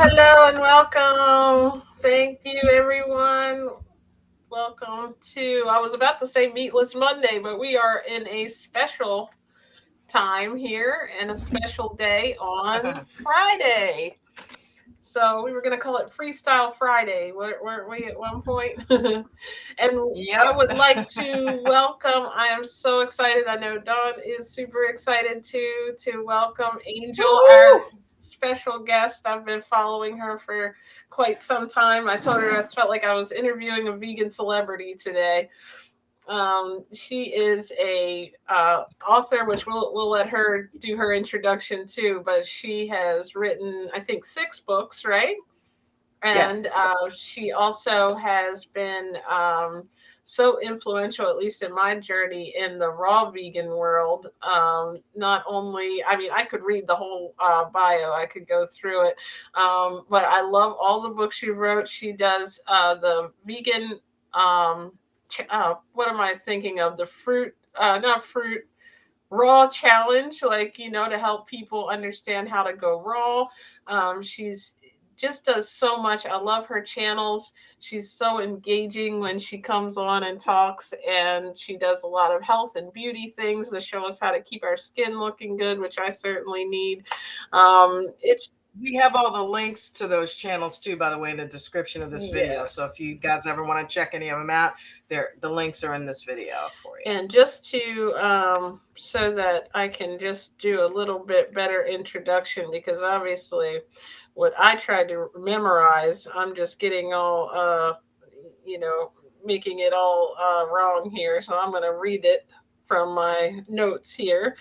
Hello and welcome. Thank you, everyone. Welcome to, I was about to say Meatless Monday, but we are in a special time here and a special day on Friday. So we were going to call it Freestyle Friday, weren't we at one point? And I Yep. would like to welcome, I am so excited. I know Dawn is super excited too, to welcome Angel, our Woo! special guest. I've been following her for quite some time. I told her I felt like I was interviewing a vegan celebrity today. She is a author, which we'll let her do her introduction too. But she has written, I think, 6 books, right? And Yes. she also has been so influential, at least in my journey in the raw vegan world. Not only, I mean, I could read the whole bio, I could go through it, but I love all the books she wrote. She does the vegan. What am I thinking of? The fruit, not fruit, raw challenge, like, to help people understand how to go raw. She's just does so much. I love her channels. She's so engaging when she comes on and talks, and she does a lot of health and beauty things to show us how to keep our skin looking good, which I certainly need. It's We have all the links to those channels too, by the way, in the description of this video. So Yes. if you guys ever want to check any of them out, the links are in this video for you. And just to, so that I can just do a little bit better introduction, because obviously what I tried to memorize, I'm just getting all, you know, making it all wrong here. So I'm going to read it from my notes here.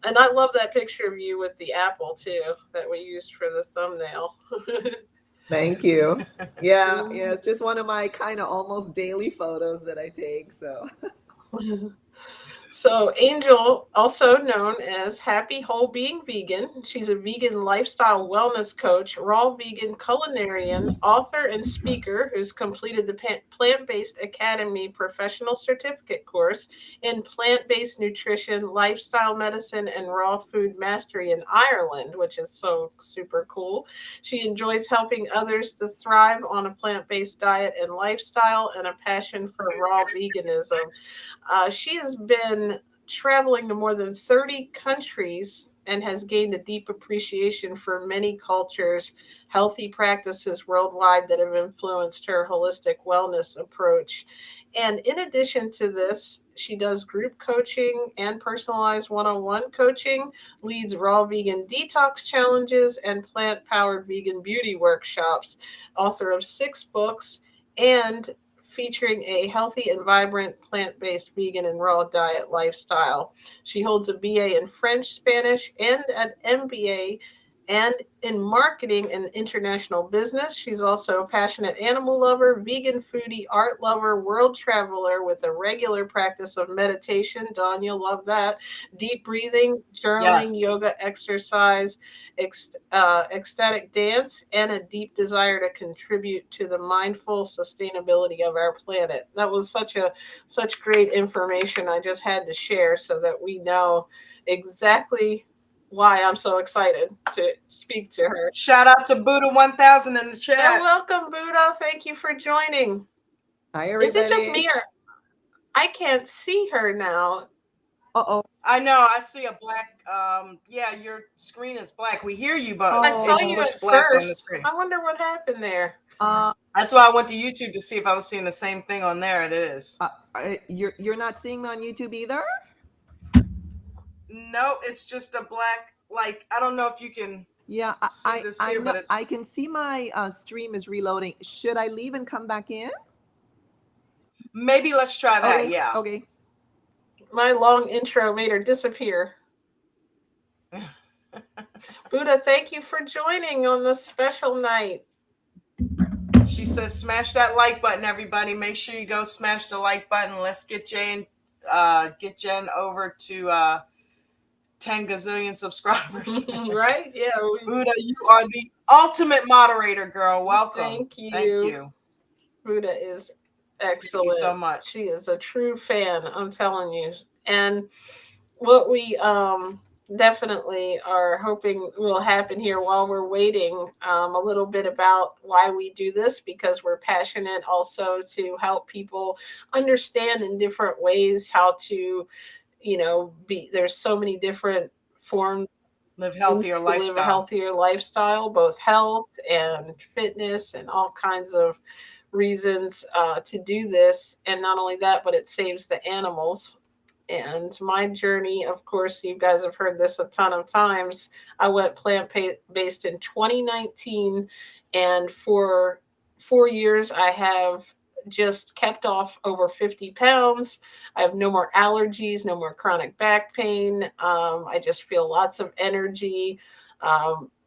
And I love that picture of you with the apple too that we used for the thumbnail. Thank you. Yeah, yeah, Mhm. it's just one of my kind of almost daily photos that I take. So, So, Angel, also known as Happy Wholebeing Vegan, she's a vegan lifestyle wellness coach, raw vegan culinarian, author, and speaker who's completed the Plant Based Academy professional certificate course in plant based nutrition, lifestyle medicine, and raw food mastery in Ireland, which is so super cool. She enjoys helping others to thrive on a plant based diet and lifestyle, and a passion for raw veganism. She has been traveling to more than 30 countries and has gained a deep appreciation for many cultures, healthy practices worldwide that have influenced her holistic wellness approach. And in addition to this, she does group coaching and personalized one on one coaching, leads raw vegan detox challenges, and plant powered vegan beauty workshops, author of 6 books, and featuring a healthy and vibrant plant based vegan and raw diet lifestyle. She holds a BA in French, Spanish, and an MBA and in marketing and international business. She's also a passionate animal lover, vegan foodie, art lover, world traveler with a regular practice of meditation. Dawn, you'll love that. Deep breathing, journaling, Yes. yoga, exercise, ecstatic dance, and a deep desire to contribute to the mindful sustainability of our planet. That was such great information. I just had to share so that we know exactly why I'm so excited to speak to her. Shout out to Buddha 1000 in the And chat. welcome, Buddha. Thank you for joining. hi Is it just me, everybody. or I can't see her now? Uh-oh. I know, I see a black yeah, your screen is black. We hear you, but I saw it you Oh, looks at black on the first. screen. I wonder what happened there. uh, That's why I went to YouTube to see if I was seeing the same thing on there. It is. you're not seeing me on YouTube either? No, it's just a black, like, I don't know if you can Yeah, see this I here, know but it's I can see my stream is reloading. Should I leave and come back in? maybe let's try that. Okay, Yeah. okay. My long intro made her disappear. Buddha, thank you for joining on this special night. She says, smash that like button, everybody. Make sure you go smash the like button. Let's get Jen over to 10 gazillion subscribers. Right? Yeah. Buddha, you are the ultimate moderator, girl. Welcome. Thank Thank you. you. Buddha is Thank you so excellent. much. She is a true fan, I'm telling you. And what we definitely are hoping will happen here while we're waiting. A little bit about why we do this, because we're passionate also to help people understand in different ways how to, be there's so many different forms Live to healthier live a lifestyle. healthier lifestyle, both health and fitness and all kinds of reasons to do this. And not only that, but it saves the animals. And my journey, of course, you guys have heard this a ton of times. I went plant based in 2019, and for 4 years, I have just kept off over 50 pounds. I have no more allergies, no more chronic back pain. I just feel lots of energy.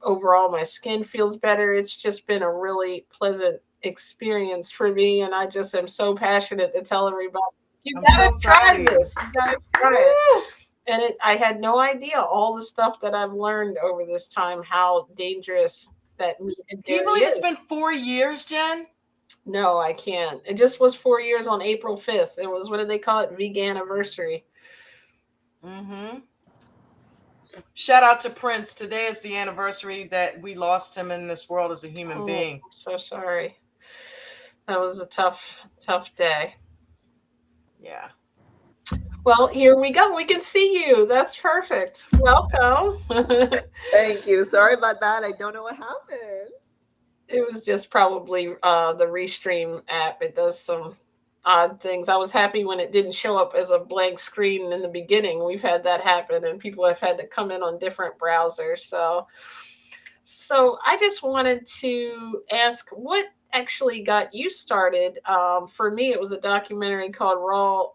Overall, my skin feels better. It's just been a really pleasant experience for me, and I just am so passionate to tell everybody, you I'm gotta so proud try of you. this. You gotta try it. Woo! And I had no idea all the stuff that I've learned over this time, how dangerous that meat and Can you dairy believe it's is. been 4 years, Jen? No, I can't. It just was 4 years on April 5th. It was, what did they call it? Vegan anniversary. Mm-hmm. Shout out to Prince. Today is the anniversary that we lost him in this world as a human Oh, being. I'm so sorry. That was a tough, tough day. Yeah. Well, here we go. We can see you. That's perfect. Welcome. Thank you. Sorry about that. I don't know what happened. It was just probably the Restream app. It does some odd things. I was happy when it didn't show up as a blank screen in the beginning. We've had that happen, and people have had to come in on different browsers. So I just wanted to ask, what actually got you started? For me, it was a documentary called Raw,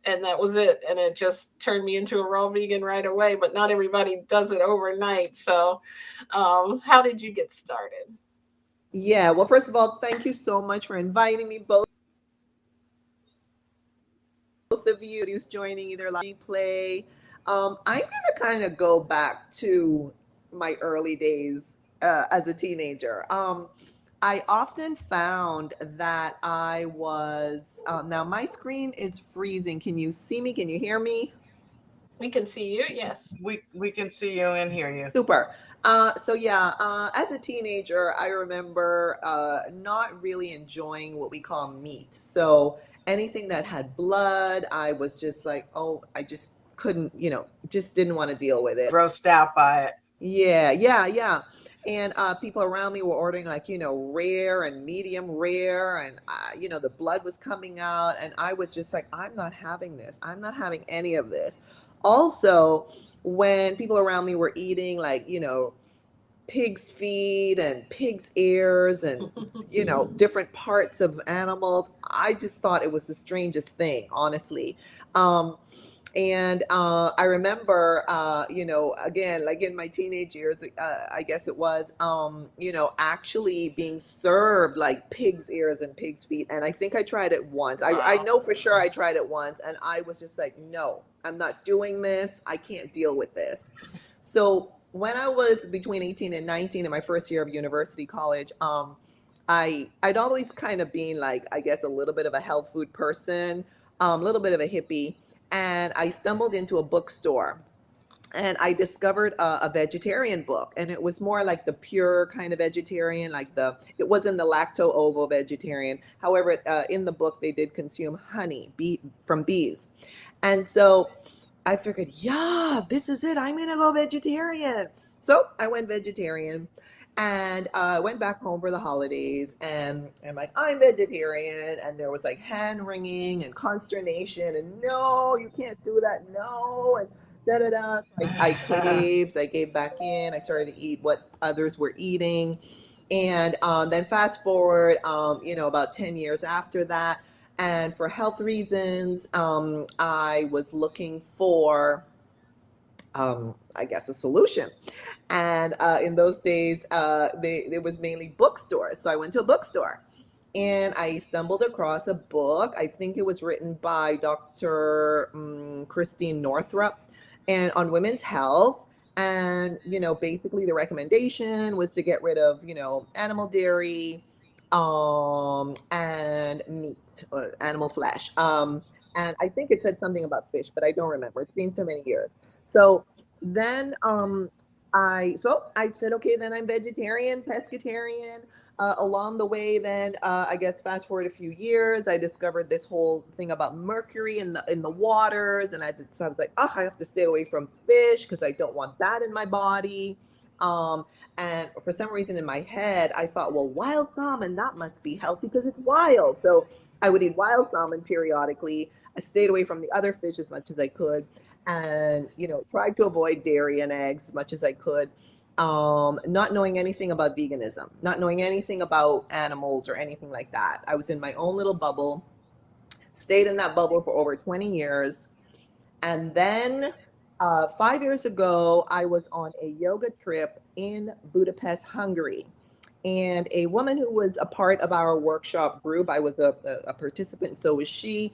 and that was it. And it just turned me into a raw vegan right away. But not everybody does it overnight. So, how did you get started? Yeah, well, first of all, thank you so much for inviting me, both of you who's joining either live replay. I'm gonna kind of go back to my early days as a teenager. I often found that I was now my screen is freezing. Can you see me? Can you hear me? We can see you. Yes. We can see you and hear you. Super. So yeah, as a teenager, I remember not really enjoying what we call meat. So anything that had blood, I was just like, oh, I just couldn't, just didn't want to deal with it. Grossed out by it. Yeah, yeah, yeah. And people around me were ordering like, rare and medium rare, and the blood was coming out, and I was just like, I'm not having this. I'm not having any of this. Also, when people around me were eating like, pig's feet and pig's ears and different parts of animals, I just thought it was the strangest thing, honestly. um and I remember, again, like in my teenage years, I guess it was, actually being served like pig's ears and pig's feet. And I think I tried it once. I Wow. know for sure I tried it once, and I was just like, no, I'm not doing this. I can't deal with this. So when I was between 18 and 19 in my first year of university college, I'd always kind of been like, I guess, a little bit of a health food person, a little bit of a hippie, and I stumbled into a bookstore and I discovered a vegetarian book, and it was more like the pure kind of vegetarian, it wasn't the lacto ovo vegetarian. However, in the book they did consume honey from bees, and so I figured, yeah, this is it. I'm gonna go vegetarian. So I went vegetarian, and I went back home for the holidays, and I'm like, I'm vegetarian, and there was like hand wringing and consternation, and no, you can't do that, no, and da da da. I caved. I gave back in. I started to eat what others were eating, and then fast forward, about 10 years after that, and for health reasons, I was looking for, I guess, a solution. And in those days, there was mainly bookstores. So I went to a bookstore and I stumbled across a book. I think it was written by Dr. Christine Northrup, and on women's health. And, basically the recommendation was to get rid of, animal dairy, and meat, animal flesh. And I think it said something about fish, but I don't remember. It's been so many years. So then I said, okay, then I'm vegetarian, pescatarian. Along the way, then I guess fast forward a few years, I discovered this whole thing about mercury in the waters, and so I was like, oh, I have to stay away from fish because I don't want that in my body. Um, and for some reason in my head, I thought, well, wild salmon, that must be healthy because it's wild. So I would eat wild salmon periodically. I stayed away from the other fish as much as I could, and tried to avoid dairy and eggs as much as I could, not knowing anything about veganism, not knowing anything about animals or anything like that. I was in my own little bubble, stayed in that bubble for over 20 years. And then 5 years ago, I was on a yoga trip in Budapest, Hungary. And a woman who was a part of our workshop group, I was a participant, so was she.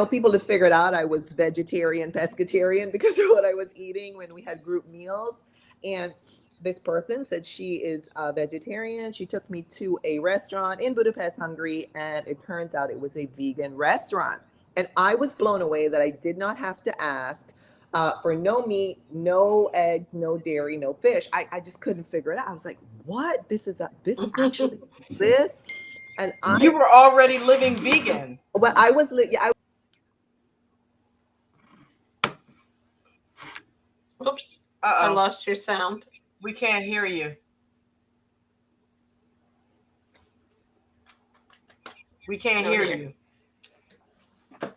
People had figured out I was vegetarian, pescatarian because of what I was eating when we had group meals. And this person said she is a vegetarian. She took me to a restaurant in Budapest, Hungary, and it turns out it was a vegan restaurant. And I was blown away that I did not have to ask for no meat, no eggs, no dairy, no fish. I just couldn't figure it out. I was like, what? This actually this? And You were already living vegan. well, I was, Oops. Uh-oh. I lost your sound. We can't hear you. We can't hear you. I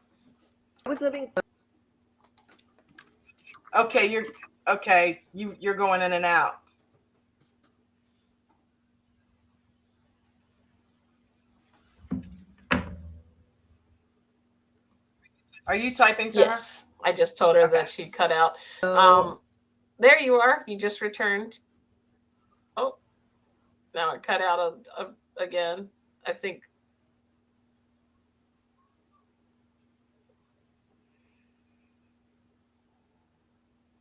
was living. Okay, you're going in and out. Are you typing to her? Yes. I just told her that she cut out. There you are. You just returned. Oh, now it cut out again. I think.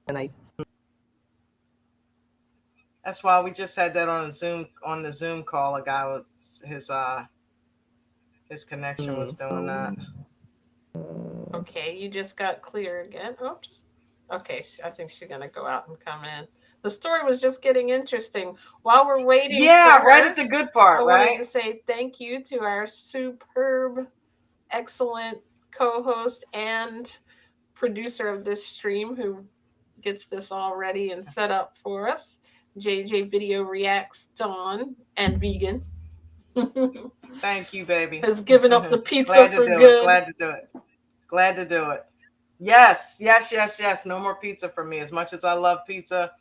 And that's why we just had that on the Zoom call. A guy with his connection was doing that. Okay, you just got clear again. Oops. Okay, I think she's gonna go out and come in. The story was just getting interesting. While we're waiting, yeah, for right her, at the good part, I right? wanted to say thank you to our superb, excellent co-host and producer of this stream who gets this all ready and set up for us. JJ Video Reacts Dawn and Vegan. Thank you, baby. Has given up the pizza Glad for to do good. it. Glad to do it. Yes. No more pizza for me. As much as I love pizza,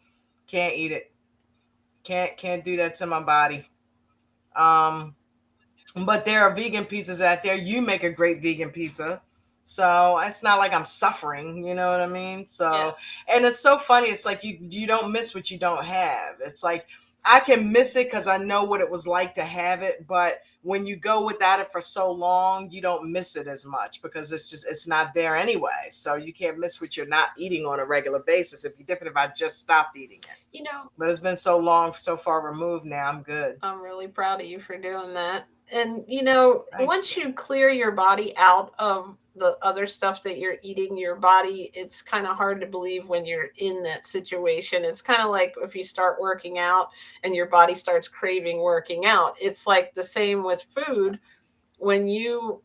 can't eat it. Can't do that to my body. But there are vegan pizzas out there. You make a great vegan pizza. So it's not like I'm suffering, you know what I mean? So, Yes. And it's so funny. It's like you don't miss what you don't have. It's like I can miss it because I know what it was like to have it. But when you go without it for so long, you don't miss it as much because it's not there anyway. So you can't miss what you're not eating on a regular basis. It'd be different if I just stopped eating it. But it's been so long, so far removed now. I'm good. I'm really proud of you for doing that. And once you clear your body out of the other stuff that you're eating, your body, it's kind of hard to believe when you're in that situation. It's kind of like if you start working out and your body starts craving working out. It's like the same with food. When you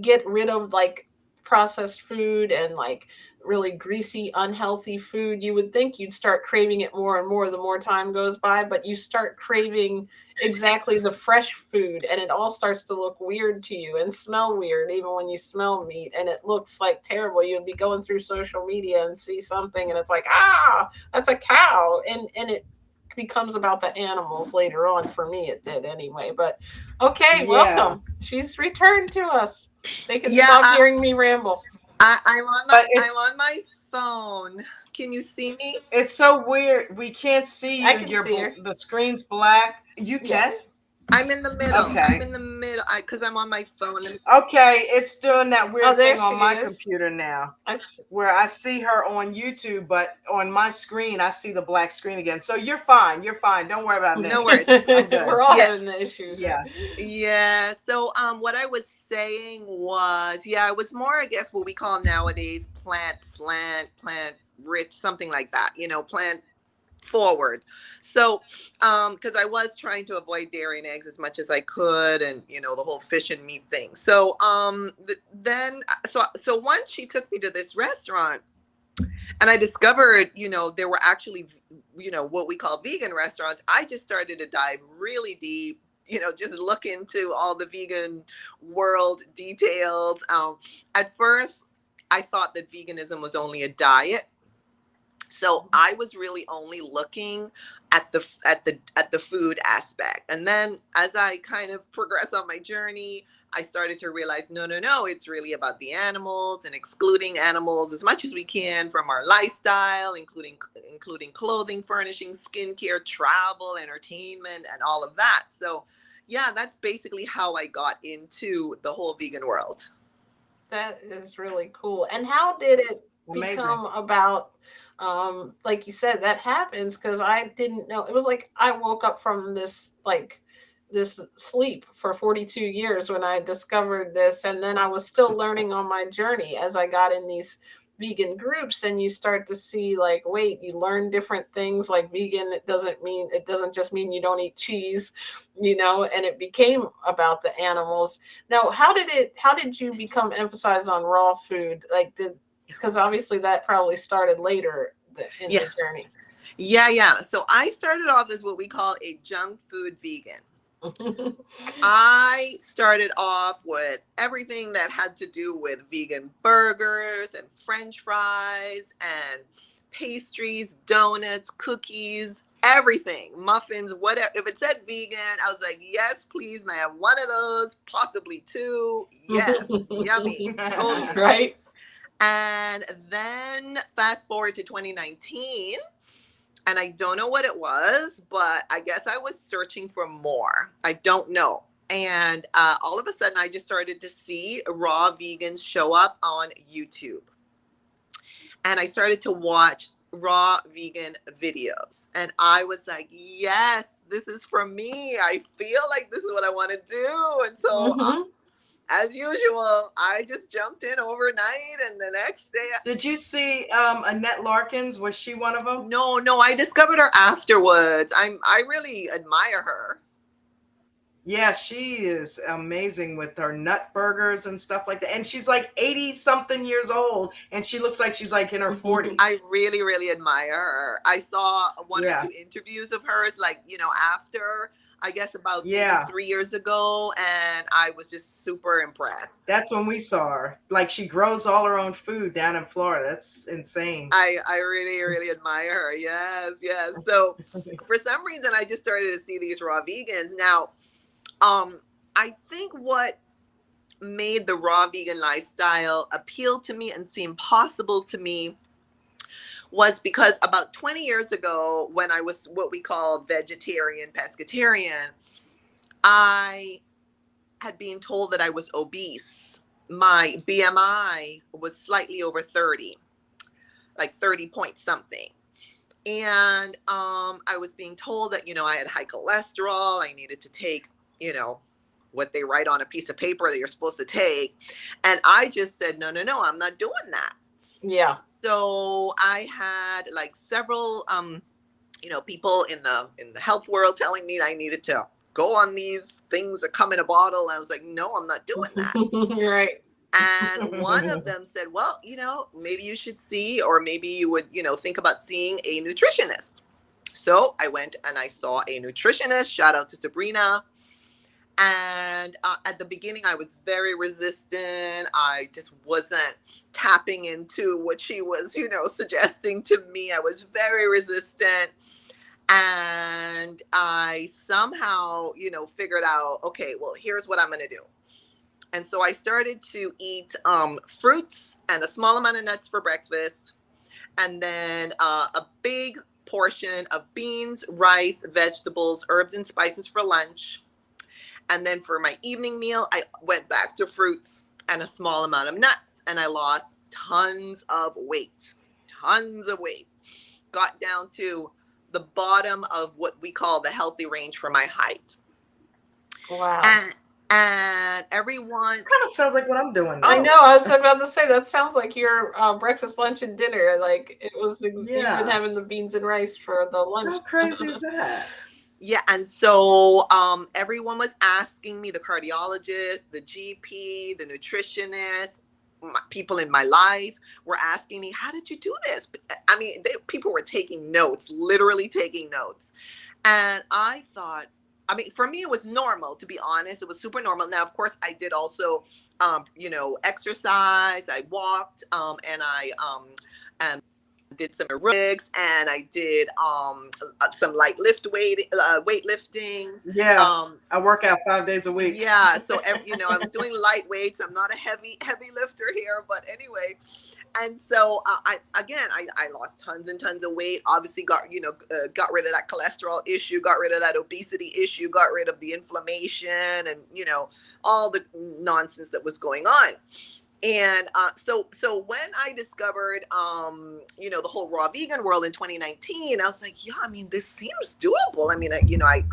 get rid of like processed food and like really greasy, unhealthy food, you would think you'd start craving it more and more the more time goes by, but you start craving exactly the fresh food and it all starts to look weird to you and smell weird even when you smell meat and it looks like terrible. You'd be going through social media and see something and it's like, that's a cow, and it becomes about the animals later on. For me it did anyway. But okay, welcome. She's returned to us. They can stop hearing me ramble. I'm on my phone. Can you see me? It's so weird. We can't see you. I can see her. The screen's black. You can? Yes. I'm in the middle. Okay. I'm in the middle because I'm on my phone. Okay, it's doing that weird thing on my is. computer now, where I see her on YouTube, but on my screen I see the black screen again. So you're fine. You're fine. Don't worry about me. No worries. We're all having the issues. Yeah. Yeah. So what I was saying was, it was more, I guess, what we call nowadays plant rich, something like that, plant forward. So, because I was trying to avoid dairy and eggs as much as I could, and the whole fish and meat thing. So, so once she took me to this restaurant, and I discovered, there were actually, what we call vegan restaurants. I just started to dive really deep, just look into all the vegan world details. At first, I thought that veganism was only a diet. So I was really only looking at the food aspect. And then as I kind of progressed on my journey, I started to realize, no, it's really about the animals and excluding animals as much as we can from our lifestyle, including clothing, furnishing, skincare, travel, entertainment, and all of that. So yeah, that's basically how I got into the whole vegan world. That is really cool. And how did it Amazing. become about, like you said, that happens because I didn't know. It was like I woke up from this sleep for 42 years when I discovered this, and then I was still learning on my journey as I got in these vegan groups, and you start to see, like, wait, you learn different things. Like vegan, it doesn't just mean you don't eat cheese, and it became about the animals. Now, how did you become emphasized on raw food? Like, because obviously that probably started later in Yeah. the journey. Yeah. So I started off as what we call a junk food vegan. I started off with everything that had to do with vegan burgers and French fries and pastries, donuts, cookies, everything, muffins, whatever. If it said vegan, I was like, yes, please, may I have one of those, possibly two. Yes, yummy, totally. Right. And then fast forward to 2019. And I don't know what it was, but I guess I was searching for more. I don't know. And all of a sudden, I just started to see raw vegans show up on YouTube. And I started to watch raw vegan videos. And I was like, yes, this is for me. I feel like this is what I want to do. And so as usual, I just jumped in overnight, and the next day. Did you see Annette Larkins? Was she one of them? No, I discovered her afterwards. I really admire her. Yeah, she is amazing with her nut burgers and stuff like that. And she's like 80 something years old, and she looks like she's like in her 40s. I really, really admire her. I saw one or two interviews of hers, like, after, I guess about 3 years ago, and I was just super impressed. That's when we saw her. Like, she grows all her own food down in Florida. That's insane. I really, really admire her. Yes. So for some reason, I just started to see these raw vegans. Now, I think what made the raw vegan lifestyle appeal to me and seem possible to me was because about 20 years ago, when I was what we call vegetarian, pescatarian, I had been told that I was obese. My BMI was slightly over 30, like 30 point something. And I was being told that, I had high cholesterol. I needed to take, what they write on a piece of paper that you're supposed to take. And I just said, no, I'm not doing that. Yeah. So I had like several, people in the health world telling me I needed to go on these things that come in a bottle. And I was like, no, I'm not doing that. Right. And one of them said, well, maybe you should see, or maybe you would, think about seeing a nutritionist. So I went and I saw a nutritionist. Shout out to Sabrina. And at the beginning, I was very resistant. I just wasn't tapping into what she was, suggesting to me. I was very resistant. And I somehow, figured out, okay, well, here's what I'm going to do. And so I started to eat fruits and a small amount of nuts for breakfast. And then a big portion of beans, rice, vegetables, herbs, and spices for lunch. And then for my evening meal, I went back to fruits and a small amount of nuts. And I lost tons of weight. Got down to the bottom of what we call the healthy range for my height. Wow. and everyone. Kind of sounds like what I'm doing. I Oh. know. I was about to say that sounds like your breakfast, lunch, and dinner. Like it was. You've been Yeah. having the beans and rice for the lunch. How crazy is that? Yeah, and so everyone was asking me, the cardiologist, the GP, the nutritionist, people in my life were asking me, how did you do this? I mean, people were taking notes, literally taking notes. And I thought, I mean, for me, it was normal, to be honest. It was super normal. Now, of course, I did also, exercise. I walked, and I did some aerobics, and I did some light weightlifting. Yeah, I work out 5 days a week. Yeah, so I was doing light weights. I'm not a heavy lifter here, but anyway. And so I lost tons and tons of weight. Obviously, got rid of that cholesterol issue, got rid of that obesity issue, got rid of the inflammation, and all the nonsense that was going on. And so when I discovered, the whole raw vegan world in 2019, I was like, yeah, I mean, this seems doable. I mean, I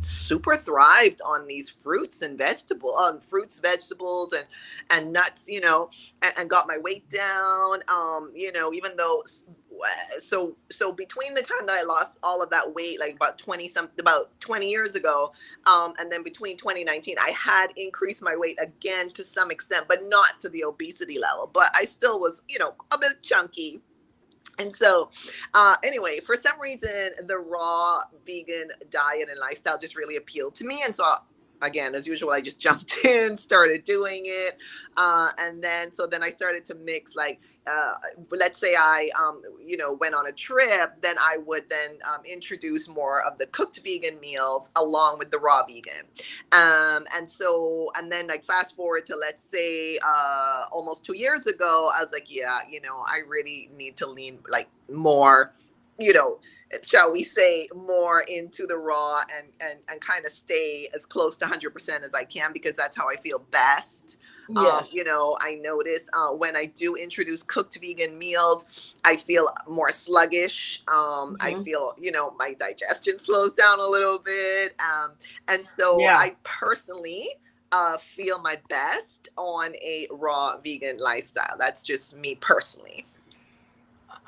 super thrived on these fruits, vegetables, and nuts, and got my weight down. Even though, so between the time that I lost all of that weight, like about 20 years ago, and then between 2019, I had increased my weight again to some extent, but not to the obesity level. But I still was, a bit chunky. And so, anyway, for some reason, the raw vegan diet and lifestyle just really appealed to me. And so, again, as usual, I just jumped in, started doing it. And then I started to mix, like, let's say I, went on a trip, then I would then introduce more of the cooked vegan meals along with the raw vegan. And then like fast forward to, let's say, almost 2 years ago, I was like, yeah, I really need to lean like more, shall we say, more into the raw and kind of stay as close to 100% as I can, because that's how I feel best. Yes. I notice when I do introduce cooked vegan meals, I feel more sluggish. I feel, my digestion slows down a little bit. And so Yeah. I personally feel my best on a raw vegan lifestyle. That's just me personally.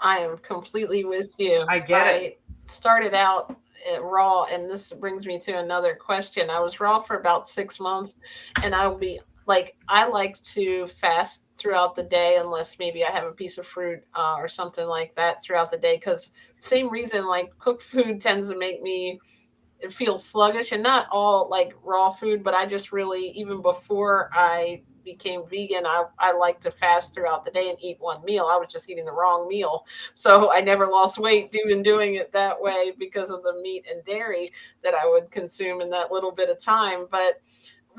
I am completely with you. I get it. Started out raw, and this brings me to another question. I was raw for about 6 months, and I like to fast throughout the day unless maybe I have a piece of fruit or something like that throughout the day, because same reason, like cooked food tends to make me feel sluggish, and not all like raw food, but I just really, even before I became vegan, I like to fast throughout the day and eat one meal. I was just eating the wrong meal. So I never lost weight doing it that way because of the meat and dairy that I would consume in that little bit of time. But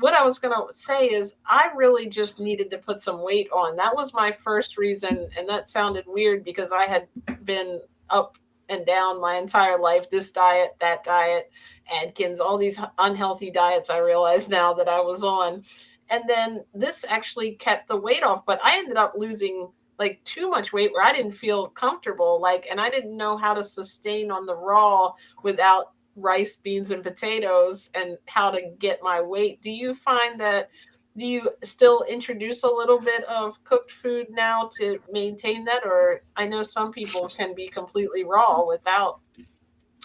what I was going to say is I really just needed to put some weight on. That was my first reason. And that sounded weird because I had been up and down my entire life, this diet, that diet, Atkins, all these unhealthy diets I realized now that I was on. And then this actually kept the weight off, but I ended up losing like too much weight where I didn't feel comfortable, and I didn't know how to sustain on the raw without rice, beans, and potatoes, and how to get my weight. Do you find that, do you still introduce a little bit of cooked food now to maintain that? Or I know some people can be completely raw without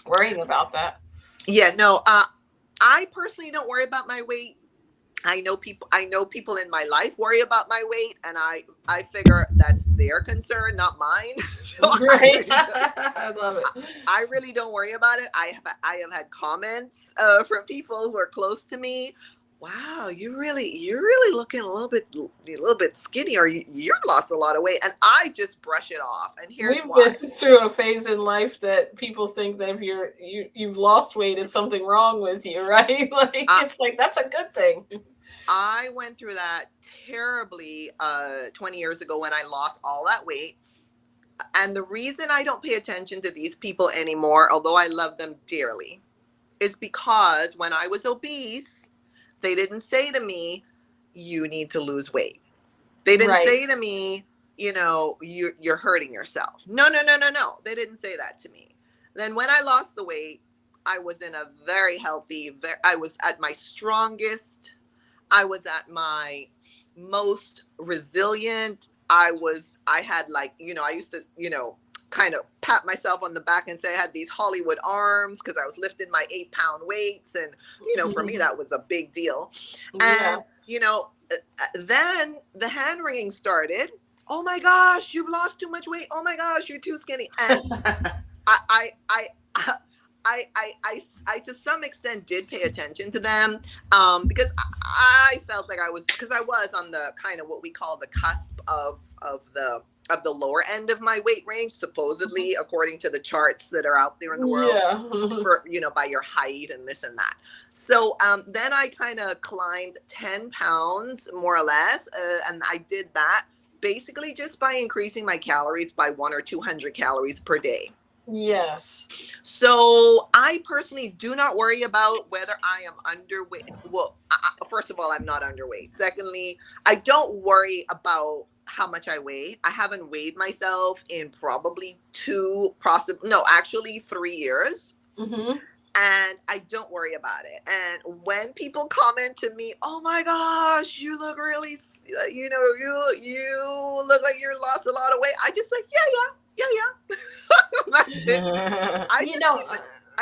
worrying about that. Yeah, no, I personally don't worry about my weight. I know people in my life worry about my weight, and I figure that's their concern, not mine. So Right. I love it. I really don't worry about it. I have had comments from people who are close to me. Wow, you're really looking a little bit skinny, or you've lost a lot of weight, and I just brush it off. And here's We've why. been through a phase in life that people think that if you've lost weight, it's something wrong with you, right? Like it's like that's a good thing. I went through that terribly 20 years ago when I lost all that weight. And the reason I don't pay attention to these people anymore, although I love them dearly, is because when I was obese, they didn't say to me, you need to lose weight. They didn't Right. say to me, you're hurting yourself. No. They didn't say that to me. Then when I lost the weight, I was in a very healthy, I was at my strongest. I was at my most resilient. I had like, I used to, kind of pat myself on the back and say I had these Hollywood arms because I was lifting my 8-pound weights. And, for me, that was a big deal. Yeah. And, then the hand wringing started. Oh my gosh, you've lost too much weight. Oh my gosh, you're too skinny. And I, I, I, I to some extent did pay attention to them, because I felt like because I was on the kind of what we call the cusp of the lower end of my weight range, supposedly, according to the charts that are out there in the world, Yeah. for, by your height and this and that. So then I kind of climbed 10 pounds more or less, and I did that basically just by increasing my calories by 100 or 200 calories per day. Yes. So I personally do not worry about whether I am underweight. Well, first of all, I'm not underweight. Secondly, I don't worry about how much I weigh. I haven't weighed myself in probably 3 years. Mm-hmm. And I don't worry about it. And when people comment to me, "Oh my gosh, you look really, you look like you lost a lot of weight," I just like, yeah. That's it. I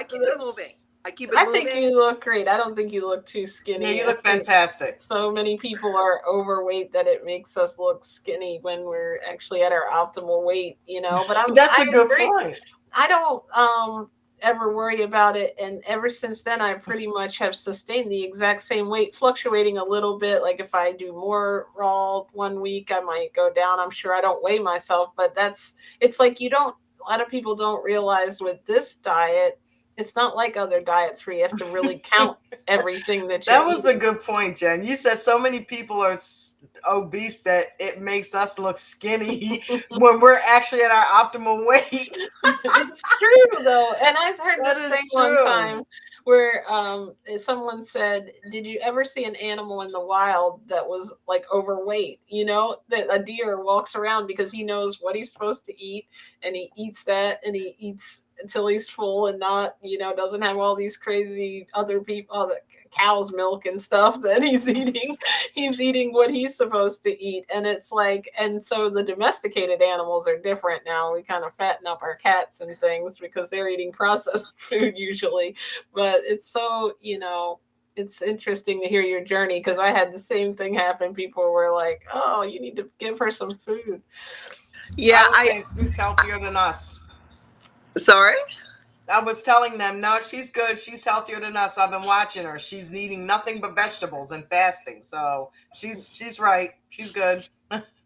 keep it moving. I think you look great. I don't think you look too skinny. Yeah, you look fantastic. So many people are overweight that it makes us look skinny when we're actually at our optimal weight, But that's a good point. I don't ever worry about it, and ever since then I pretty much have sustained the exact same weight, fluctuating a little bit. Like if I do more raw one week, I might go down. I'm sure I don't weigh myself, but it's like a lot of people don't realize with this diet, it's not like other diets where you have to really count everything that you're That was eating. a good point, Jen. You said so many people are obese that it makes us look skinny when we're actually at our optimal weight. It's true though, and I heard That this is thing true. one time where someone said, "Did you ever see an animal in the wild that was like overweight? That a deer walks around because he knows what he's supposed to eat, and he eats that, and he eats until he's full, and not doesn't have all these crazy other people, all the cow's milk and stuff that he's eating. He's eating what he's supposed to eat." And it's like, and so the domesticated animals are different now. We kind of fatten up our cats and things because they're eating processed food usually. But it's so, it's interesting to hear your journey, because I had the same thing happen. People were like, "Oh, you need to give her some food." Yeah, I think who's healthier than us? Sorry? I was telling them, no, she's good. She's healthier than us. I've been watching her. She's eating nothing but vegetables and fasting. So she's right. She's good.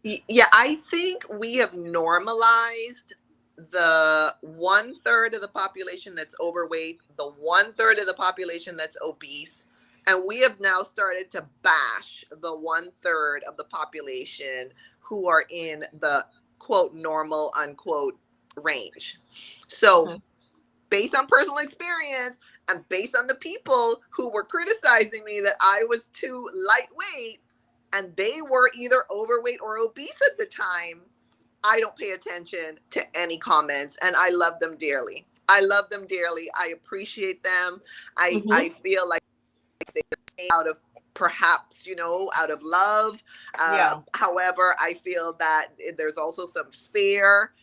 Yeah, I think we have normalized the 1/3 of the population that's overweight, the 1/3 of the population that's obese, and we have now started to bash the 1/3 of the population who are in the quote normal unquote range. So based on personal experience and based on the people who were criticizing me that I was too lightweight and they were either overweight or obese at the time, I don't pay attention to any comments, and I love them dearly. I love them dearly. I appreciate them. I feel like they're out of perhaps, out of love. However, I feel that there's also some fear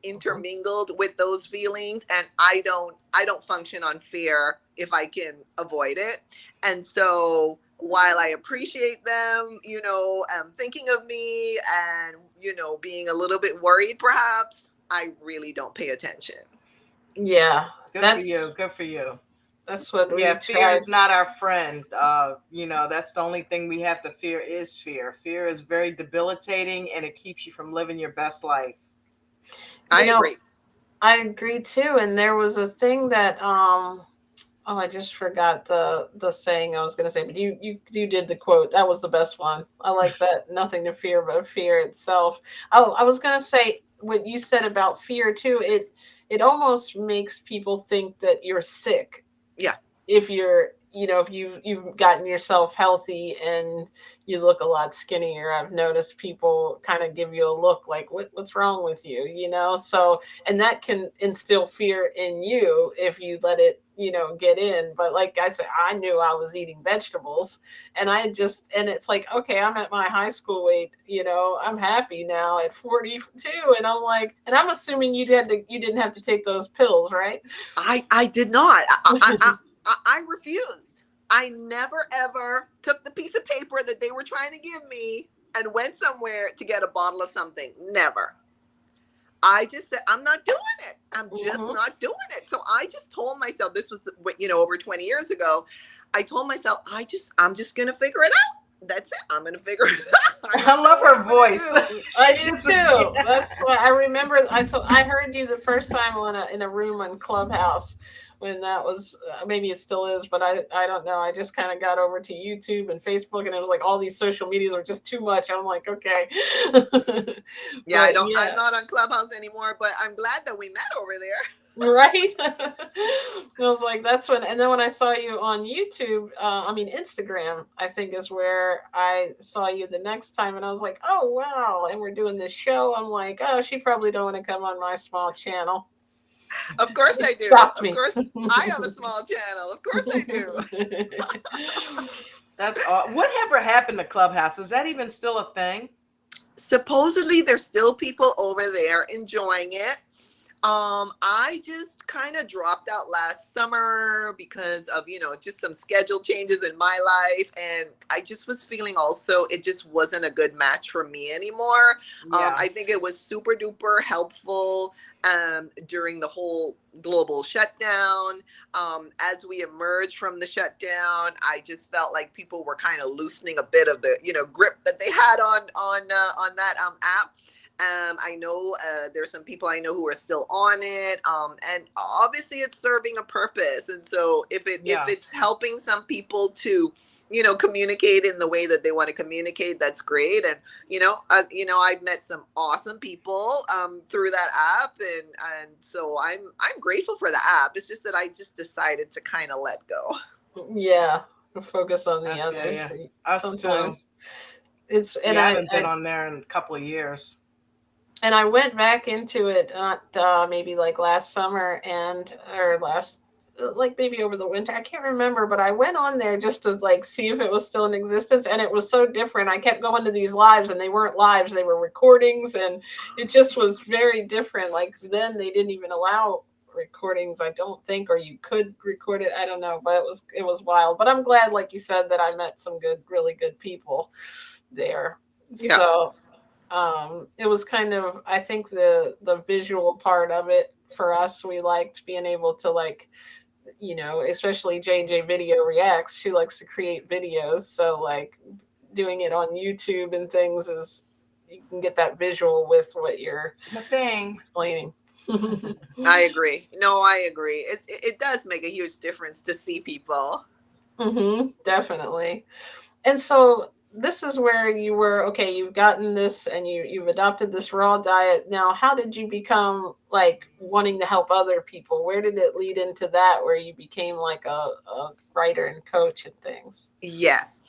intermingled with those feelings, and I don't function on fear if I can avoid it. And so while I appreciate them, thinking of me and, being a little bit worried perhaps, I really don't pay attention. Yeah. Good for you. That's what we fear is not our friend. That's the only thing we have to fear is fear. Fear is very debilitating, and it keeps you from living your best life. I agree. I agree too. And there was a thing that I just forgot the saying I was going to say, but you did the quote. That was the best one. I like that. Nothing to fear but fear itself. Oh, I was going to say what you said about fear too. It almost makes people think that you're sick. Yeah. If you're, if you've gotten yourself healthy and you look a lot skinnier, I've noticed people kind of give you a look like, what's wrong with you? So, and that can instill fear in you if you let it get in. But like I said, I knew I was eating vegetables, and and it's like, okay, I'm at my high school weight, I'm happy now at 42. And I'm like, and I'm assuming you didn't have to take those pills, right? I did not. I refused. I never ever took the piece of paper that they were trying to give me and went somewhere to get a bottle of something. Never. I just said, I'm not doing it. I'm just Mm-hmm. not doing it. So I just told myself, this was, over 20 years ago. I told myself, I'm just going to figure it out. That's it. I'm going to figure it out. I love her voice. I do too. That's why I remember. I heard you the first time in a room on Clubhouse when that was, maybe it still is, but I don't know. I just kind of got over to YouTube and Facebook, and it was like all these social medias were just too much. I'm like, okay. Yeah, But I'm not on Clubhouse anymore, but I'm glad that we met over there. Right. I was like, that's when, and then when I saw you on YouTube, Instagram, I think is where I saw you the next time. And I was like, oh, wow. And we're doing this show. I'm like, oh, she probably don't want to come on my small channel. Of course I do. Shocked Of me. course I have a small channel. Of course I do. That's whatever happened to Clubhouse? Is that even still a thing? Supposedly there's still people over there enjoying it. I just kind of dropped out last summer because of, just some schedule changes in my life. And I just was feeling also it just wasn't a good match for me anymore. Yeah. I think it was super duper helpful during the whole global shutdown. As we emerged from the shutdown, I just felt like people were kind of loosening a bit of the, grip that they had on that app. I know there's some people I know who are still on it, and obviously it's serving a purpose. And so if it's helping some people to, communicate in the way that they want to communicate, that's great. And I've met some awesome people through that app, and so I'm grateful for the app. It's just that I just decided to kind of let go. Yeah, focus on the others. Yeah. Us Sometimes too. it's, and I haven't been on there in a couple of years. And I went back into it, maybe like last summer or like maybe over the winter. I can't remember, but I went on there just to like see if it was still in existence. And it was so different. I kept going to these lives, and they weren't lives, they were recordings. And it just was very different. Like then they didn't even allow recordings, I don't think, or you could record it. I don't know, but it was wild. But I'm glad, like you said, that I met some really good people there. Yeah. So it was kind of, I think the visual part of it for us, we liked being able to like, especially J Video Reacts, she likes to create videos. So like doing it on YouTube and things is, you can get that visual with what you're explaining. I agree. No, I agree. It does make a huge difference to see people. Definitely. And so this is where you were, okay, you've gotten this and you've adopted this raw diet. Now, how did you become like wanting to help other people? Where did it lead into that, where you became like a writer and coach and things? Yes.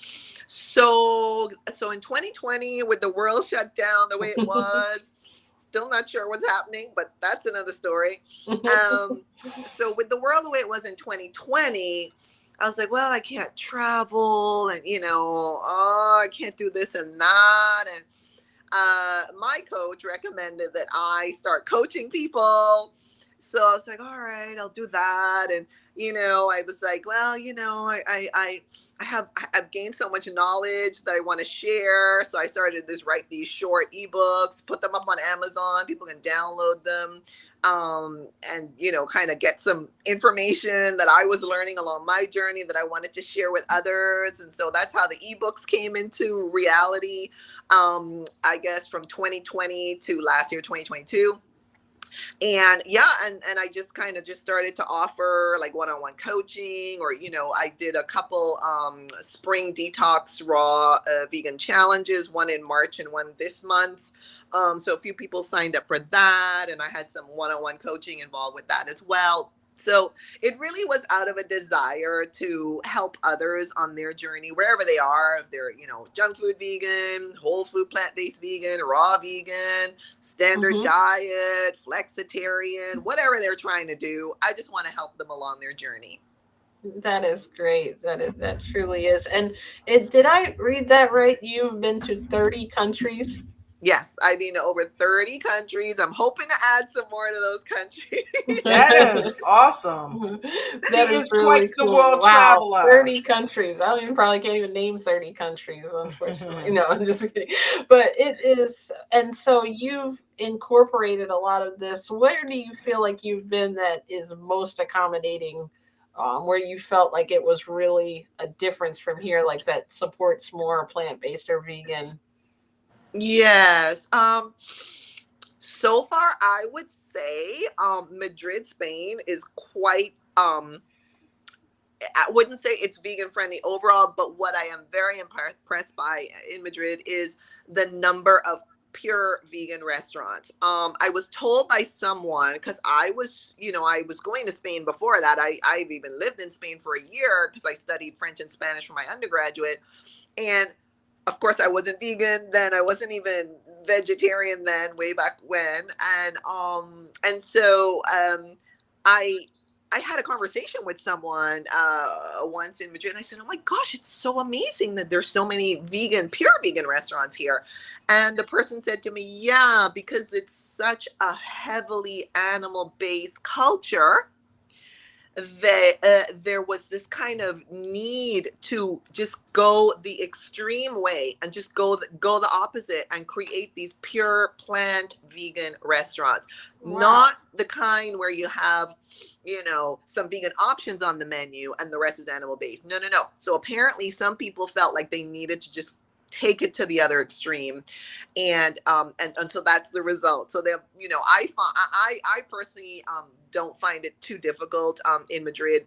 So in 2020, with the world shut down the way it was, still not sure what's happening, but that's another story. So with the world the way it was in 2020, I was like, well, I can't travel, and I can't do this and that. And my coach recommended that I start coaching people. So I was like, all right, I'll do that. And I was like, well, I've gained so much knowledge that I want to share. So I started to write these short ebooks, put them up on Amazon. People can download them, and kind of get some information that I was learning along my journey that I wanted to share with others. And so that's how the ebooks came into reality. I guess from 2020 to last year, 2022. And and I just kind of just started to offer like one-on-one coaching, or I did a couple spring detox raw vegan challenges, one in March and one this month. So a few people signed up for that, and I had some one-on-one coaching involved with that as well. So it really was out of a desire to help others on their journey, wherever they are. If they're, junk food vegan, whole food plant-based vegan, raw vegan, standard Hmm. diet, flexitarian, whatever they're trying to do, I just want to help them along their journey. That is great. That truly is. And did I read that right? You've been to 30 countries. Yes, I've been to over 30 countries. I'm hoping to add some more to those countries. That is awesome. She That is is quite really the cool. world Wow, traveler. 30 countries. I don't even probably can't even name 30 countries, unfortunately. No, I'm just kidding. But it is, and so you've incorporated a lot of this. Where do you feel like you've been that is most accommodating? Where you felt like it was really a difference from here, like that supports more plant-based or vegan? Yes. So far I would say Madrid, Spain is quite I wouldn't say it's vegan friendly overall, but what I am very impressed by in Madrid is the number of pure vegan restaurants. I was told by someone, because I was going to Spain before that. I've even lived in Spain for a year because I studied French and Spanish for my undergraduate. And of course I wasn't vegan then. I wasn't even vegetarian then, way back when. And I I had a conversation with someone once in Madrid, and I said, "Oh my gosh, it's so amazing that there's so many pure vegan restaurants here." And the person said to me, "Yeah, because it's such a heavily animal-based culture that there was this kind of need to just go the extreme way and just go the opposite and create these pure plant vegan restaurants, Wow. not the kind where you have some vegan options on the menu and the rest is animal based. No, no, no. So apparently some people felt like they needed to just take it to the other extreme, and so that's the result. So they, I personally don't find it too difficult in Madrid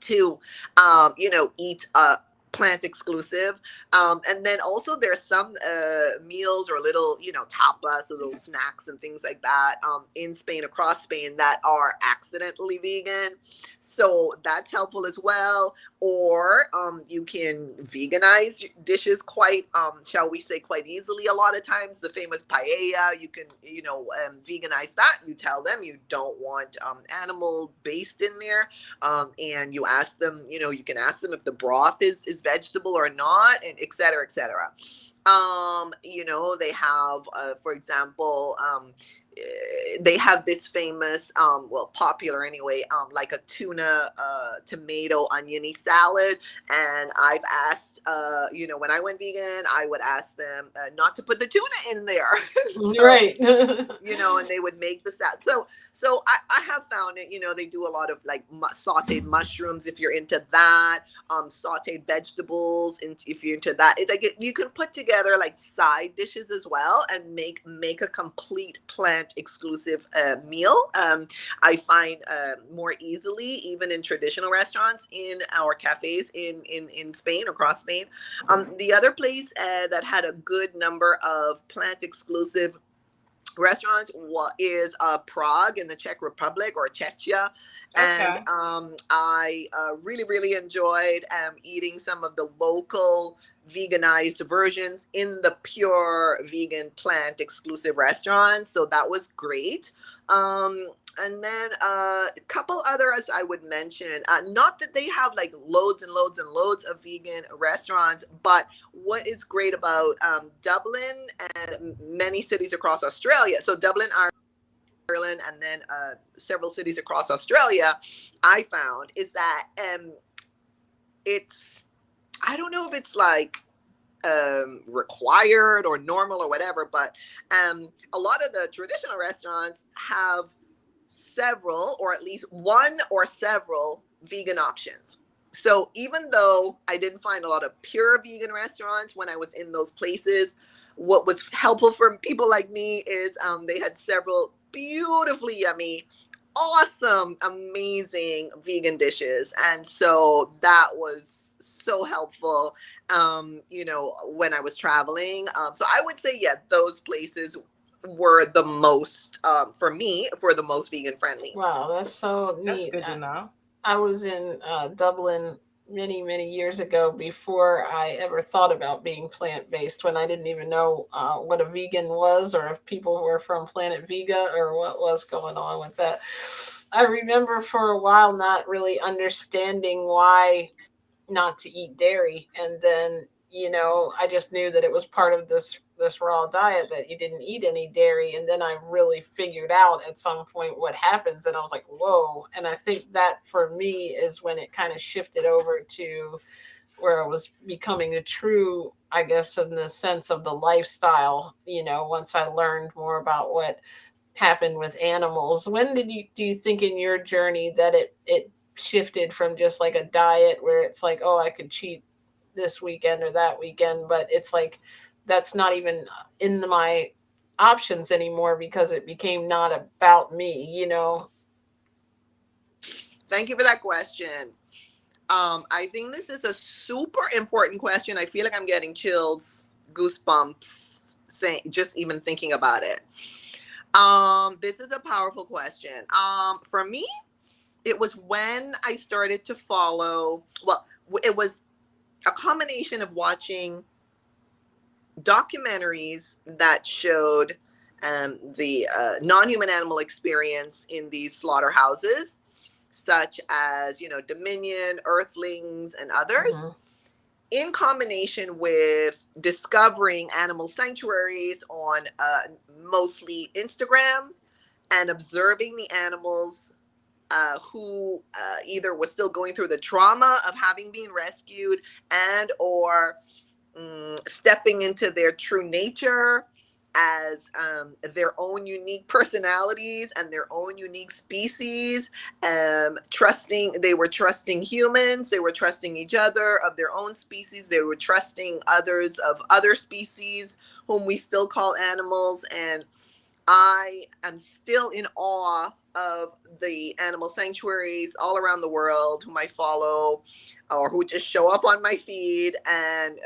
to eat plant exclusive, and then also there's some meals or little tapas or little snacks and things like that in Spain, across Spain, that are accidentally vegan, so that's helpful as well. Or you can veganize dishes quite shall we say quite easily. A lot of times the famous paella, you can veganize that. You tell them you don't want animal based in there, and you ask them, you can ask them if the broth is vegetable or not, and et cetera, et cetera. They have, for example, they have this famous, well, popular anyway, like a tuna, tomato, oniony salad. And I've asked, when I went vegan, I would ask them not to put the tuna in there. So, Right. and they would make the salad. So I have found it, they do a lot of like sauteed mushrooms if you're into that, sauteed vegetables, and if you're into that. It's like you can put together like side dishes as well and make a complete plant exclusive meal. I find more easily, even in traditional restaurants in our cafes in Spain, across Spain. The other place that had a good number of plant exclusive restaurants is Prague in the Czech Republic, or Czechia. And Okay. I really, really enjoyed eating some of the local veganized versions in the pure vegan plant exclusive restaurants. So that was great. And then a couple others I would mention, not that they have like loads and loads and loads of vegan restaurants, but what is great about Dublin and many cities across Australia, so Dublin, Ireland, and then several cities across Australia, I found is that it's, I don't know if it's like required or normal or whatever, but a lot of the traditional restaurants have several, or at least one or several vegan options. So even though I didn't find a lot of pure vegan restaurants when I was in those places, what was helpful for people like me is they had several beautifully yummy, awesome, amazing vegan dishes. And so that was so helpful when I was traveling. So I would say, yeah, those places were the most, for me, for the most vegan friendly. Wow, that's so That's neat. good to know. I was in Dublin many years ago before I ever thought about being plant based. When I didn't even know what a vegan was, or if people were from Planet Vega, or what was going on with that. I remember for a while not really understanding why not to eat dairy, and then I just knew that it was part of this raw diet, that you didn't eat any dairy, and then I really figured out at some point what happens, and I was like, whoa. And I think that for me is when it kind of shifted over to where I was becoming a true, I guess, in the sense of the lifestyle, once I learned more about what happened with animals. When do you think in your journey that it shifted from just like a diet where it's like, oh, I could cheat this weekend or that weekend, but it's like that's not even in my options anymore because it became not about me. Thank you for that question. I think this is a super important question. I feel like I'm getting chills, goosebumps, saying, just even thinking about it. This is a powerful question. For me, it was when I started to follow, well, it was a combination of watching documentaries that showed the non-human animal experience in these slaughterhouses, such as, Dominion, Earthlings, and others, Mhm. in combination with discovering animal sanctuaries on mostly Instagram and observing the animals who either was still going through the trauma of having been rescued and or stepping into their true nature as their own unique personalities and their own unique species. They were trusting humans, they were trusting each other of their own species, they were trusting others of other species whom we still call animals. And I am still in awe of the animal sanctuaries all around the world whom I follow or who just show up on my feed, and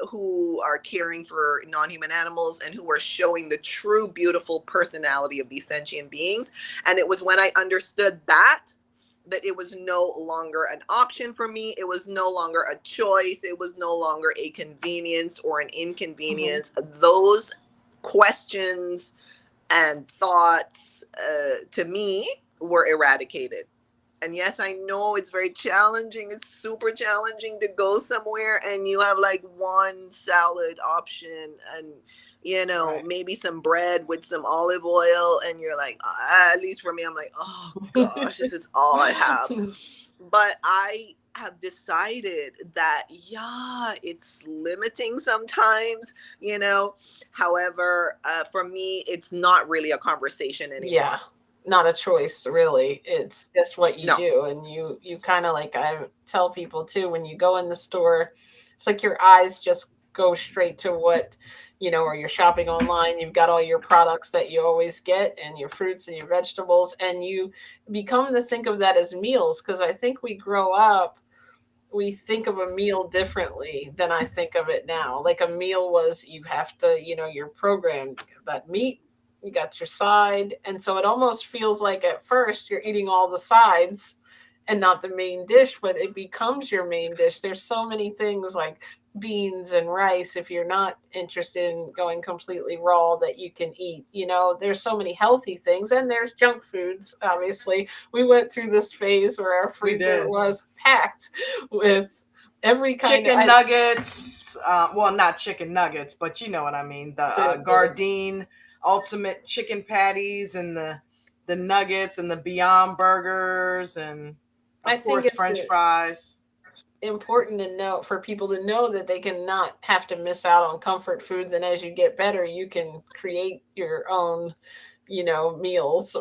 who are caring for non-human animals and who are showing the true beautiful personality of these sentient beings. And it was when I understood that it was no longer an option for me. It was no longer a choice. It was no longer a convenience or an inconvenience. Mm-hmm. Those questions and thoughts, to me, were eradicated. And yes, I know it's very challenging. It's super challenging to go somewhere and you have like one salad option and, Right. maybe some bread with some olive oil. And you're like, at least for me, I'm like, oh gosh, this is all I have. But I have decided that, yeah, it's limiting sometimes, However, for me, it's not really a conversation Yeah, anymore. not a choice really. It's just what you No. do, and you kind of, like I tell people too, when you go in the store, it's like your eyes just go straight to what, or you're shopping online, you've got all your products that you always get and your fruits and your vegetables, and you become to think of that as meals, because I think we grow up, we think of a meal differently than I think of it now. Like a meal was, you have to, you're programmed, that meat, you got your side. And so it almost feels like at first you're eating all the sides and not the main dish, but it becomes your main dish. There's so many things like beans and rice, if you're not interested in going completely raw, that you can eat. There's so many healthy things, and there's junk foods, obviously. We went through this phase where our We freezer did. was packed with every kind of Chicken nuggets. Well, not chicken nuggets, but you know what I mean. The the Gardein ultimate chicken patties and the nuggets and the Beyond burgers and I of think course it's French fries. important to know, for people to know, that they can not have to miss out on comfort foods, and as you get better you can create your own meals,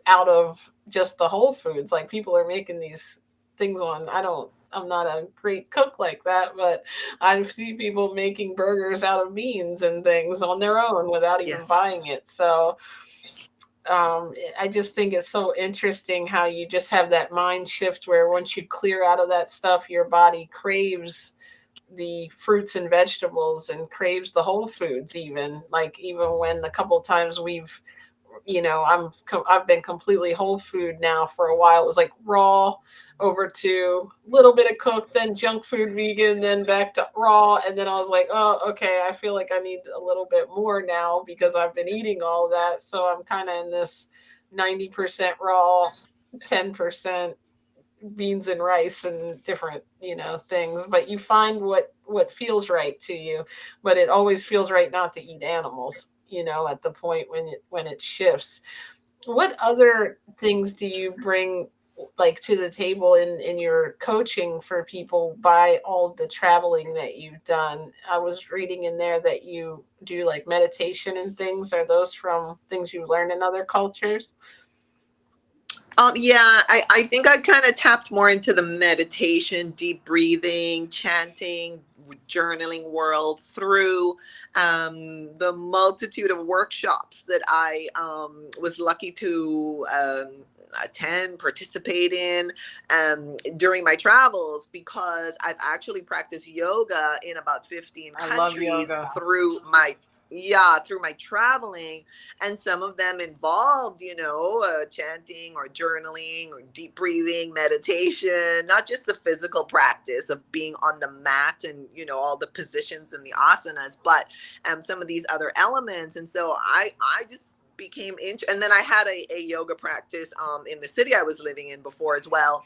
out of just the whole foods. Like people are making these things on, I'm not a great cook like that, but I see people making burgers out of beans and things on their own without even Yes. buying it. So I just think it's so interesting how you just have that mind shift where once you clear out of that stuff, your body craves the fruits and vegetables and craves the whole foods, even like even when a couple times we've, I've been completely whole food now for a while. It was like raw over to little bit of cooked, then junk food vegan, then back to raw, and then I was like, oh, okay, I feel like I need a little bit more now because I've been eating all of that. So I'm kind of in this 90% raw, 10% beans and rice and different, things. But you find what feels right to you. But it always feels right not to eat animals, at the point when it shifts. What other things do you bring like to the table in your coaching for people by all of the traveling that you've done? I was reading in there that you do like meditation and things. Are those from things you learned in other cultures? Yeah, I think I kind of tapped more into the meditation, deep breathing, chanting, journaling world through the multitude of workshops that I was lucky to attend, participate in during my travels, because I've actually practiced yoga in about 15 I love countries yoga. through my through my traveling, and some of them involved, chanting or journaling or deep breathing, meditation, not just the physical practice of being on the mat and, all the positions and the asanas, but some of these other elements. And so I just became and then I had a yoga practice in the city I was living in before as well,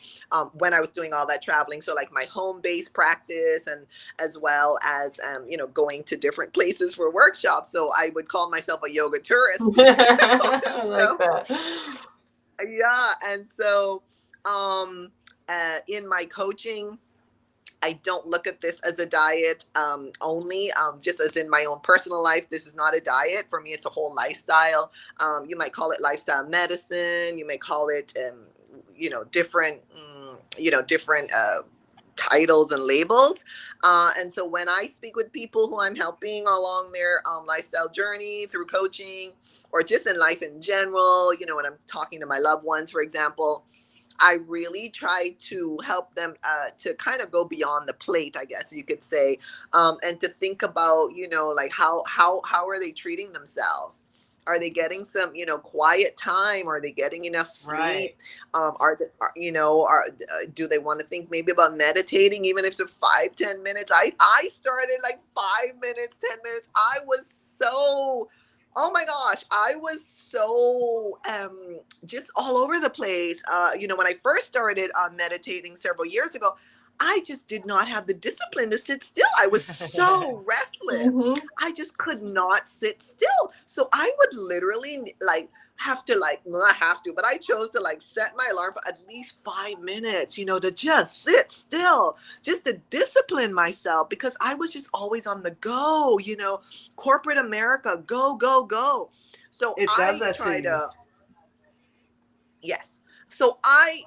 when I was doing all that traveling. So like my home base practice, and as well as going to different places for workshops. So I would call myself a yoga tourist. I like So that. yeah, and so in my coaching, I don't look at this as a diet only, just as in my own personal life. This is not a diet. For me, it's a whole lifestyle. You might call it lifestyle medicine. You may call it, different, different titles and labels. And so when I speak with people who I'm helping along their lifestyle journey through coaching, or just in life in general, when I'm talking to my loved ones, for example, I really try to help them to kind of go beyond the plate, I guess you could say, and to think about, like how are they treating themselves? Are they getting some, quiet time? Are they getting enough Right. sleep? Do they want to think maybe about meditating, even if it's 5-10 minutes? I started like 5 minutes, 10 minutes. I was so, oh my gosh, I was so just all over the place. When I first started meditating several years ago, I just did not have the discipline to sit still. I was so restless. Hmm. I just could not sit still. So I would literally like have to, like, well, not have to, but I chose to like set my alarm for at least 5 minutes, to just sit still, just to discipline myself, because I was just always on the go, corporate America, go, go, go. So It does I that to try you. to, yes. So I,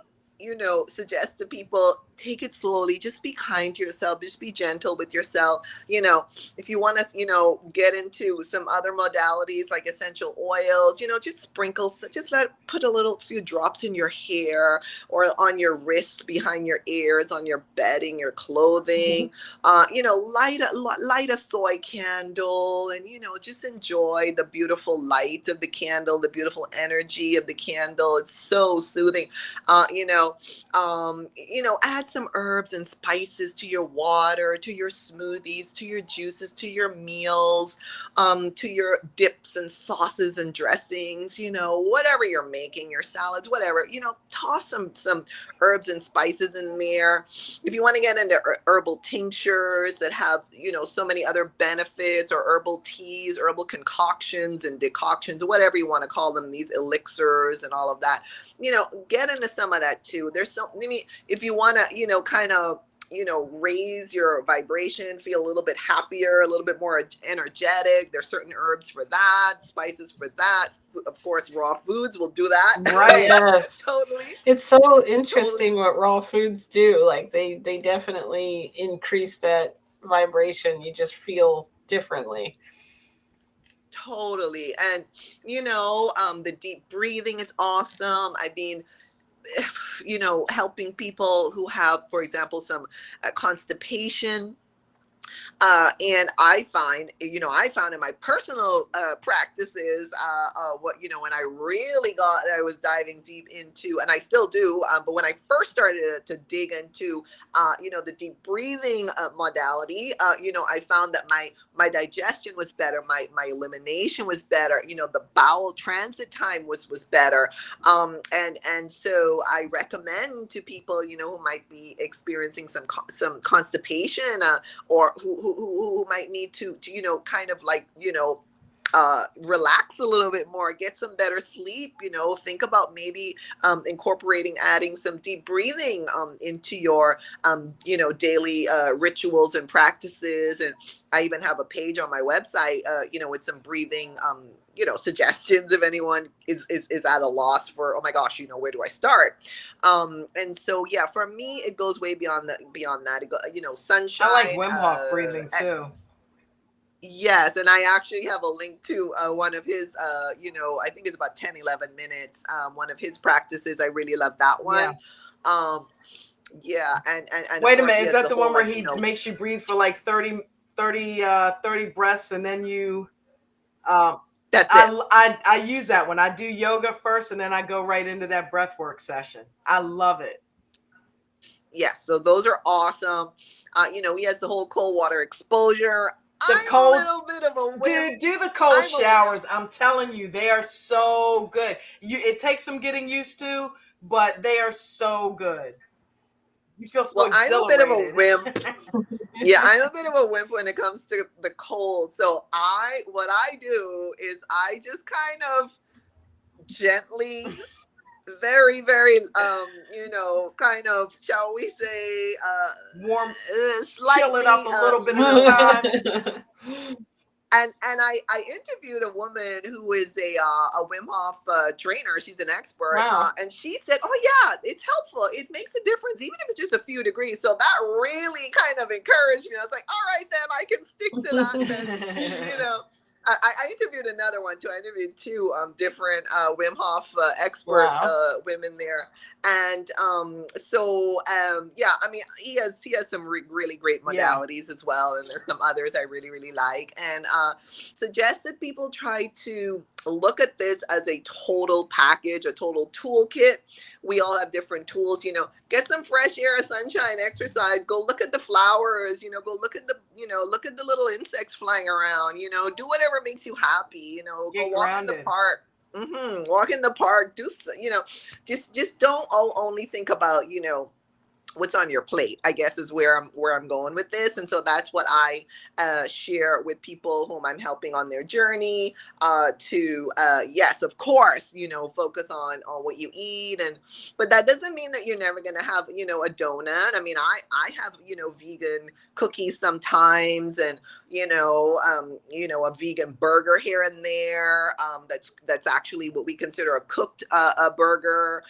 suggest to people, take it slowly, just be kind to yourself, just be gentle with yourself. If you want to, get into some other modalities like essential oils, just sprinkle, just put a little few drops in your hair or on your wrists, behind your ears, on your bedding, your clothing. Light a soy candle, and just enjoy the beautiful light of the candle, the beautiful energy of the candle. It's so soothing. Add some herbs and spices to your water, to your smoothies, to your juices, to your meals, to your dips and sauces and dressings, whatever you're making, your salads, whatever, toss some herbs and spices in there. If you want to get into herbal tinctures that have, so many other benefits, or herbal teas, herbal concoctions and decoctions, whatever you want to call them, these elixirs and all of that, get into some of that too. There's so, I mean, if you want to, kind of, raise your vibration, feel a little bit happier, a little bit more energetic, there's certain herbs for that, spices for that. Of course, raw foods will do that. Right. Yes. Totally, It's so totally. interesting what raw foods do. Like they definitely increase that vibration. You just feel differently. Totally. And, the deep breathing is awesome. I mean, helping people who have, for example, some constipation, And I find, I found in my personal practices, when I really I was diving deep into, and I still do, but when I first started to dig into, the deep breathing modality, I found that my digestion was better, my elimination was better, the bowel transit time was better, and so I recommend to people, who might be experiencing some constipation, or who might need to kind of like, relax a little bit more, get some better sleep, think about maybe incorporating, adding some deep breathing into your daily rituals and practices. And I even have a page on my website, with some breathing suggestions if anyone is at a loss for, oh my gosh, where do I start? And so yeah, for me it goes way beyond that. It sunshine. I like Wim Hof breathing too. Yes, and I actually have a link to one of his, I think it's about 10, 11 minutes. One of his practices. I really love that one. Yeah. And wait a minute, is that the one where he makes you breathe for like 30 breaths, and then you that's it. I use that when I do yoga first, and then I go right into that breath work session. I love it. Yes, so those are awesome. He has the whole cold water exposure. I'm a little bit of a wimp. Dude, do the cold showers. I'm telling you, they are so good. It takes some getting used to, but they are so good. You feel so exhilarated. I'm a bit of a wimp. Yeah, I'm a bit of a wimp when it comes to the cold. So what I do is I just kind of gently, very, very, kind of, shall we say, warm, slightly, chill it up a little bit at a time. And I interviewed a woman who is a Wim Hof trainer. She's an expert. Wow. And she said, oh yeah, it's helpful. It makes a difference, even if it's just a few degrees. So that really kind of encouraged me. I was like, all right, then I can stick to that. Then, I interviewed another one too. I interviewed two different Wim Hof expert women there, and yeah. I mean, he has some really great modalities as well, and there's some others I really like, and suggest that people try to look at this as a total package, a total toolkit. We all have different tools, get some fresh air, sunshine, exercise, go look at the flowers, go look at the little insects flying around, do whatever makes you happy, go walk in the park. Walk in the park, do, just don't only think about, what's on your plate, I guess, is where I'm going with this. And so that's what I share with people whom I'm helping on their journey to yes, of course, focus on what you eat, but that doesn't mean that you're never going to have, a donut. I mean, I have, vegan cookies sometimes, and a vegan burger here and there. That's actually what we consider a cooked a burger.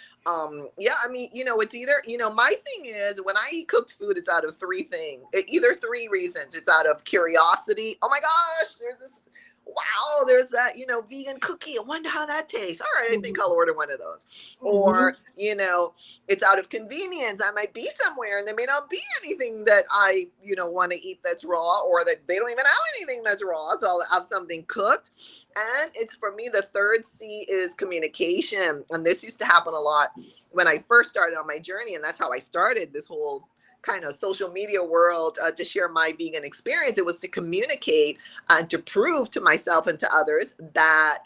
Yeah, I mean, it's either, my thing is when I eat cooked food, it's out of three reasons. It's out of curiosity. Oh my gosh, there's that, vegan cookie. I wonder how that tastes. All right, I think I'll order one of those. Or, it's out of convenience. I might be somewhere and there may not be anything that I, want to eat that's raw, or that they don't even have anything that's raw. So I'll have something cooked. And it's, for me, the third C is communication. And this used to happen a lot when I first started on my journey. And that's how I started this whole kind of social media world, to share my vegan experience. It was to communicate and to prove to myself and to others that,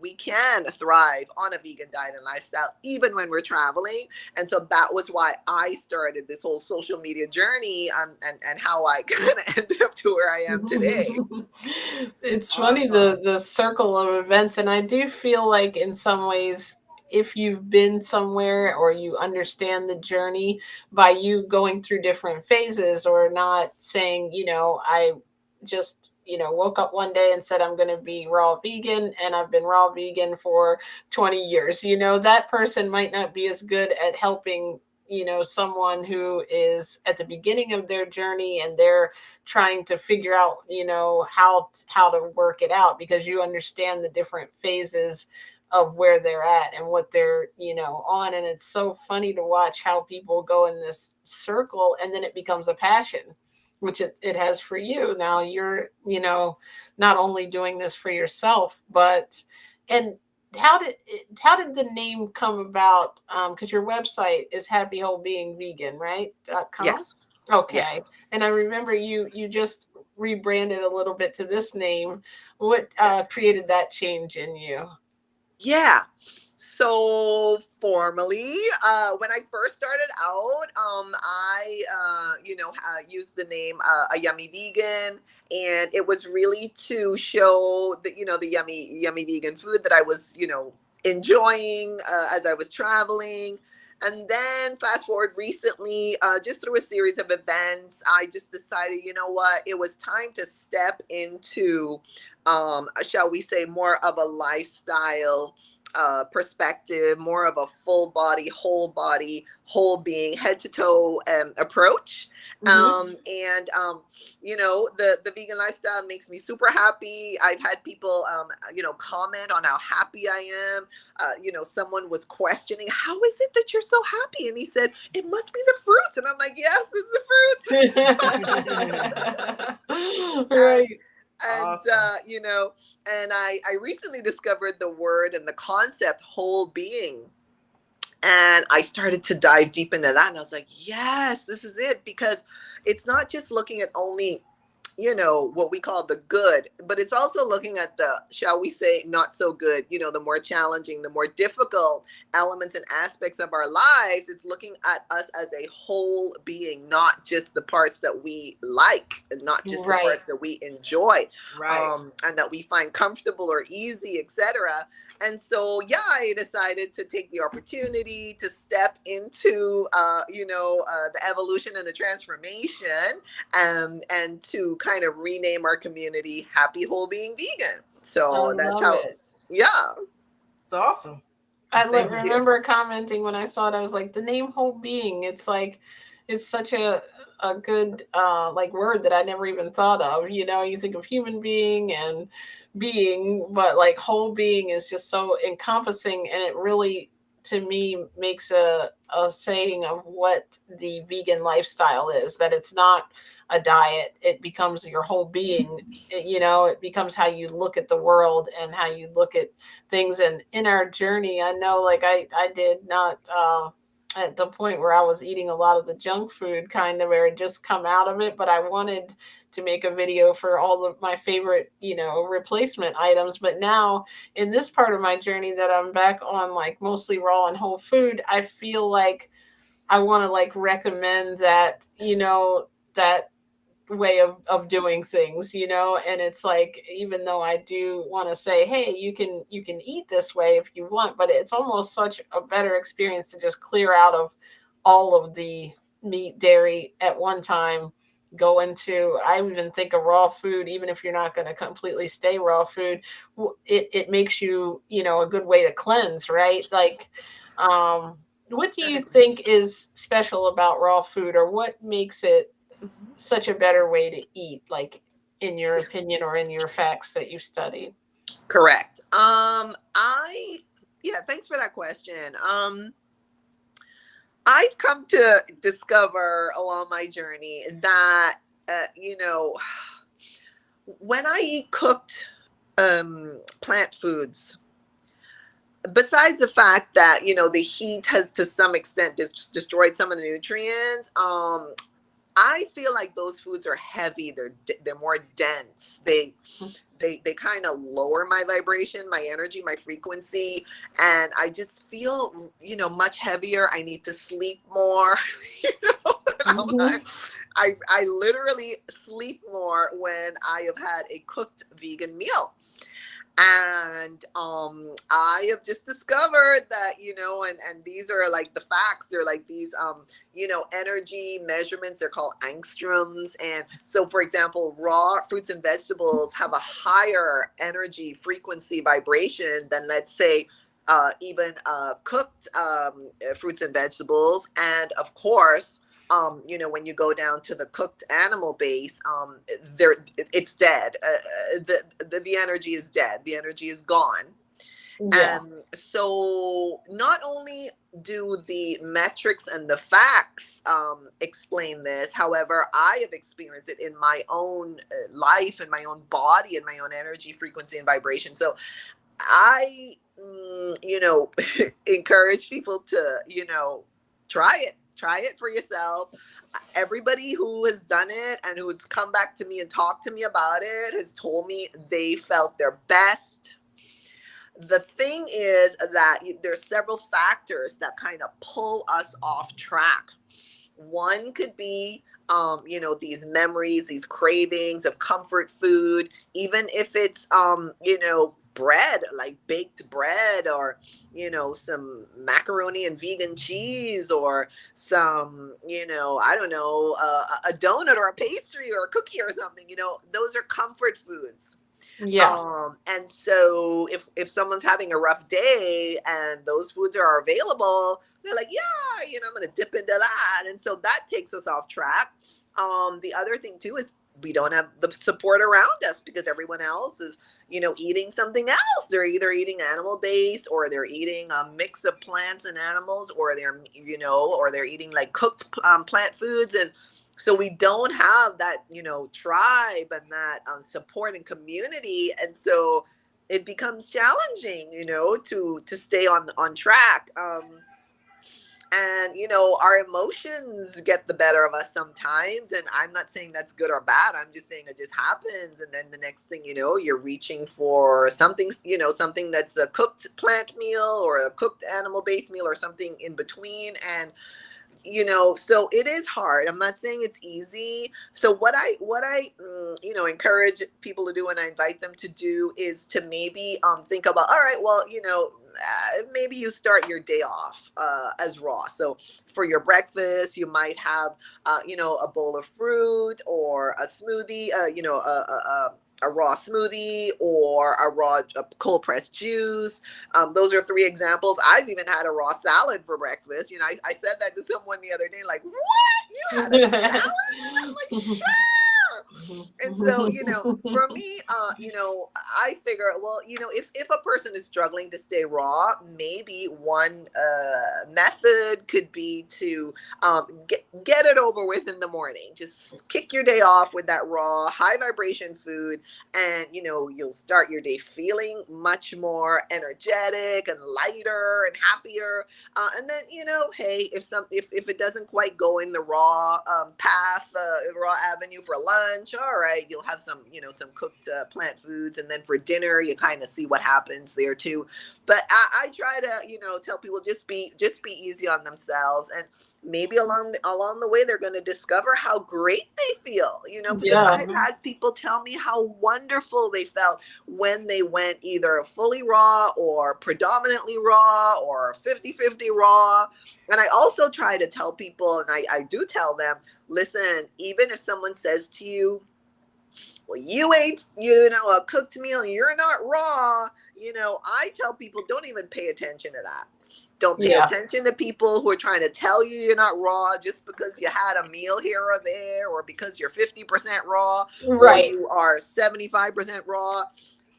we can thrive on a vegan diet and lifestyle, even when we're traveling. And so that was why I started this whole social media journey, and how I kind of ended up to where I am today. It's funny, the circle of events. And I do feel like in some ways, if you've been somewhere or you understand the journey, by you going through different phases, or not saying, I just, woke up one day and said I'm going to be raw vegan, and I've been raw vegan for 20 years. That person might not be as good at helping, someone who is at the beginning of their journey and they're trying to figure out, how to work it out, because you understand the different phases of where they're at and what they're, on. And it's so funny to watch how people go in this circle and then it becomes a passion. which it has for you. Now you're, not only doing this for yourself, but, and how did the name come about? Because your website is happywholebeingvegan, right? .com. Yes. Okay. Yes. And I remember you just rebranded a little bit to this name. What Yeah. created that change in you? Yeah. So formally, when I first started out, I used the name a yummy vegan, and it was really to show the the yummy vegan food that I was enjoying as I was traveling. And then fast forward recently, just through a series of events, I just decided, you know what, it was time to step into, shall we say, more of a lifestyle perspective, more of a full body, whole being, head to toe approach. Mm-hmm. The vegan lifestyle makes me super happy. I've had people, comment on how happy I am. Someone was questioning, how is it that you're so happy? And he said, it must be the fruits. And I'm like, yes, it's the fruits. and Right. and Awesome. and I recently discovered the word and the concept whole being, and I started to dive deep into that, and I was like, yes, this is it, because it's not just looking at only what we call the good, but it's also looking at the, shall we say, not so good, the more challenging, the more difficult elements and aspects of our lives. It's looking at us as a whole being, not just the parts that we like, and not just the Right. parts that we enjoy, Right. and that we find comfortable or easy, etc. And so, yeah, I decided to take the opportunity to step into, the evolution and the transformation, and to kind of rename our community Happy Whole Being Vegan. I So that's love how, it. yeah, It's awesome. I thank you. remember commenting when I saw it. I was like, the name whole being. It's like, it's such a good like word that I never even thought of. You think of human being and being, but like whole being is just so encompassing, and it really, to me, makes a saying of what the vegan lifestyle is. That it's not a diet; it becomes your whole being. It becomes how you look at the world and how you look at things. And in our journey, I know, like, I did not at the point where I was eating a lot of the junk food, kind of, where it just come out of it, but I wanted to make a video for all of my favorite replacement items. But now, in this part of my journey, that I'm back on like mostly raw and whole food, I feel like I want to like recommend that, that way of doing things, and it's like, even though I do want to say, hey, you can eat this way if you want, but it's almost such a better experience to just clear out of all of the meat, dairy at one time, go into, I even think, of raw food. Even if you're not going to completely stay raw food, it makes you, a good way to cleanse, right? Like, what do you think is special about raw food, or what makes it Mhm. such a better way to eat, like, in your opinion or in your facts that you studied? Correct. Yeah, thanks for that question. I've come to discover along my journey that, when I eat cooked plant foods, besides the fact that the heat has to some extent destroyed some of the nutrients, I feel like those foods are heavy. They're more dense. They kind of lower my vibration, my energy, my frequency, and I just feel much heavier. I need to sleep more. Mhm. I literally sleep more when I have had a cooked vegan meal. And I have just discovered that, and these are like the facts. They're like these energy measurements. They're called angstroms. And so, for example, raw fruits and vegetables have a higher energy frequency vibration than, let's say, even cooked fruits and vegetables. And of course, when you go down to the cooked animal base, it's dead. The energy is dead. The energy is gone. Yeah. And so not only do the metrics and the facts explain this, however, I have experienced it in my own life, in my own body, in my own energy, frequency, and vibration. So I, encourage people to, try it for yourself. Everybody who has done it and who's come back to me and talked to me about it has told me they felt their best. The thing is that there's several factors that kind of pull us off track. One could be, these memories, these cravings of comfort food, even if it's, bread, like baked bread, or, some macaroni and vegan cheese, or some, I don't know, a donut or a pastry or a cookie or something, those are comfort foods. Yeah. And so if someone's having a rough day and those foods are available, they're like, yeah, I'm going to dip into that. And so that takes us off track. The other thing too is we don't have the support around us because everyone else is, eating something else. They're either eating animal based, or they're eating a mix of plants and animals, or they're eating like cooked plant foods. And so we don't have that, tribe and that support and community. And so it becomes challenging, to stay on track. And our emotions get the better of us sometimes, and I'm not saying that's good or bad. I'm just saying it just happens. And then the next thing you're reaching for something, something that's a cooked plant meal or a cooked animal based meal or something in between. And so it is hard. I'm not saying it's easy. So what I encourage people to do, and I invite them to do, is to maybe think about, all right, well, maybe you start your day off as raw. So for your breakfast, you might have a bowl of fruit or a smoothie, a raw smoothie, or a cold pressed juice. Those are three examples. I've even had a raw salad for breakfast. I said that to someone the other day, like, what? You had a salad? I'm like, sure. And so, for me, I figure, well, if a person is struggling to stay raw, maybe one method could be to get it over with in the morning. Just kick your day off with that raw, high vibration food, and you'll start your day feeling much more energetic and lighter and happier. And then hey, if it doesn't quite go in the raw path, raw avenue for lunch, all right, you'll have some some cooked plant foods, and then for dinner you kind of see what happens there too. But I try to tell people, just be easy on themselves, and maybe along the way they're going to discover how great they feel, because Yeah. I've had people tell me how wonderful they felt when they went either fully raw or predominantly raw or 50-50 raw. And I also try to tell people, and I do tell them, listen, even if someone says to you, well, you ate, a cooked meal, you're not raw, I tell people, don't even pay attention to that. Don't pay attention to people who are trying to tell you you're not raw just because you had a meal here or there, or because you're 50% raw, or Right. you are 75% raw.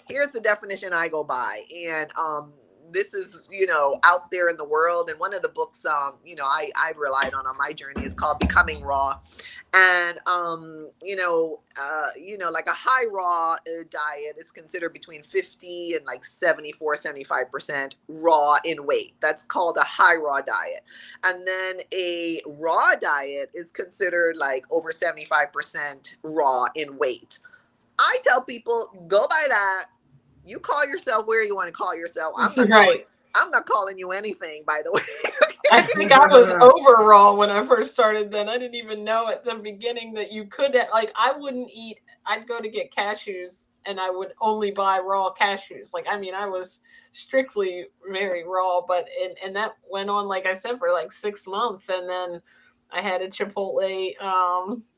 Here's the definition I go by. And this is, out there in the world. And one of the books, I've relied on my journey is called Becoming Raw. And, like a high raw diet is considered between 50 and like 75% raw in weight. That's called a high raw diet. And then a raw diet is considered like over 75% raw in weight. I tell people, go by that. You call yourself where you want to call yourself. I'm not calling you anything, by the way. I think I was over raw when I first started then. I didn't even know at the beginning that you could, like, I wouldn't eat, I'd go to get cashews and I would only buy raw cashews. Like, I mean, I was strictly very raw, but, and that went on, like I said, for like 6 months. And then I had a Chipotle,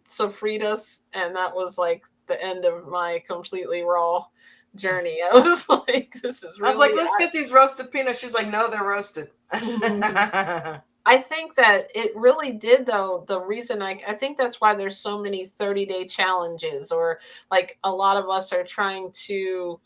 sofritas, and that was like the end of my completely raw journey. I was like, this is really, I was like, let's get these roasted peanuts. She's like, no, they're roasted. I think that it really did, though. The reason I think that's why there's so many 30-day challenges, or like a lot of us are trying to,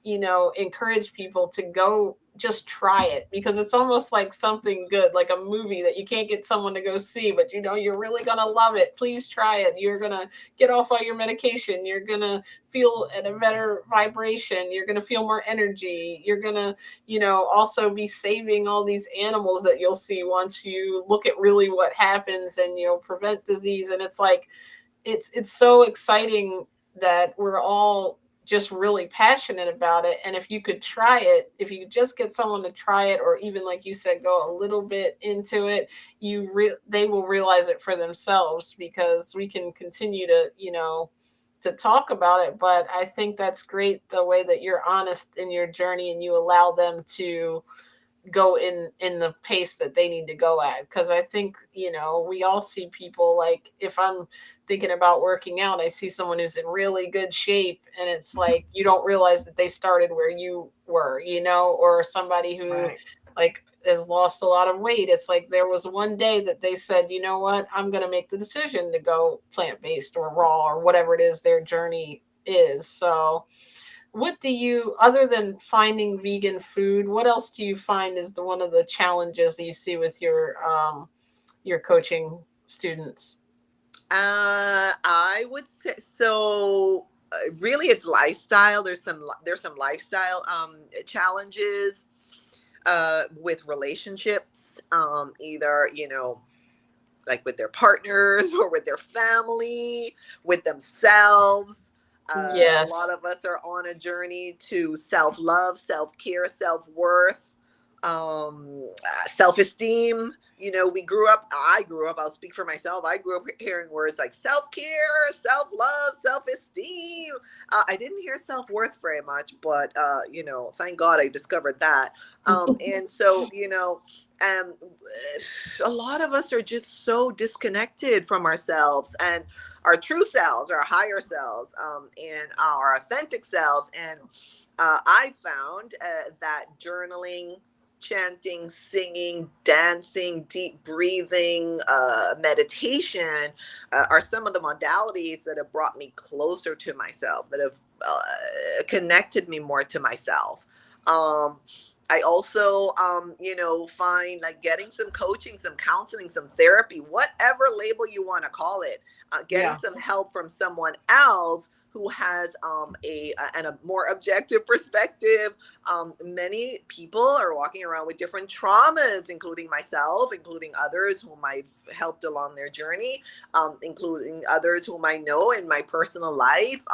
encourage people to go just try it, because it's almost like something good, like a movie that you can't get someone to go see, but you know you're really going to love it. Please try it. You're going to get off all your medication. You're going to feel at a better vibration. You're going to feel more energy. You're going to, you know, also be saving all these animals that you'll see once you look at really what happens, and you'll prevent disease. And it's like, it's so exciting that we're all just really passionate about it. And if you could try it, if you could just get someone to try it, or even like you said, go a little bit into it, they will realize it for themselves, because we can continue to, you know, to talk about it. But I think that's great, the way that you're honest in your journey and you allow them to go in the pace that they need to go at. Because I think, you know, we all see people, like if I'm thinking about working out, I see someone who's in really good shape, and it's like you don't realize that they started where you were, you know. Or somebody who Right. like has lost a lot of weight, it's like there was one day that they said, you know what, I'm going to make the decision to go plant-based or raw or whatever it is their journey is. So what do you, other than finding vegan food, what else do you find is the one of the challenges that you see with your coaching students? I would say so. Really, it's lifestyle. There's some lifestyle challenges with relationships. Either like with their partners or with their family, with themselves. A lot Yes. of us are on a journey to self love, self care, self worth, self esteem. I grew up, I'll speak for myself. I grew up hearing words like self care, self love, self esteem. I didn't hear self worth very much, but, thank God I discovered that. And so, um, a lot of us are just so disconnected from ourselves and our true selves, our higher selves, and our authentic selves. And I found that journaling, chanting, singing, dancing, deep breathing, meditation are some of the modalities that have brought me closer to myself, that have connected me more to myself. Um, I also, find like getting some coaching, some counseling, some therapy, whatever label you want to call it, getting Yeah. some help from someone else who has a more objective perspective. Many people are walking around with different traumas, including myself, including others whom I've helped along their journey, including others whom I know in my personal life.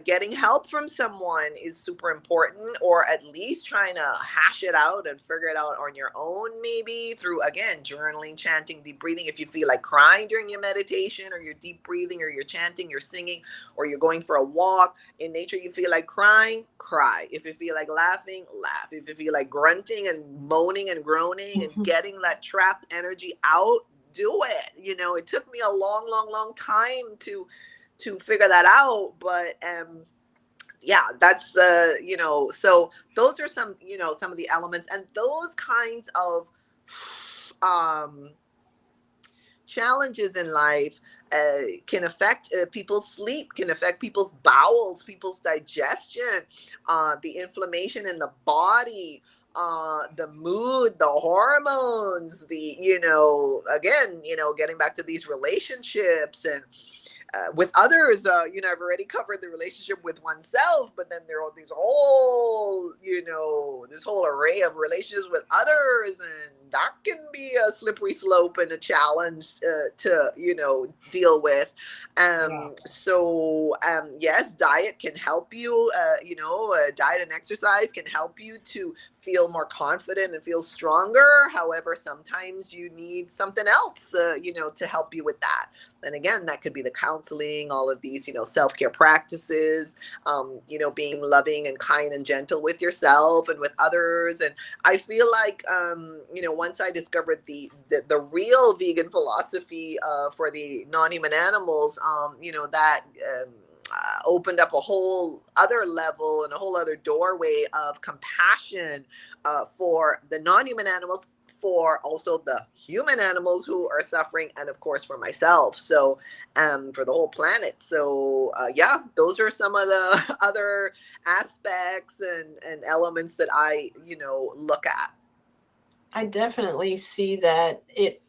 Getting help from someone is super important, or at least trying to hash it out and figure it out on your own, maybe through, again, journaling, chanting, deep breathing. If you feel like crying during your meditation or your deep breathing or your chanting, you're singing, or you're going for a walk in nature, you feel like crying, cry. If you feel like laughing, laugh. If you feel like grunting and moaning and groaning and getting that trapped energy out, do it. It took me a long, long, long time to figure that out, but yeah, that's so those are some of the elements, and those kinds of um challenges in life can affect people's sleep, can affect people's bowels, people's digestion, the inflammation in the body, the mood, the hormones, again, getting back to these relationships and with others. I've already covered the relationship with oneself, but then there are this whole array of relationships with others, and that can be a slippery slope and a challenge to deal with. Yeah. Yes, diet can help you. Diet and exercise can help you to feel more confident and feel stronger. However, sometimes you need something else, to help you with that. And again, that could be the counseling, all of these, self-care practices, being loving and kind and gentle with yourself and with others. And I feel like, once I discovered the real vegan philosophy for the non-human animals, that opened up a whole other level and a whole other doorway of compassion for the non-human animals for also the human animals who are suffering, and of course for myself. So, for the whole planet. So, yeah, those are some of the other aspects and elements that I, look at. I definitely see that it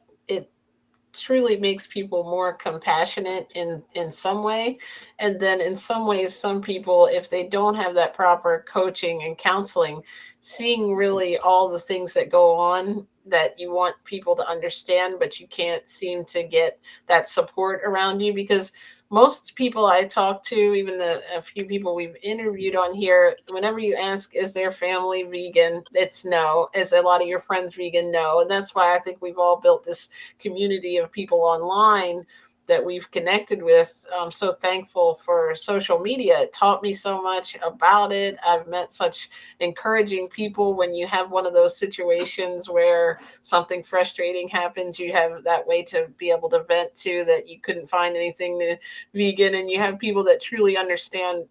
truly makes people more compassionate in some way, and then in some ways some people, if they don't have that proper coaching and counseling, seeing really all the things that go on that you want people to understand, but you can't seem to get that support around you, because most people I talk to, even a few people we've interviewed on here, whenever you ask, is their family vegan? It's no. Is a lot of your friends vegan? No. And that's why I think we've all built this community of people online that we've connected with. I'm so thankful for social media. It taught me so much about it. I've met such encouraging people. When you have one of those situations where something frustrating happens, you have that way to be able to vent to, that you couldn't find anything to vegan, and you have people that truly understand,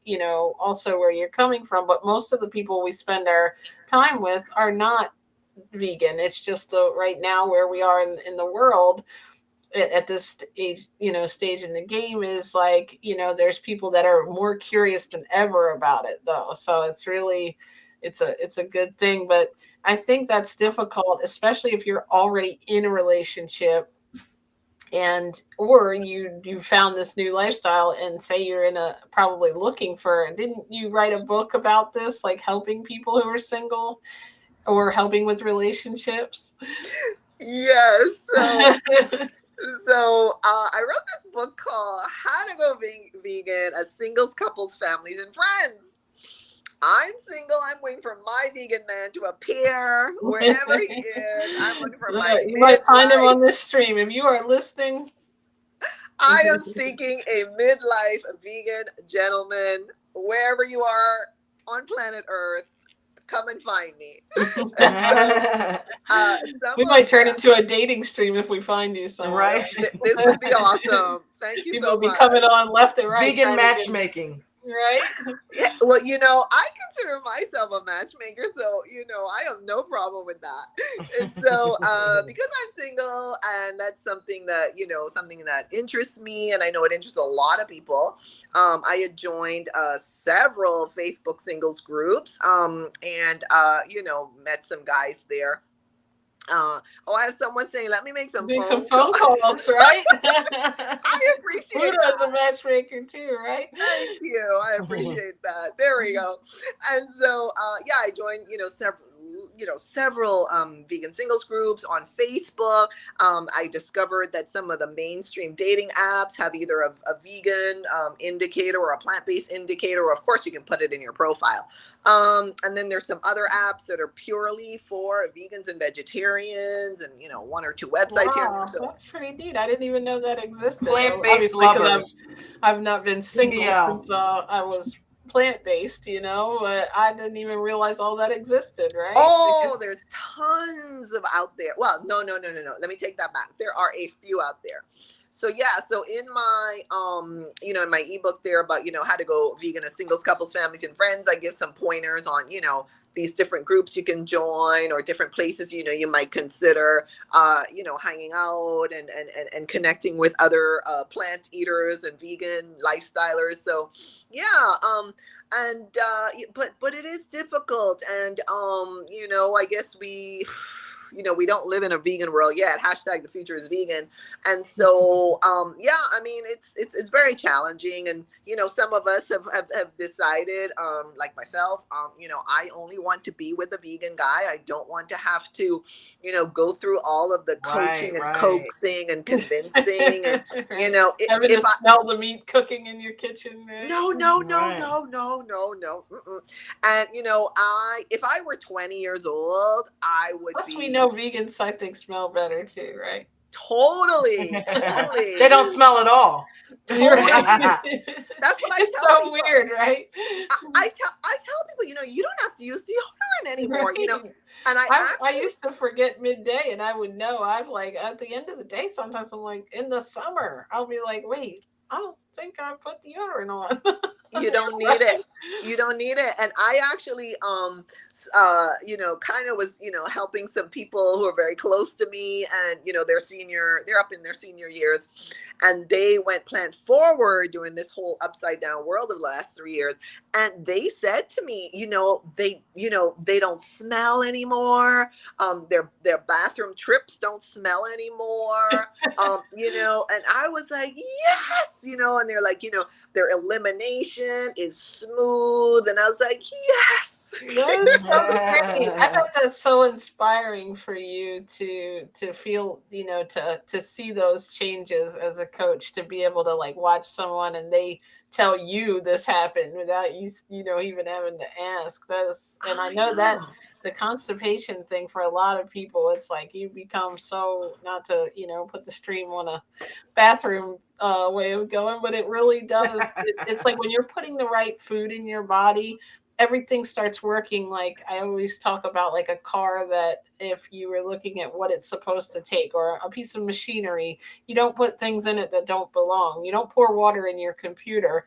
also where you're coming from. But most of the people we spend our time with are not vegan. It's just right now where we are in the world at this stage in the game, is like, there's people that are more curious than ever about it, though. So it's really, it's a good thing. But I think that's difficult, especially if you're already in a relationship, and or you found this new lifestyle, and say you're in a probably looking for, didn't you write a book about this, like helping people who are single or helping with relationships? Yes. So I wrote this book called How to Go Vegan as Singles, Couples, Families, and Friends. I'm single. I'm waiting for my vegan man to appear wherever he is. I'm looking for my You might find him midlife. on this stream if you are listening. I am seeking a midlife vegan gentleman wherever you are on planet Earth. Come and find me. We might turn into a dating stream if we find you somewhere. Right. This would be awesome. Thank you People so will be much. coming on left and right. Vegan matchmaking. Right? Yeah, well, I consider myself a matchmaker, so I have no problem with that. And so, because I'm single, and that's something that interests me, and I know it interests a lot of people. I had joined several Facebook singles groups, and met some guys there. I have someone saying, "Let me make some phone calls," right? I appreciate Buddha is a matchmaker too, right? Thank you. I appreciate that. There we go. And so, I joined, several vegan singles groups on Facebook. I discovered that some of the mainstream dating apps have either a vegan indicator or a plant-based indicator, or of course you can put it in your profile. And then there's some other apps that are purely for vegans and vegetarians, and one or two websites here. So that's pretty neat. I didn't even know that existed. Plant-based lovers. I've not been single since I was plant-based, but I didn't even realize all that existed, right? Oh, there's tons of out there. Well, no. Let me take that back. There are a few out there. So in my in my ebook there about how to go vegan as singles, couples, families, and friends, I give some pointers on these different groups you can join, or different places you might consider hanging out and connecting with other plant eaters and vegan lifestylers. So but it is difficult, and I guess we don't live in a vegan world yet. # the future is vegan. And so, it's very challenging. And, some of us have decided, like myself, I only want to be with a vegan guy. I don't want to have to, go through all of the coaching and coaxing and convincing. And, having to smell the meat cooking in your kitchen. Right? No. And, if I were 20 years old, I would Plus, we know vegans, I think, smell better too, right? Totally. They don't smell at all. Totally. That's what I tell people. It's so weird, right? I tell people, you don't have to use deodorant anymore, Right. And I used to forget midday, and I would know. I've at the end of the day, sometimes I'm like, in the summer, I'll be like, wait, I think I put deodorant on. You don't need it. You don't need it. And I actually, kind of was, helping some people who are very close to me, and, they're up in their senior years, and they went plant forward during this whole upside down world of the last 3 years. And they said to me, they don't smell anymore. Their bathroom trips don't smell anymore. And I was like, yes, and they're like, their elimination is smooth, and I was like, yes. That's so great. I bet that's so inspiring for you to feel, to see those changes as a coach, to be able to like watch someone and they tell you this happened without you, even having to ask. And I know that the constipation thing for a lot of people, it's like you become so, not to, put the stream on a bathroom way of going, but it really does. It's like when you're putting the right food in your body, everything starts working. Like I always talk about, like a car that if you were looking at what it's supposed to take, or a piece of machinery, you don't put things in it that don't belong. You don't pour water in your computer,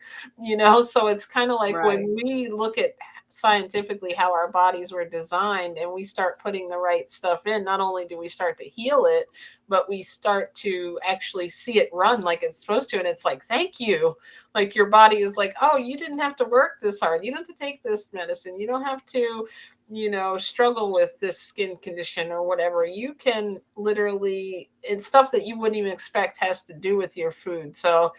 so it's kind of like Right. when we look at scientifically how our bodies were designed and we start putting the right stuff in, not only do we start to heal it, but we start to actually see it run like it's supposed to. And it's like, thank you. Like your body is like, oh, you didn't have to work this hard. You don't have to take this medicine. You don't have to, struggle with this skin condition or whatever. You can literally, it's stuff that you wouldn't even expect has to do with your food. So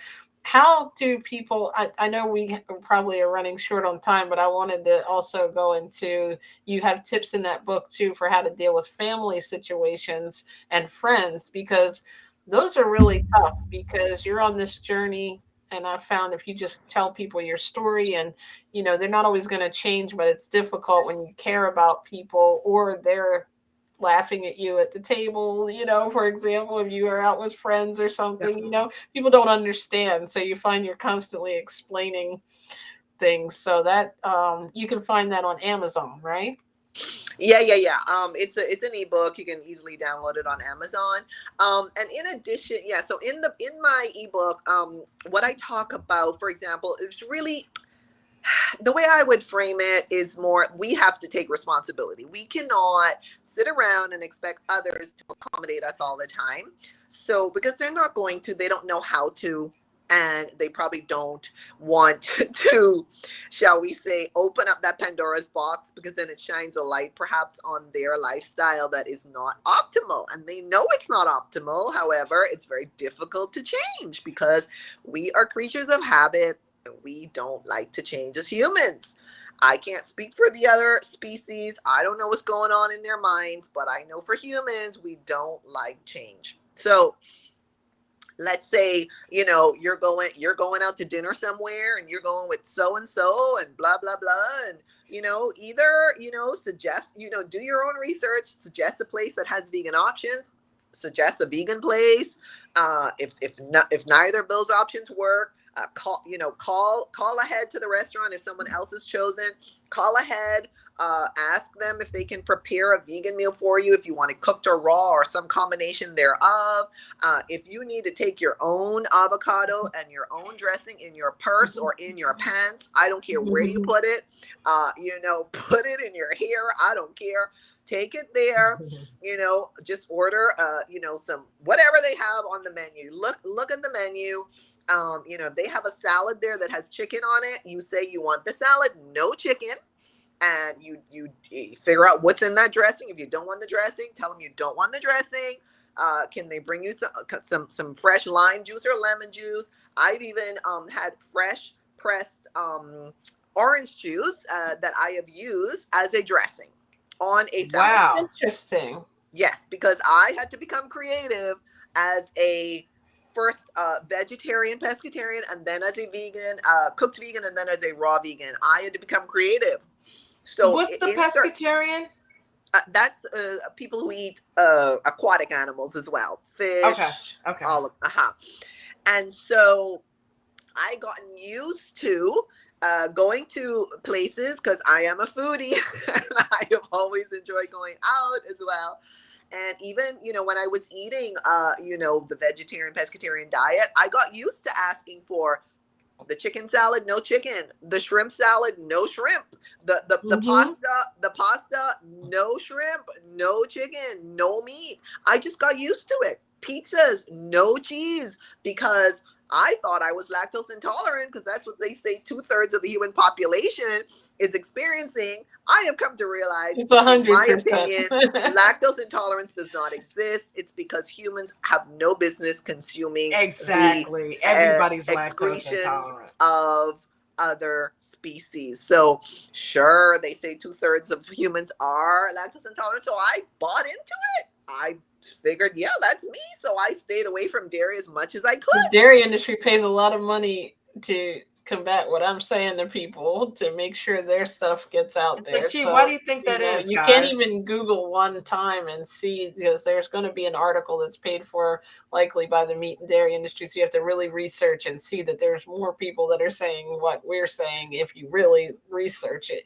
how do people, I know we probably are running short on time, but I wanted to also go into, you have tips in that book too for how to deal with family situations and friends, because those are really tough, because you're on this journey. And I found if you just tell people your story, and they're not always going to change, but it's difficult when you care about people or they're laughing at you at the table, for example, if you are out with friends or something, people don't understand. So you find you're constantly explaining things. So that you can find that on Amazon, right? Yeah. It's an ebook. You can easily download it on Amazon. And in addition, yeah. So in my ebook, what I talk about, for example, is really, the way I would frame it is more, we have to take responsibility. We cannot sit around and expect others to accommodate us all the time. So, because they're not going to, they don't know how to, and they probably don't want to, shall we say, open up that Pandora's box, because then it shines a light perhaps on their lifestyle that is not optimal. And they know it's not optimal. However, it's very difficult to change because we are creatures of habit. We don't like to change as humans. I can't speak for the other species. I don't know what's going on in their minds, but I know for humans, we don't like change. So let's say, you're going out to dinner somewhere, and you're going with so and so and blah blah blah, and either suggest, do your own research, suggest a place that has vegan options, suggest a vegan place. If neither of those options work, call ahead to the restaurant. If someone else is chosen, call ahead, ask them if they can prepare a vegan meal for you, if you want it cooked or raw or some combination thereof. If you need to take your own avocado and your own dressing in your purse or in your pants, I don't care where you put it, put it in your hair, I don't care. Take it there, just order, some, whatever they have on the menu. Look at the menu. If they have a salad there that has chicken on it, you say you want the salad, no chicken. And you figure out what's in that dressing. If you don't want the dressing, tell them you don't want the dressing. Can they bring you some fresh lime juice or lemon juice? I've even had fresh pressed orange juice that I have used as a dressing on a salad. Wow. Interesting. Yes, because I had to become creative as a first vegetarian, pescatarian, and then as a vegan, cooked vegan, and then as a raw vegan. I had to become creative. So what's the pescatarian? That's people who eat aquatic animals as well, fish. Okay. All of And so I gotten used to going to places, because I am a foodie and I have always enjoyed going out as well. And even, when I was eating, the vegetarian pescatarian diet, I got used to asking for The chicken salad, no chicken. The shrimp salad, no shrimp. The Mm-hmm. pasta, no shrimp, no chicken, no meat. I just got used to it. Pizzas, no cheese, because I thought I was lactose intolerant, because that's what they say 2/3 of the human population is experiencing. I have come to realize, It's in my 100%. opinion, lactose intolerance does not exist. It's because humans have no business consuming the Exactly. Everybody's lactose excretions intolerant. of other species. So sure, they say 2/3 of humans are lactose intolerant. So I bought into it. I figured, yeah, that's me. So I stayed away from dairy as much as I The could. dairy industry pays a lot of money to combat what I'm saying to people to make sure their stuff gets out It's like, there. gee, why So, do you think that is, you can't guys? even Google one time and see, because there's going to be an article that's paid for likely by the meat and dairy industry. So you have to really research and see that there's more people that are saying what we're saying if you really research it.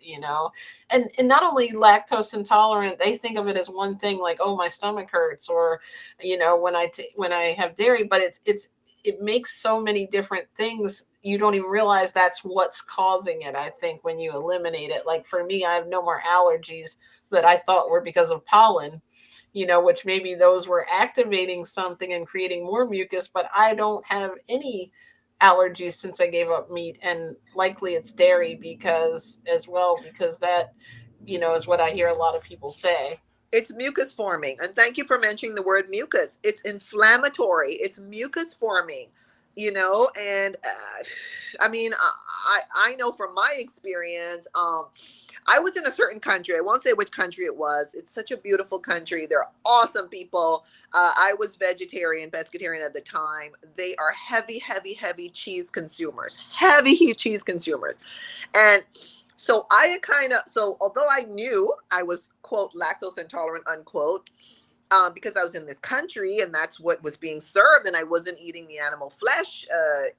And not only lactose intolerant, they think of it as one thing, like, oh, my stomach hurts, or when I have dairy, but it makes so many different things you don't even realize that's what's causing it. I think when you eliminate it, like for me, I have no more allergies that I thought were because of pollen, which maybe those were activating something and creating more mucus, but I don't have any allergies since I gave up meat. And likely it's dairy because as well, because that, is what I hear a lot of people say. It's mucus forming. And thank you for mentioning the word mucus. It's inflammatory, it's mucus forming, and I mean, I know from my experience, I was in a certain country. I won't say which country it was. It's such a beautiful country. They're awesome people. I was vegetarian, pescatarian at the time. They are heavy, heavy, heavy cheese consumers, heavy cheese consumers. And so although I knew I was, quote, lactose intolerant, unquote, because I was in this country and that's what was being served, and I wasn't eating the animal flesh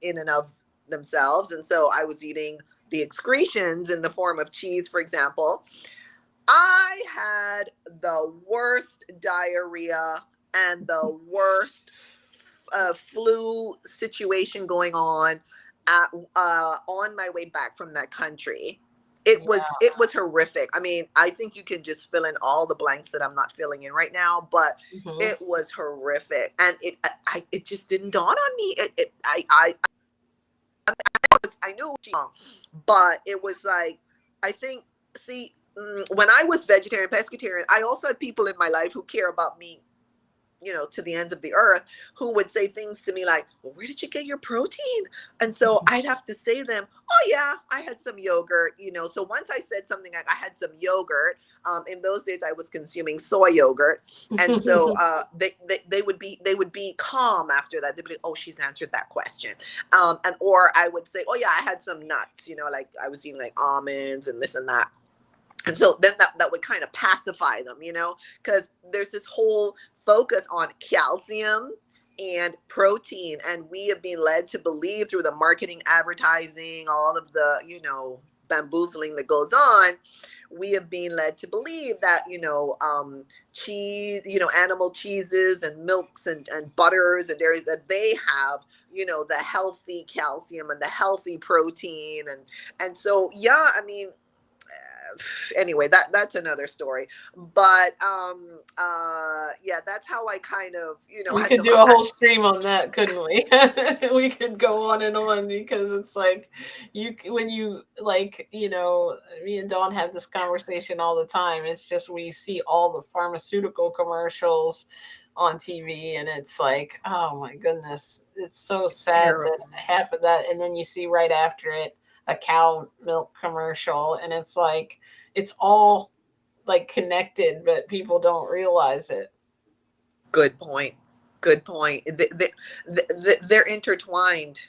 in and of themselves. And so I was eating the excretions in the form of cheese, for example. I had the worst diarrhea and the worst flu situation going on my way back from that country. It was horrific. I mean, I think you can just fill in all the blanks that I'm not filling in right now, but Mhm. it was horrific, and it just didn't dawn on me. I knew it was, but it was like, I think, see, when I was vegetarian, pescatarian, I also had people in my life who care about me, to the ends of the earth, who would say things to me like, well, where did you get your protein? And so I'd have to say to them, oh yeah, I had some yogurt. So once I said something like I had some yogurt, in those days I was consuming soy yogurt. And so they would be calm after that. They'd be like, oh, she's answered that question. Or I would say, oh yeah, I had some nuts, like I was eating like almonds and this and that. And so then that would kind of pacify them, because there's this whole focus on calcium and protein. And we have been led to believe through the marketing, advertising, all of the, bamboozling that goes on. We have been led to believe that, cheese, animal cheeses and milks and butters and dairies, that they have, the healthy calcium and the healthy protein. And so, yeah, I mean, anyway, that's another story. But yeah, that's how I kind of, We had could to do learn a that. whole stream on that, couldn't we? We could go on and on because it's like when you like, me and Dawn have this conversation all the time. It's just we see all the pharmaceutical commercials on TV and it's like, oh my goodness, it's so It's sad that terrible. half of that, and then you see right after it a cow milk commercial, and it's like it's all like connected, but people don't realize it. Good point. Good point. They're intertwined.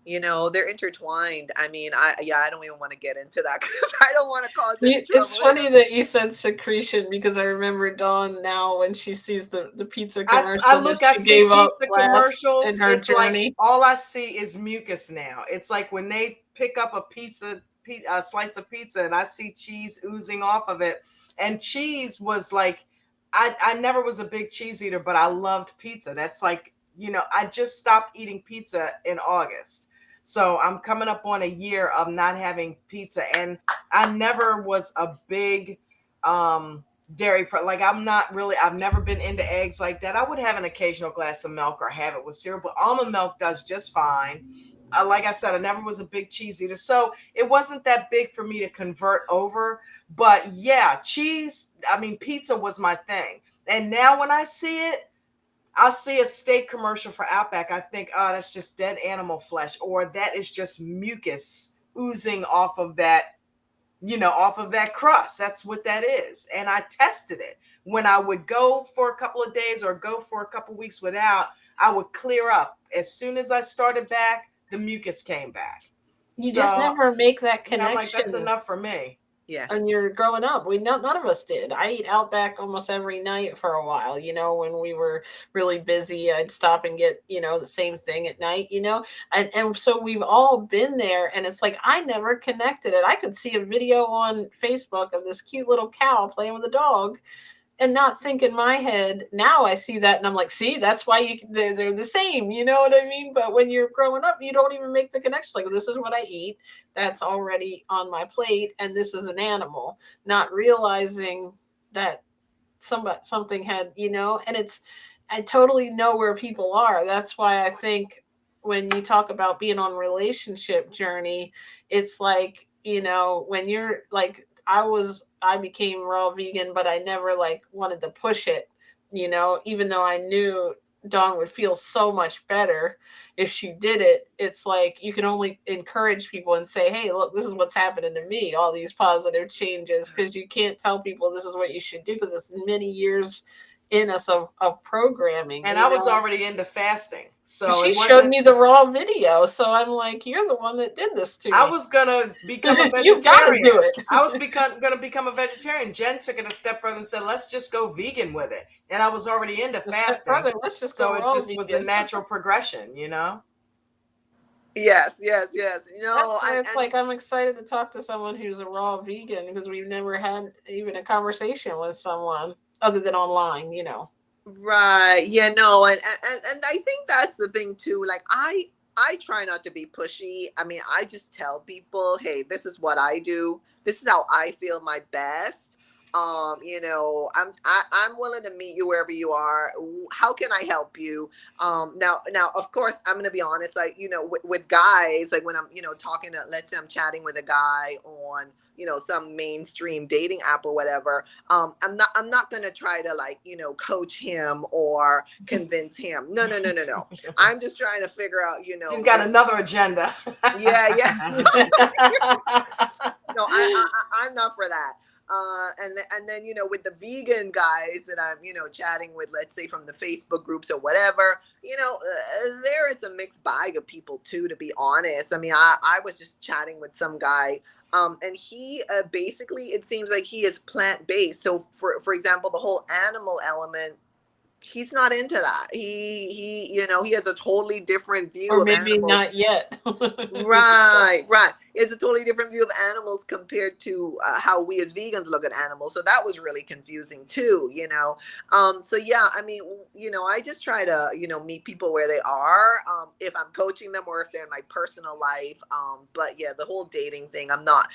They're intertwined. I mean, I don't even want to get into that because I don't want to cause any It's trouble funny here. that you said secretion because I remember Dawn now when she sees the pizza I commercial that look, I she see gave up pizza last in commercials. her It's like journey. all I see is mucus now. It's like when they pick up a slice of pizza, and I see cheese oozing off of it. And cheese was like, I never was a big cheese eater, but I loved pizza. That's like, I just stopped eating pizza in August. So I'm coming up on a year of not having pizza, and I never was a big like I've never been into eggs like that. I would have an occasional glass of milk or have it with cereal, but almond milk does just fine. Like I said, I never was a big cheese eater, so it wasn't that big for me to convert over. But yeah, cheese, I mean, pizza was my thing. And now when I see it, I'll see a steak commercial for Outback. I think, oh, that's just dead animal flesh, or that is just mucus oozing off of that, off of that crust. That's what that is. And I tested it. When I would go for a couple of days or go for a couple of weeks without, I would clear up. As soon as I started back, the mucus came back. You just So never make that yeah, I'm like, that's connection. enough for me. Yes. And you're growing up. None of us did. I ate Outback almost every night for a while. When we were really busy, I'd stop and get the same thing at night. And so we've all been there. And it's like I never connected it. I could see a video on Facebook of this cute little cow playing with a dog, and not think in my head. Now I see that and I'm like, see, that's why they're the same, you know what I mean? But when you're growing up, you don't even make the connection. Like, this is what I eat, that's already on my plate, and this is an animal, not realizing that something had, and I totally know where people are. That's why I think when you talk about being on relationship journey, it's like, when you're like, I became raw vegan, but I never like wanted to push it, even though I knew Dawn would feel so much better if she did it. It's like you can only encourage people and say, hey, look, this is what's happening to me, all these positive changes, because you can't tell people this is what you should do, because it's many years in us of programming. And I was already into fasting. So she showed me the raw video. So I'm like, you're the one that did this to me. I was gonna become a vegetarian. You gotta do it. I was gonna become a vegetarian. Jen took it a step further and said, let's just go vegan with it. And I was already into fasting. Further, let's just so go it raw just vegan. was a natural progression, Yes. It's like I'm excited to talk to someone who's a raw vegan, because we've never had even a conversation with someone other than online, Right. Yeah, no, and I think that's the thing too. Like I try not to be pushy. I mean, I just tell people, hey, this is what I do. This is how I feel my best. I'm willing to meet you wherever you are. How can I help you? Now, of course, I'm gonna be honest. Like, with guys, like when I'm, talking to, let's say I'm chatting with a guy on, some mainstream dating app or whatever. I'm not gonna try to, like, coach him or convince him. No. I'm just trying to figure out, He's got another agenda. Yeah. No, I'm not for that. And then, with the vegan guys that I'm, chatting with, let's say from the Facebook groups or whatever, there it's a mixed bag of people too, to be honest. I mean, I was just chatting with some guy, and he basically, it seems like he is plant-based. So for example, the whole animal element, he's not into that. He he has a totally different view or of maybe animals. not yet. Right. It's a totally different view of animals compared to how we as vegans look at animals. So that was really confusing too, so yeah, I mean, I just try to, meet people where they are, if I'm coaching them or if they're in my personal life. But yeah, the whole dating thing, I'm not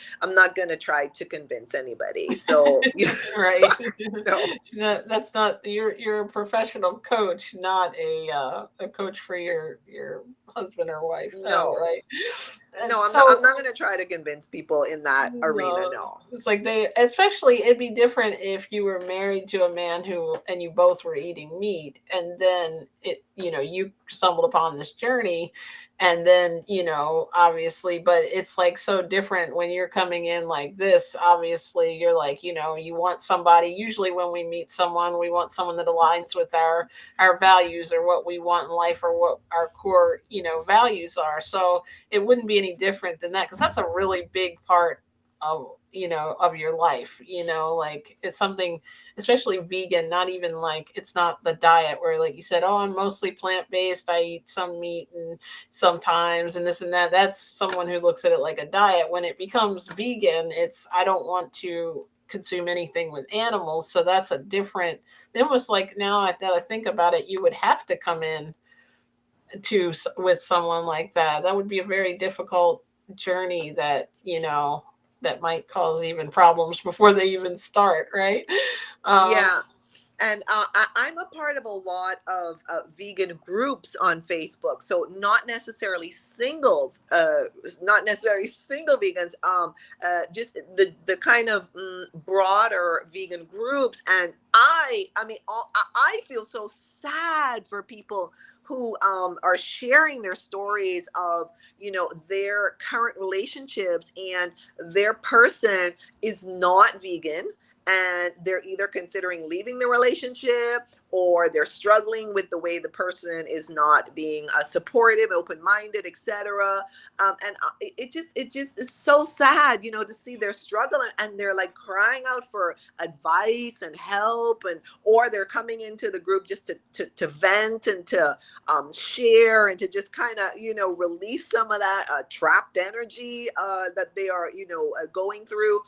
gonna try to convince anybody. So Right. No. That's not, you're a professional coach, not a coach for your husband or wife. No. Right. No, I'm not going to try to convince people in that arena. No. It's like especially it'd be different if you were married to a man and you both were eating meat, and then you stumbled upon this journey, and then, obviously, but it's like so different when you're coming in like this. Obviously, you're like, you want somebody, usually when we meet someone, we want someone that aligns with our values, or what we want in life, or what our core, values are. So it wouldn't be any different than that, because that's a really big part of of your life. Like, it's something, especially vegan, not even like, it's not the diet where, like you said, oh, I'm mostly plant-based, I eat some meat and sometimes and this and that. That's someone who looks at it like a diet. When it becomes vegan, it's, I don't want to consume anything with animals. So that's a different, almost like, now that I think about it, you would have to come in with someone like that. That would be a very difficult journey that, that might cause even problems before they even start, right? Um, Yeah. And I'm a part of a lot of vegan groups on Facebook. So not necessarily singles, not necessarily single vegans, just the kind of broader vegan groups. And I mean, I feel so sad for people who are sharing their stories of, their current relationships, and their person is not vegan, and they're either considering leaving the relationship, or they're struggling with the way the person is not being supportive, open-minded, etc. And it just is so sad, to see their struggle, and they're like crying out for advice and help, and or they're coming into the group just to vent and to share, and to just kind of release some of that trapped energy that they are going through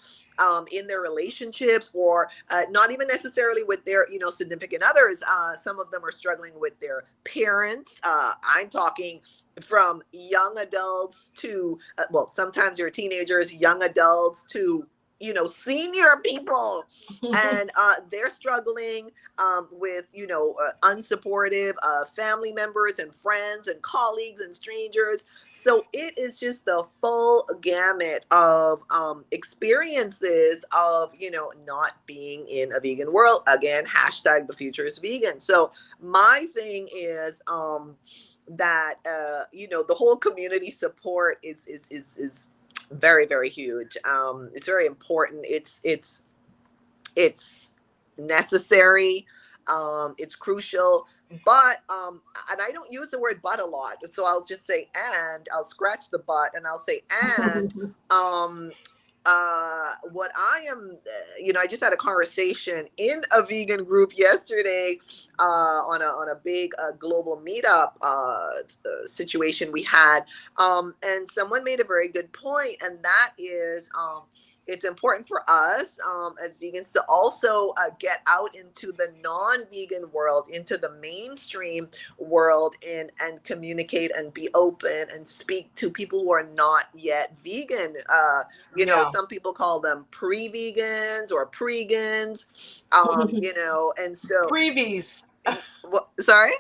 in their relationships, or not even necessarily with their significant others. Some of them are struggling with their parents. I'm talking from young adults to well, sometimes you're teenagers, young adults to senior people, and they're struggling with unsupportive family members and friends and colleagues and strangers. So it is just the full gamut of experiences of not being in a vegan world. Again, hashtag the future is vegan. So my thing is that the whole community support is very, very huge. It's very important. It's necessary. It's crucial. But and I don't use the word but a lot, so I'll just say, and I'll scratch the but, and I'll say, and um what I am, I just had a conversation in a vegan group yesterday on a big global meetup situation we had, and someone made a very good point, and that is it's important for us as vegans to also get out into the non-vegan world, into the mainstream world, and communicate and be open and speak to people who are not yet vegan. Some people call them pre-vegans or pregans, and so Previes. sorry.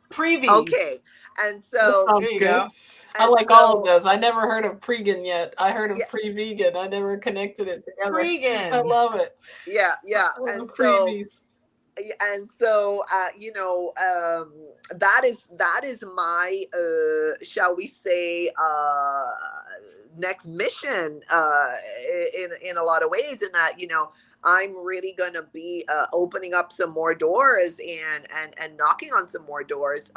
Previes. Okay, and that so sounds There you good. go. I and like all of so those. I never heard of pregan yet. I heard of yeah, pre-vegan. I never connected it together. I Pregan. love it. yeah, and so Previes. that is my shall we say next mission in a lot of ways, in that I'm really going to be opening up some more doors, and knocking on some more doors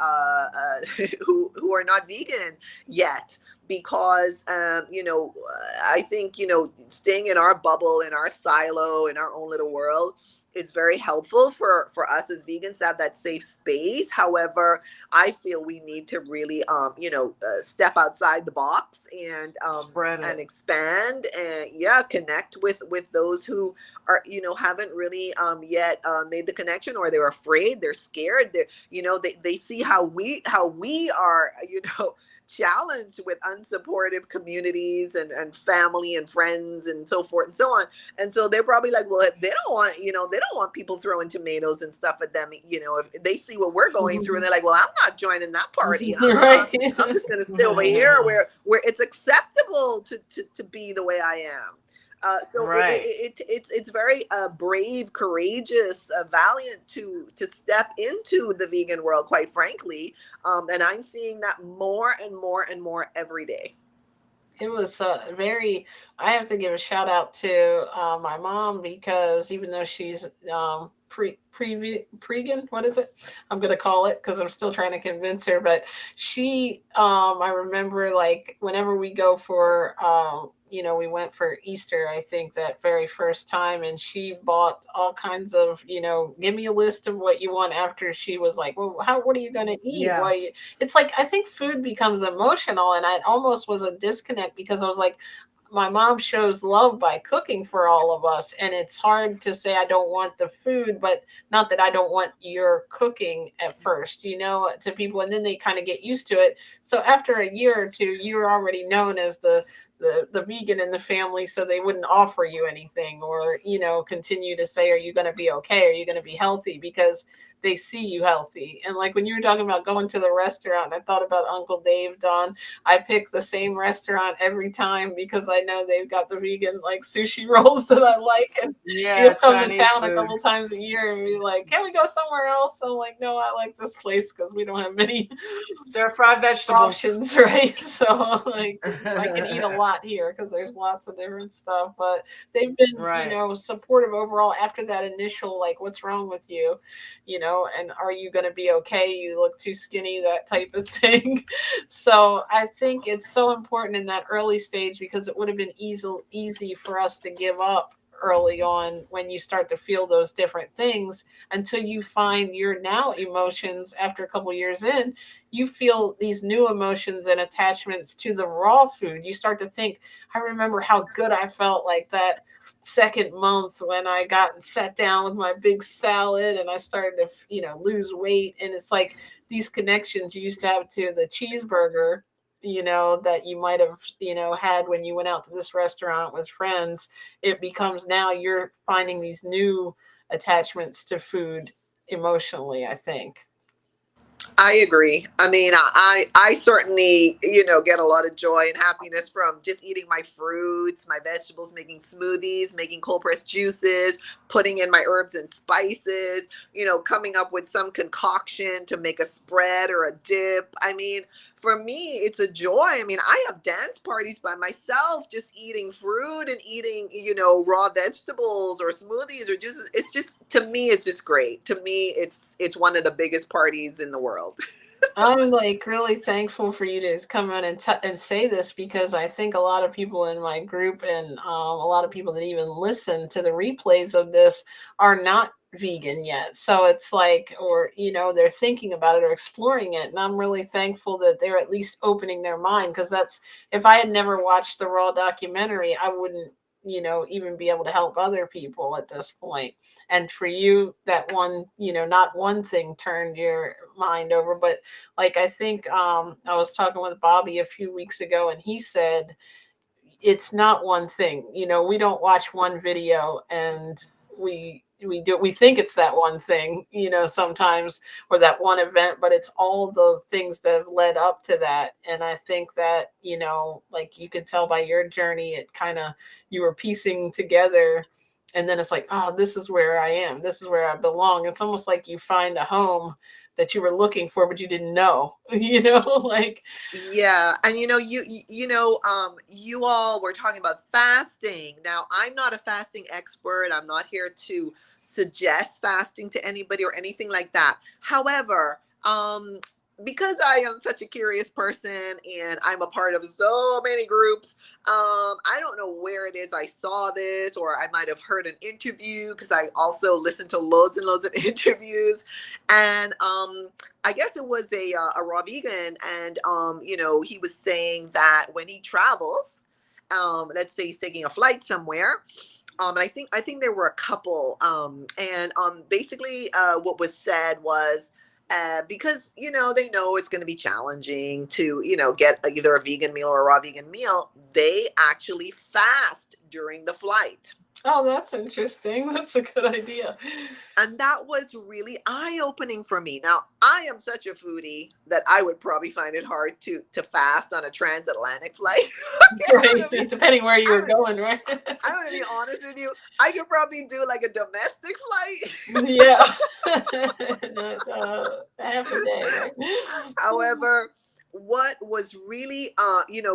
who are not vegan yet, because I think staying in our bubble, in our silo, in our own little world, it's very helpful for us as vegans to have that safe space. However, I feel we need to really step outside the box, Spread and it. expand, and connect with those who are haven't really yet made the connection, or they're afraid, they're scared, they see how we are challenged with unsupportive communities, and family and friends and so forth and so on. And so they're probably like, well, if they don't want they don't want people throwing tomatoes and stuff at them, if they see what we're going through, and they're like, well, I'm not joining that party. Right. I'm just going to stay over here where it's acceptable to be the way I am. So Right. it's very brave, courageous, valiant to step into the vegan world, quite frankly. And I'm seeing that more and more and more every day. It was I have to give a shout out to my mom, because even though she's pregan, what is it? I'm gonna call it, because I'm still trying to convince her. But I remember, like, whenever we go for we went for Easter, I think, that very first time, and she bought all kinds of, give me a list of what you want, after she was like, well, what are you gonna eat? Yeah. It's like, I think food becomes emotional, and I almost was a disconnect, because I was like, my mom shows love by cooking for all of us, and it's hard to say I don't want the food, but not that I don't want your cooking at first, to people, and then they kind of get used to it. So after a year or two, you're already known as the vegan in the family, so they wouldn't offer you anything, or continue to say, are you going to be okay, are you going to be healthy, because they see you healthy. And like when you were talking about going to the restaurant, I thought about Uncle Dave. Don, I pick the same restaurant every time because I know they've got the vegan like sushi rolls that I like, and Yeah, he'll come to Chinese town a food. couple times a year and be like, can we go somewhere else? I'm like, no, I like this place because we don't have many Stir-fried vegetables. options, right? So like I can eat a lot here because there's lots of different stuff. But they've been, Right. supportive overall after that initial like, what's wrong with you, and are you going to be okay? You look too skinny, that type of thing. So I think it's so important in that early stage, because it would have been easy for us to give up early on when you start to feel those different things, until you find your now emotions after a couple years in. You feel these new emotions and attachments to the raw food. You start to think, I remember how good I felt like that second month when I got and sat down with my big salad and I started to, lose weight. And it's like these connections you used to have to the cheeseburger, that you might have, had when you went out to this restaurant with friends. It becomes now you're finding these new attachments to food emotionally, I think. I agree. I mean, I certainly, get a lot of joy and happiness from just eating my fruits, my vegetables, making smoothies, making cold pressed juices, putting in my herbs and spices, coming up with some concoction to make a spread or a dip. I mean, for me, it's a joy. I mean, I have dance parties by myself, just eating fruit and eating, raw vegetables or smoothies or juices. It's just, to me, it's just great. To me, it's one of the biggest parties in the world. I'm like really thankful for you to come on and say this, because I think a lot of people in my group, and a lot of people that even listen to the replays of this are not vegan yet. So it's like, or they're thinking about it or exploring it, and I'm really thankful that they're at least opening their mind, because that's, if I had never watched the raw documentary, I wouldn't even be able to help other people at this point. And for you, that one, not one thing turned your mind over, but like I think I was talking with Bobby a few weeks ago, and he said it's not one thing. We don't watch one video and we think it's that one thing, sometimes, or that one event, but it's all the things that have led up to that. And I think that, like you could tell by your journey, it kind of, you were piecing together, and then it's like, oh, this is where I am, this is where I belong. It's almost like you find a home that you were looking for but you didn't know, like. Yeah, and you all were talking about fasting. Now, I'm not a fasting expert. I'm not here to suggest fasting to anybody or anything like that. However, because I am such a curious person and I'm a part of so many groups, I don't know where it is I saw this, or I might have heard an interview, because I also listen to loads and loads of interviews, and I guess it was a raw vegan, and he was saying that when he travels, let's say he's taking a flight somewhere, and I think there were a couple, and basically what was said was, because they know it's going to be challenging to get either a vegan meal or a raw vegan meal, they actually fast during the flight. Oh, that's interesting. That's a good idea. And that was really eye-opening for me. Now, I am such a foodie that I would probably find it hard to fast on a transatlantic flight. Right. Depending where you were going, right? I'm gonna be honest with you. I could probably do like a domestic flight. Yeah. Not, half a day, right? However, what was really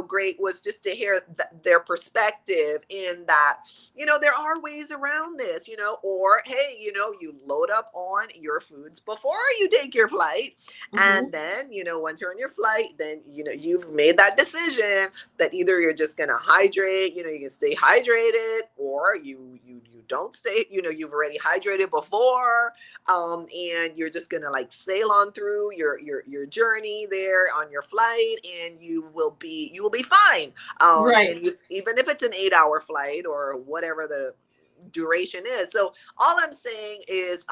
great was just to hear their perspective, in that there are ways around this, or hey, you load up on your foods before you take your flight, and Mhm. then once you're on your flight, then you've made that decision that either you're just gonna hydrate, you can stay hydrated, or you don't stay, you've already hydrated before, and you're just gonna like sail on through your journey there on your flight, and you will be fine. Right. And even if it's an 8-hour flight or whatever the duration is. So all I'm saying is,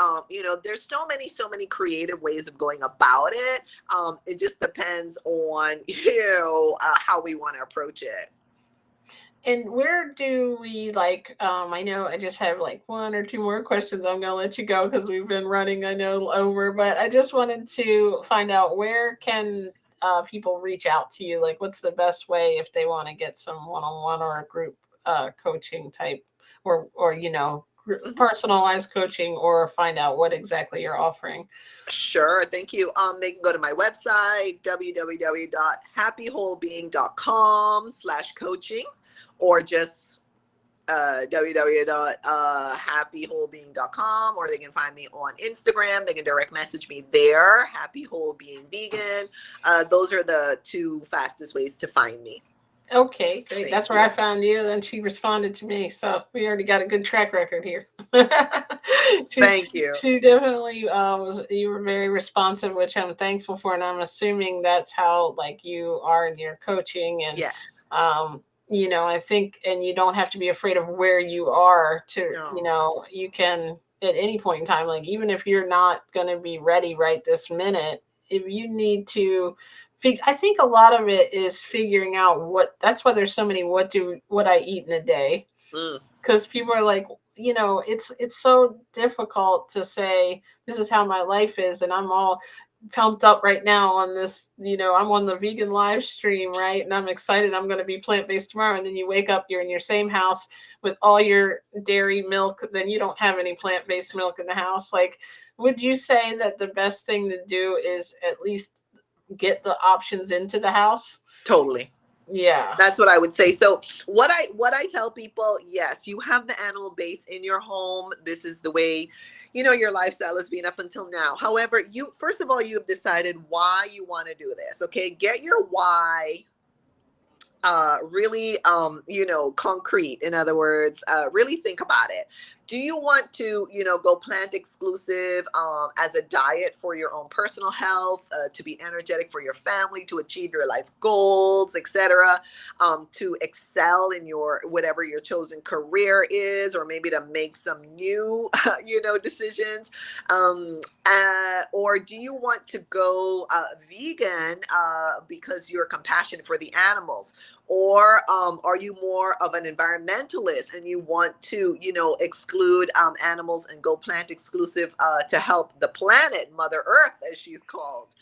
there's so many creative ways of going about it. It just depends on, how we want to approach it. And where do we like, I know I just have like one or two more questions. I'm gonna let you go because we've been running, I know, over, but I just wanted to find out, where can people reach out to you? Like, what's the best way if they want to get some one-on-one or a group coaching type, or personalized coaching, or find out what exactly you're offering? Sure. Thank you. They can go to my website, www.happywholebeing.com/coaching, or just www.happywholebeing.com, or they can find me on Instagram. They can direct message me there, Happy Whole Being Vegan. Those are the two fastest ways to find me. Okay, great. Thank That's where you. I found you. Then she responded to me, so we already got a good track record here. Thank you. She definitely was. You were very responsive, which I'm thankful for, and I'm assuming that's how like you are in your coaching. And Yes. I think, and you don't have to be afraid of where you are to, No. you can at any point in time, like even if you're not going to be ready right this minute, if you need to I think a lot of it is figuring out that's why there's so many what I eat in a day. Because people are like, it's so difficult to say this is how my life is, and I'm all pumped up right now on this, I'm on the vegan live stream, right? And I'm excited I'm going to be plant-based tomorrow. And then you wake up, you're in your same house with all your dairy milk, then you don't have any plant-based milk in the house. Like, would you say that the best thing to do is at least get the options into the house? Totally. Yeah. That's what I would say. So what I tell people, yes, you have the animal base in your home. This is the way, your lifestyle has been up until now. However, first of all, you have decided why you want to do this. Okay. Get your why really, concrete. In other words, really think about it. Do you want to, go plant exclusive as a diet for your own personal health, to be energetic for your family, to achieve your life goals, etc., to excel in your whatever your chosen career is, or maybe to make some new, decisions, or do you want to go vegan because you're compassionate for the animals? Or are you more of an environmentalist and you want to, exclude animals and go plant exclusive to help the planet, Mother Earth, as she's called?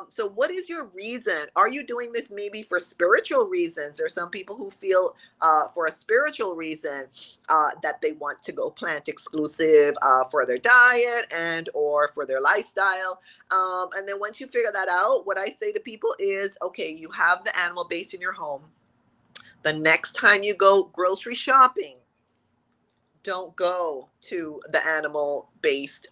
So what is your reason? Are you doing this maybe for spiritual reasons? There are some people who feel for a spiritual reason that they want to go plant exclusive for their diet and or for their lifestyle. And then once you figure that out, what I say to people is, okay, you have the animal base in your home. The next time you go grocery shopping, don't go to the animal-based,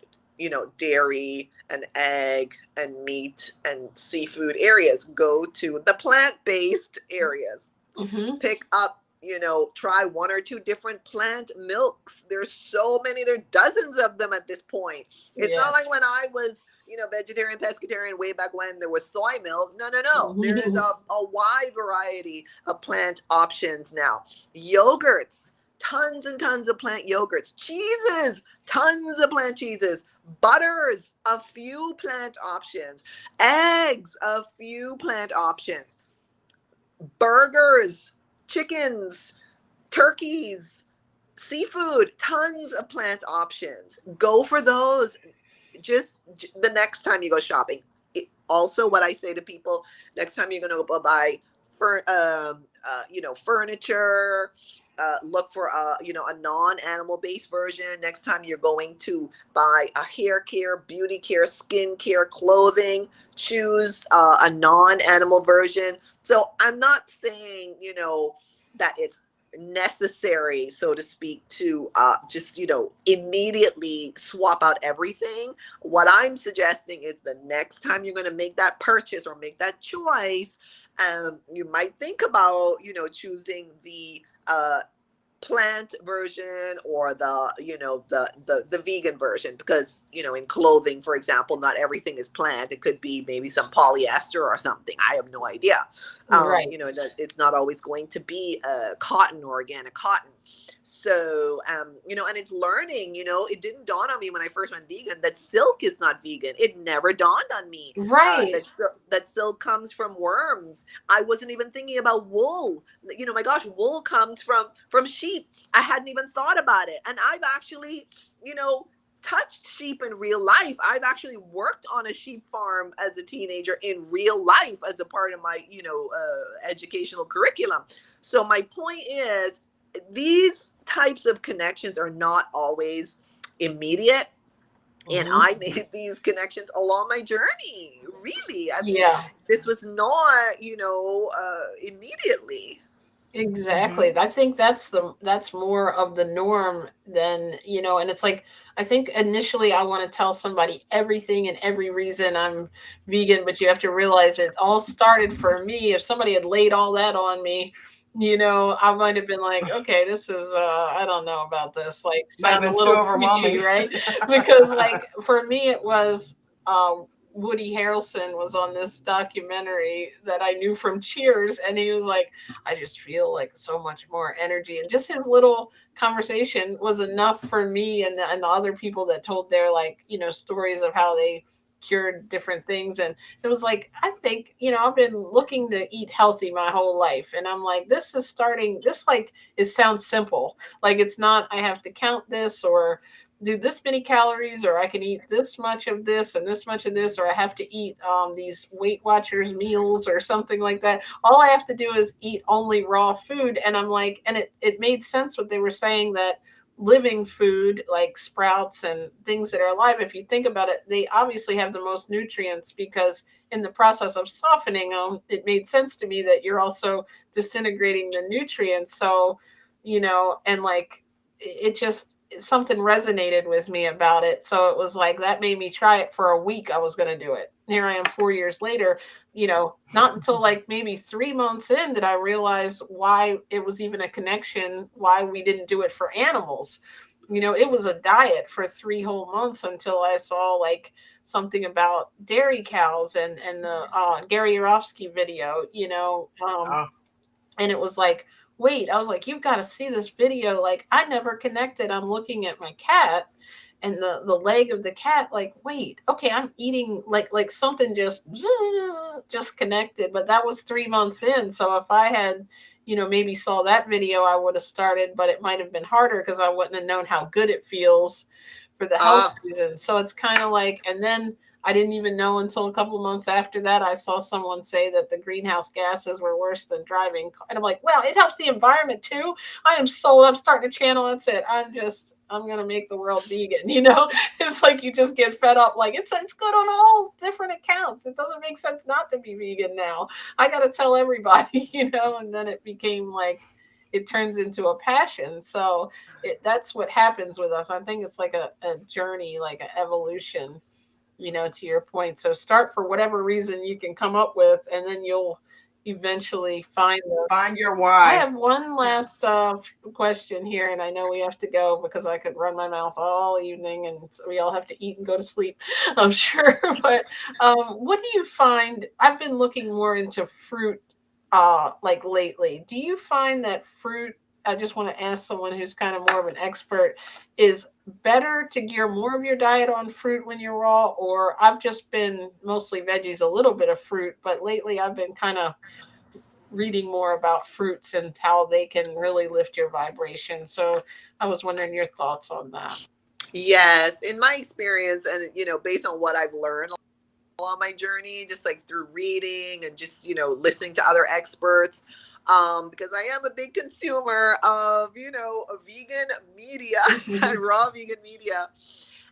dairy and egg and meat and seafood areas. Go to the plant-based areas. Mm-hmm. Pick up, try one or two different plant milks. There's so many, there are dozens of them at this point. It's not like when I was, vegetarian, pescatarian, way back when there was soy milk. No. There is a wide variety of plant options now. Yogurts, tons and tons of plant yogurts. Cheeses, tons of plant cheeses. Butters, a few plant options. Eggs, a few plant options. Burgers, chickens, turkeys, seafood, tons of plant options. Go for those just the next time you go shopping. Also, what I say to people, next time you're going to go buy furniture, look for a non-animal based version. Next time you're going to buy a hair care, beauty care, skin care, clothing, choose a non-animal version. So I'm not saying, that it's necessary, so to speak, to just immediately swap out everything. What I'm suggesting is the next time you're going to make that purchase or make that choice, you might think about choosing the plant version or the, the vegan version, because, in clothing, for example, not everything is plant. It could be maybe some polyester or something. I have no idea. Right. It's not always going to be cotton or organic cotton. So, and it's learning, it didn't dawn on me when I first went vegan that silk is not vegan. It never dawned on me. Right. That silk comes from worms. I wasn't even thinking about wool. My gosh, wool comes from sheep. I hadn't even thought about it. And I've actually, touched sheep in real life. I've actually worked on a sheep farm as a teenager in real life as a part of my, educational curriculum. So my point is, these types of connections are not always immediate. And I made these connections along my journey. Really. I mean, this was not, immediately. Exactly. I think that's more of the norm than, and it's like, I think initially I want to tell somebody everything and every reason I'm vegan, but you have to realize it all started for me. If somebody had laid all that on me, I might have been like, okay, this is I don't know about this. Like, sound a little preachy, right? Because like for me it was Woody Harrelson was on this documentary that I knew from Cheers, and he was like, I just feel like so much more energy. And just his little conversation was enough for me and the other people that told their, like, stories of how they cured different things. And it was like, I think, I've been looking to eat healthy my whole life. And I'm like, this like, it sounds simple. Like, it's not, I have to count this or do this many calories, or I can eat this much of this and this much of this, or I have to eat these Weight Watchers meals or something like that. All I have to do is eat only raw food. And I'm like, and it made sense what they were saying, that living food like sprouts and things that are alive, if you think about it, they obviously have the most nutrients, because in the process of softening them, it made sense to me that you're also disintegrating the nutrients. So, and like, it just, something resonated with me about it. So it was like, that made me try it for a week. I was going to do it. Here I am 4 years later, not until like maybe 3 months in did I realize why it was even a connection, why we didn't do it for animals. It was a diet for 3 whole months until I saw like something about dairy cows and the Gary Yourofsky video, and it was like, wait, I was like, you've got to see this video. Like, I never connected. I'm looking at my cat and the leg of the cat, like, wait, okay, I'm eating like something just connected. But that was 3 months in. So if I had, maybe saw that video, I would have started, but it might have been harder because I wouldn't have known how good it feels for the health reason. So it's kind of like, and then I didn't even know until a couple of months after that, I saw someone say that the greenhouse gases were worse than driving. And I'm like, well, it helps the environment too. I am sold. I'm starting a channel. That's it. I'm going to make the world vegan. It's like, you just get fed up. Like, it's good on all different accounts. It doesn't make sense not to be vegan now. I got to tell everybody, and then it became like, it turns into a passion. So that's what happens with us. I think it's like a journey, like an evolution, to your point. So start for whatever reason you can come up with, and then you'll eventually find your why. I have one last question here, and I know we have to go because I could run my mouth all evening, and we all have to eat and go to sleep, I'm sure. But what do you find? I've been looking more into fruit, like lately. Do you find that fruit? I just want to ask someone who's kind of more of an expert, is better to gear more of your diet on fruit when you're raw? Or I've just been mostly veggies, a little bit of fruit, but lately I've been kind of reading more about fruits and how they can really lift your vibration. So I was wondering your thoughts on that. Yes, in my experience, and based on what I've learned on my journey, just like through reading and just listening to other experts, because I am a big consumer of vegan media and raw vegan media.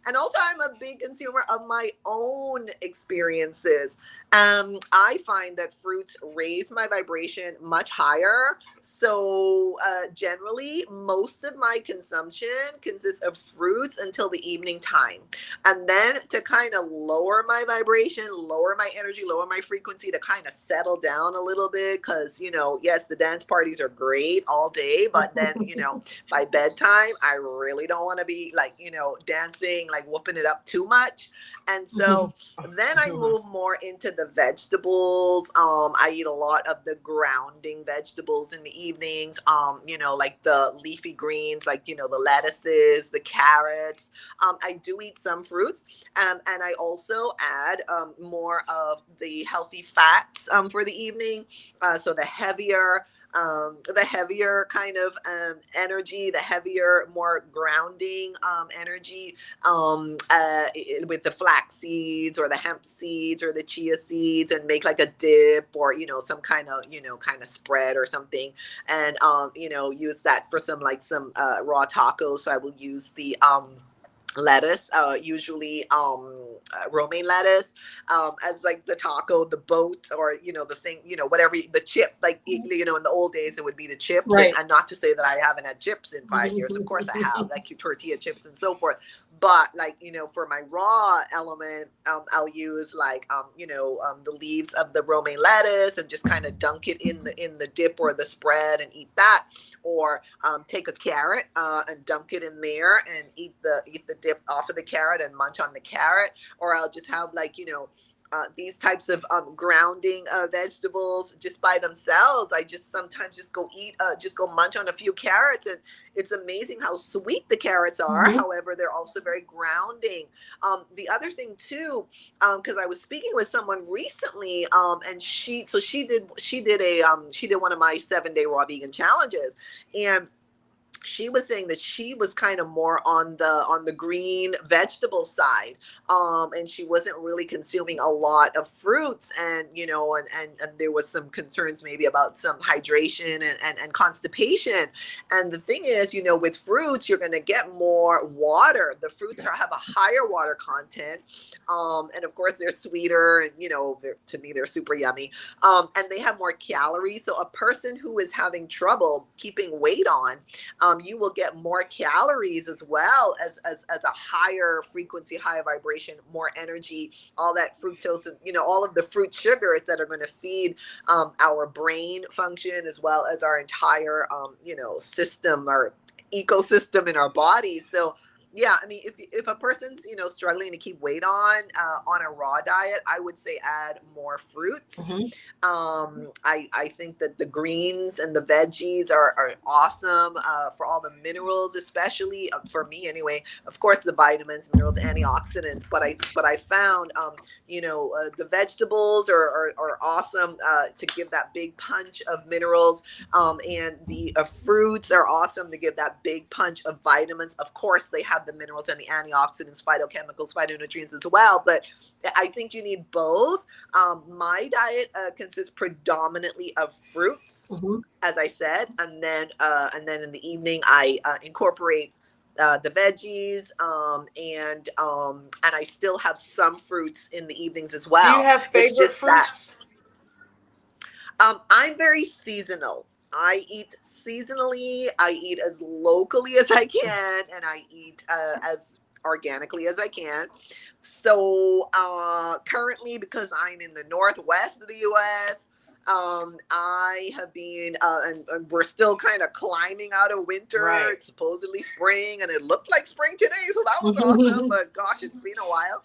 And also I'm a big consumer of my own experiences. I find that fruits raise my vibration much higher. So generally, most of my consumption consists of fruits until the evening time. And then to kind of lower my vibration, lower my energy, lower my frequency, to kind of settle down a little bit. Because, yes, the dance parties are great all day. But then, by bedtime, I really don't want to be like, dancing, like whooping it up too much. And so then I move more into the vegetables. I eat a lot of the grounding vegetables in the evenings. Like the leafy greens, like, the lettuces, the carrots. I do eat some fruits. And I also add more of the healthy fats for the evening. So the heavier kind of energy, the heavier, more grounding energy with the flax seeds or the hemp seeds or the chia seeds, and make like a dip or, some kind of, spread or something. And, use that for some raw tacos. So I will use the lettuce, usually romaine lettuce, as like the taco, the boat, or the thing, whatever, the chip, like in the old days it would be the chips. Right. And not to say that I haven't had chips in 5 years, of course I have, like tortilla chips and so forth. But like, for my raw element, I'll use like the leaves of the romaine lettuce and just kind of dunk it in the dip or the spread and eat that. Or take a carrot and dunk it in there and eat the dip off of the carrot and munch on the carrot. Or I'll just have like, these types of grounding vegetables just by themselves. I just sometimes just go munch on a few carrots, and it's amazing how sweet the carrots are. Mm-hmm. However, they're also very grounding. The other thing too, because I was speaking with someone recently, and she did one of my 7-day raw vegan challenges, and she was saying that she was kind of more on the green vegetable side, and she wasn't really consuming a lot of fruits, and and there was some concerns maybe about some hydration and constipation. And the thing is, with fruits you're going to get more water. The fruits have a higher water content, and of course they're sweeter, and to me they're super yummy, and they have more calories. So a person who is having trouble keeping weight on, you will get more calories as well as a higher frequency, higher vibration, more energy, all that fructose, and all of the fruit sugars that are going to feed our brain function, as well as our entire system or ecosystem in our bodies. So yeah, I mean, if a person's struggling to keep weight on a raw diet, I would say add more fruits. Mm-hmm. I think that the greens and the veggies are awesome for all the minerals, especially for me anyway. Of course, the vitamins, minerals, antioxidants. But I found the vegetables are awesome to give that big punch of minerals, and the fruits are awesome to give that big punch of vitamins. Of course, they have the minerals and the antioxidants, phytochemicals, phytonutrients as well. But I think you need both. My diet consists predominantly of fruits, Mm-hmm. as I said, and then in the evening I incorporate the veggies, and I still have some fruits in the evenings as well. Do you have It's favorite just fruits? I'm very seasonal. I eat seasonally. I eat as locally as I can, and I eat as organically as I can. So currently, because I'm in the northwest of the U.S., I have been, and we're still kind of climbing out of winter. Right. It's supposedly spring, and it looked like spring today, so that was awesome. But gosh, it's been a while.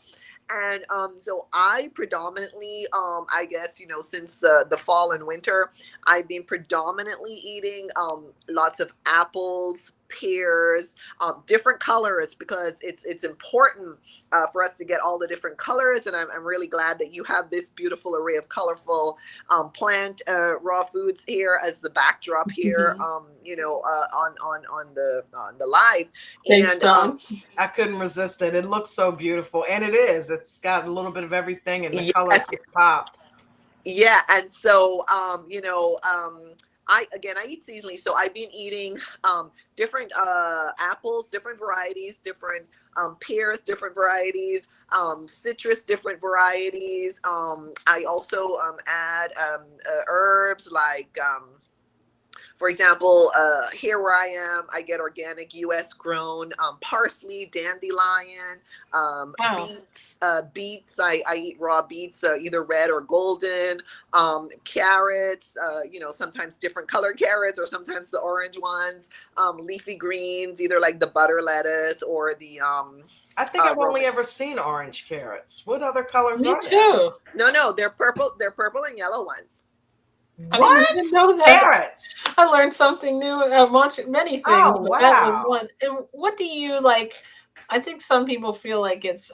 And so I predominantly, I guess, since the fall and winter, I've been predominantly eating lots of apples, pears, different colors, because it's important for us to get all the different colors. And I'm really glad that you have this beautiful array of colorful plant raw foods here as the backdrop here, on the live. Thanks, And Dawn. I couldn't resist it. It looks so beautiful, and it is. It's got a little bit of everything, and the yes, colors just pop. yeah. And so I eat seasonally, so I've been eating different apples, different varieties, different pears, different varieties, citrus, different varieties. I also add herbs like, for example, here where I am, I get organic U.S. grown parsley, dandelion, Wow. beets. Beets, I eat raw beets, either red or golden. Carrots, sometimes different color carrots or sometimes the orange ones. Leafy greens, either like the butter lettuce or the I think I've only romaine. ever seen orange carrots. What other colors Me are there? too. No, they're purple. They're purple and yellow ones. I didn't What? even know that. Carrots. I learned something new. Many things, Oh, but that was wow. one. And what do you like? I think some people feel like it's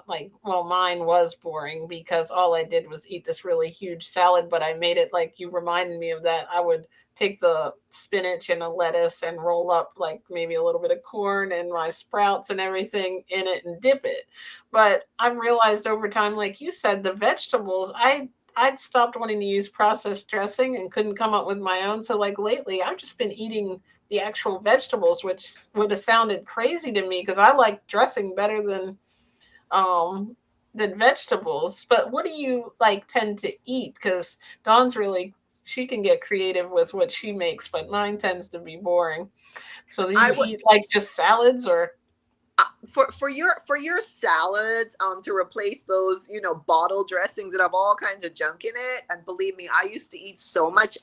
like, well, mine was boring because all I did was eat this really huge salad, but I made it like you reminded me of that. I would take the spinach and a lettuce and roll up like maybe a little bit of corn and my sprouts and everything in it and dip it. But I've realized over time, like you said, the vegetables, I'd stopped wanting to use processed dressing and couldn't come up with my own. So like lately, I've just been eating the actual vegetables, which would have sounded crazy to me because I like dressing better um than vegetables. But what do you like tend to eat? Because Dawn's really, she can get creative with what she makes, but mine tends to be boring. So do I you would eat like just salads or? for your salads, to replace those, bottle dressings that have all kinds of junk in it. And believe me, I used to eat so much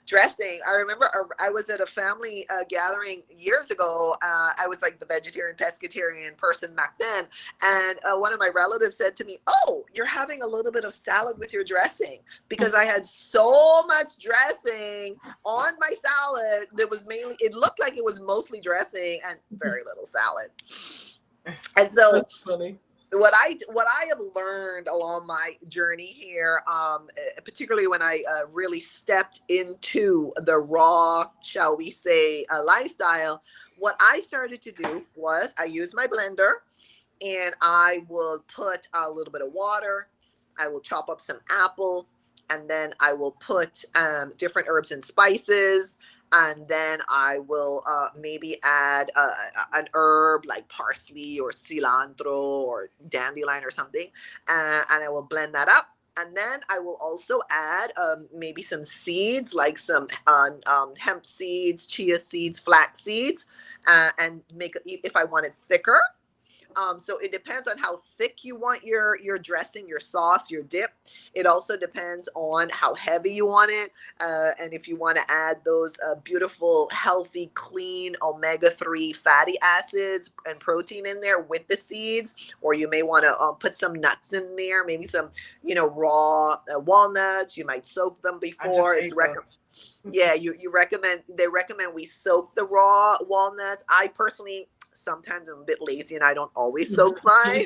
dressing. I remember I was at a family gathering years ago. I was like the vegetarian pescatarian person back then, and one of my relatives said to me, "Oh, you're having a little bit of salad with your dressing," because I had so much dressing on my salad that was mainly, it looked like it was mostly dressing and very little salad. And so That's funny. what I have learned along my journey here, particularly when I really stepped into the raw, shall we say, lifestyle, what I started to do was I use my blender and I will put a little bit of water. I will chop up some apple, and then I will put different herbs and spices. And then I will maybe add an herb like parsley or cilantro or dandelion or something. And I will blend that up. And then I will also add maybe some seeds, like some hemp seeds, chia seeds, flax seeds, and make it, if I want it thicker. So it depends on how thick you want your dressing, your sauce, your dip. It also depends on how heavy you want it, and if you want to add those beautiful, healthy, clean omega-3 fatty acids and protein in there with the seeds, or you may want to put some nuts in there, maybe some raw walnuts. You might soak them before. It's yeah, you recommend, they recommend we soak the raw walnuts. I personally, sometimes I'm a bit lazy and I don't always soak mine.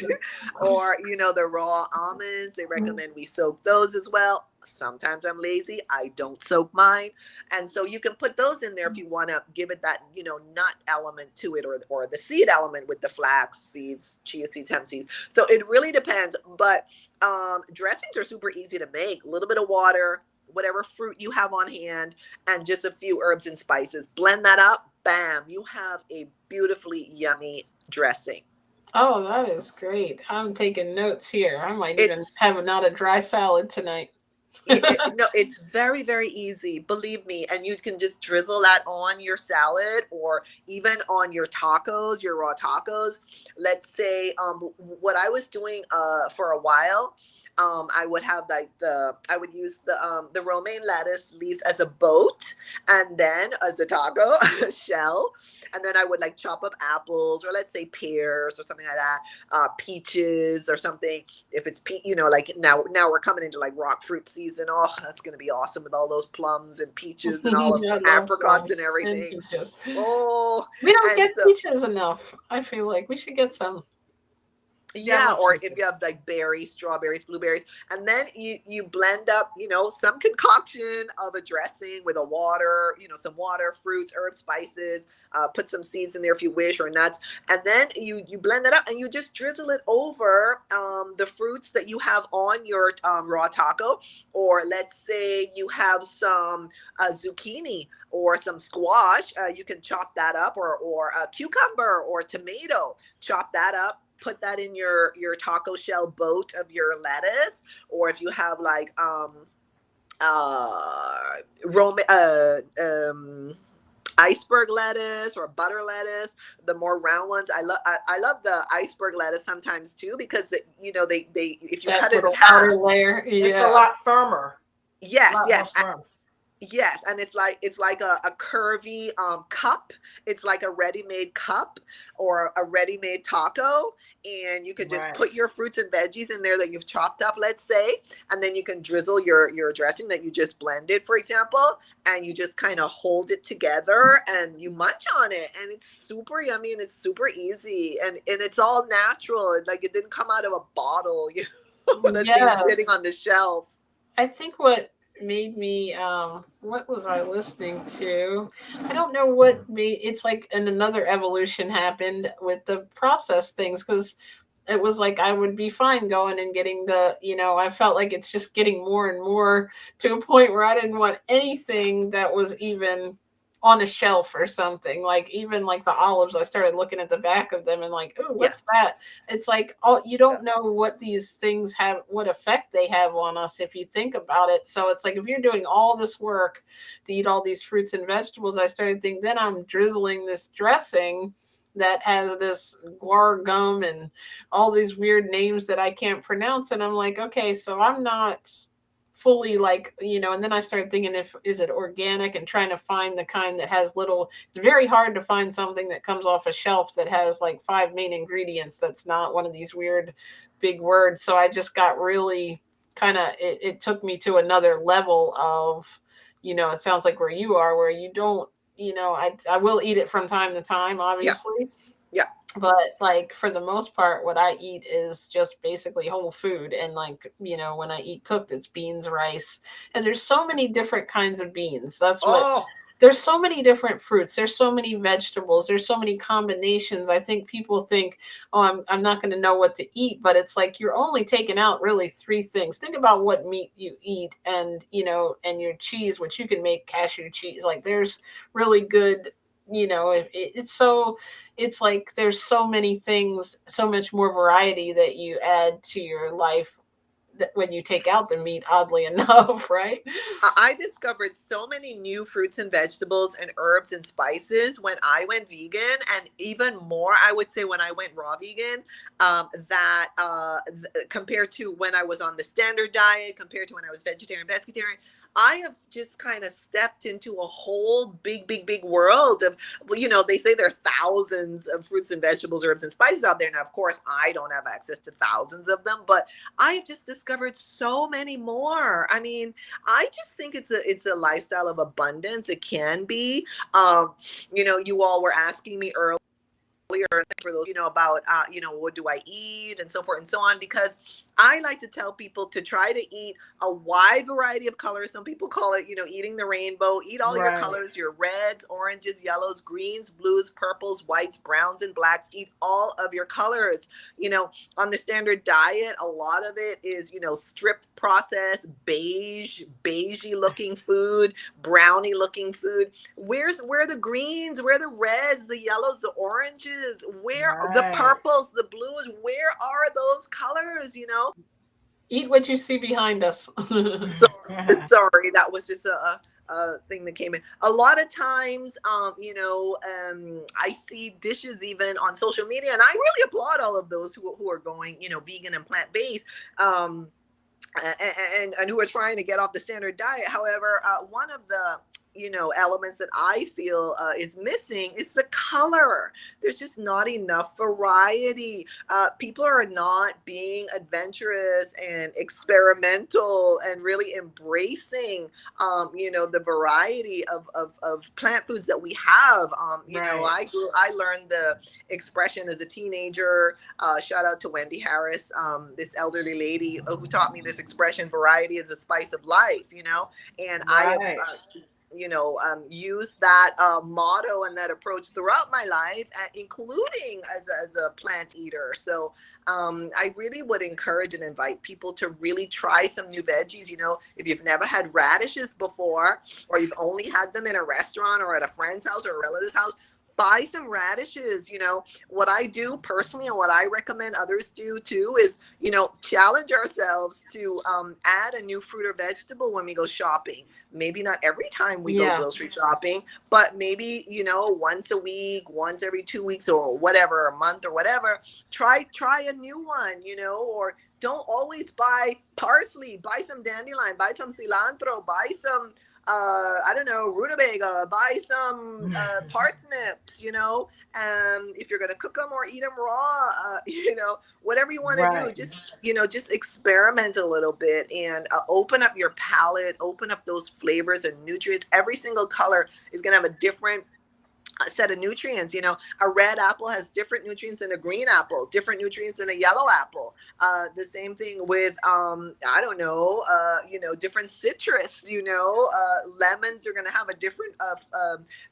Or the raw almonds, they recommend we soak those as well. Sometimes I'm lazy, I don't soak mine. And so you can put those in there if you want to give it that nut element to it, or the seed element with the flax seeds, chia seeds, hemp seeds. So it really depends. But dressings are super easy to make. A little bit of water, whatever fruit you have on hand, and just a few herbs and spices. Blend that up. Bam, you have a beautifully yummy dressing. Oh, that is great. I'm taking notes here. I might even It's have not a dry salad tonight. no, it's very, very easy, believe me. And you can just drizzle that on your salad, or even on your tacos, your raw tacos. Let's say what I was doing for a while, I would have like I would use the romaine lettuce leaves as a boat, and then as a taco shell. And then I would like chop up apples, or let's say pears or something like that, peaches or something. If it's like now we're coming into like rock fruit season. Oh, that's gonna be awesome with all those plums and peaches and all of I love apricots plums and and everything. peaches. Oh, We don't and get so peaches enough. I feel like we should get some. Yeah, Yellow or if peaches. you have like berries, strawberries, blueberries, and then you blend up, some concoction of a dressing with a water, some water, fruits, herbs, spices, put some seeds in there if you wish, or nuts, and then you blend it up and you just drizzle it over the fruits that you have on your raw taco. Or let's say you have some zucchini or some squash, you can chop that up, or a cucumber or tomato, chop that up, put that in your taco shell boat of your lettuce. Or if you have like Rome, iceberg lettuce or butter lettuce, the more round ones, I love the iceberg lettuce sometimes too, because they if you That cut it in little outer half. layer. It's a Yeah. lot firmer. A Yes, lot more yes. firm. Yes, and it's like a curvy cup. It's like a ready-made cup or a ready-made taco, and you can just Right. put your fruits and veggies in there that you've chopped up, let's say, and then you can drizzle your dressing that you just blended, for example, and you just kind of hold it together and you munch on it, and it's super yummy and it's super easy, and it's all natural. Like it didn't come out of a bottle, that's been sitting Yes. on the shelf. I think what made me what was I listening to? I don't know what made it's like another evolution happened with the processed things, because it was like I would be fine going and getting I felt like it's just getting more and more to a point where I didn't want anything that was even on a shelf or something. Like even like the olives, I started looking at the back of them and like, oh, Yeah, what's that? It's like, oh, you don't know what these things have, what effect they have on us if you think about it. So it's like if you're doing all this work to eat all these fruits and vegetables, I started thinking, then I'm drizzling this dressing that has this guar gum and all these weird names that I can't pronounce. And I'm like, okay, so I'm not fully like, and then I started thinking, if is it organic, and trying to find the kind that has little, it's very hard to find something that comes off a shelf that has like five main ingredients that's not one of these weird big words. So I just got really kind of, it took me to another level of, it sounds like where you are, where you don't, I will eat it from time to time, yeah, obviously, yeah. but like for the most part what I eat is just basically whole food. And like, when I eat cooked, it's beans, rice, and there's so many different kinds of beans. That's what, Oh, there's so many different fruits, there's so many vegetables, there's so many combinations. I think people think, oh, I'm not going to know what to eat, but it's like you're only taking out really three things. Think about what meat you eat, and and your cheese, which you can make cashew cheese. Like there's really good, it's so, it's like there's so many things, so much more variety that you add to your life that when you take out the meat, oddly enough, right? I discovered so many new fruits and vegetables and herbs and spices when I went vegan, and even more, I would say, when I went raw vegan, compared to when I was on the standard diet, compared to when I was vegetarian, pescatarian. I have just kind of stepped into a whole big, big, big world of, well, they say there are thousands of fruits and vegetables, herbs and spices out there. Now, of course, I don't have access to thousands of them, but I've just discovered so many more. I mean, I just think it's a lifestyle of abundance. It can be. You all were asking me earlier, for those, about what do I eat and so forth and so on, because I like to tell people to try to eat a wide variety of colors. Some people call it, eating the rainbow. Eat all your Right. colors, your reds, oranges, yellows, greens, blues, purples, whites, browns, and blacks. Eat all of your colors. On the standard diet, a lot of it is, stripped, processed, beigey looking food, brownie looking food. Where are the greens? Where are the reds, the yellows, the oranges? Where the Right. purples, the blues? Where are those colors? Eat what you see behind us. So sorry, that was just a thing that came in. A lot of times, I see dishes even on social media, and I really applaud all of those who are going, vegan and plant based. Um, and who are trying to get off the standard diet. However, one of the elements that I feel is missing is the color. There's just not enough variety. People are not being adventurous and experimental and really embracing, the variety of plant foods that we have. Right. I learned the expression as a teenager. Shout out to Wendy Harris, this elderly lady who taught me this expression: variety is a spice of life. And I have Right. use that motto and that approach throughout my life, including as a plant eater. So I really would encourage and invite people to really try some new veggies. If you've never had radishes before, or you've only had them in a restaurant or at a friend's house or a relative's house, buy some radishes. What I do personally and what I recommend others do too is, challenge ourselves to add a new fruit or vegetable when we go shopping. Maybe not every time we go Yeah. grocery shopping, but maybe, once a week, once every 2 weeks, or whatever, a month or whatever. Try a new one, or don't always buy parsley. Buy some dandelion, buy some cilantro, buy some I don't know, rutabaga, buy some parsnips, if you're going to cook them or eat them raw, whatever you want to do, Right. just experiment a little bit and open up your palate, open up those flavors and nutrients. Every single color is going to have a different set of nutrients. A red apple has different nutrients than a green apple, different nutrients than a yellow apple. The same thing with I don't know, different citrus. Lemons are going to have a different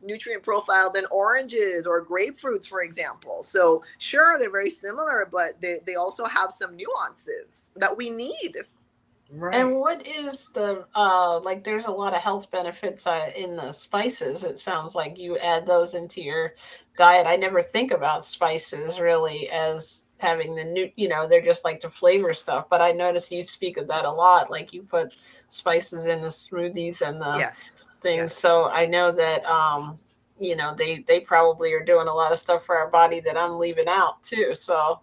nutrient profile than oranges or grapefruits, for example. So sure, they're very similar, but they also have some nuances that we need. Right. And what is the like? There's a lot of health benefits in the spices. It sounds like you add those into your diet. I never think about spices really as having the new. They're just like to flavor stuff. But I notice you speak of that a lot. Like you put spices in the smoothies and the Yes. things. Yes. So I know that they probably are doing a lot of stuff for our body that I'm leaving out too. So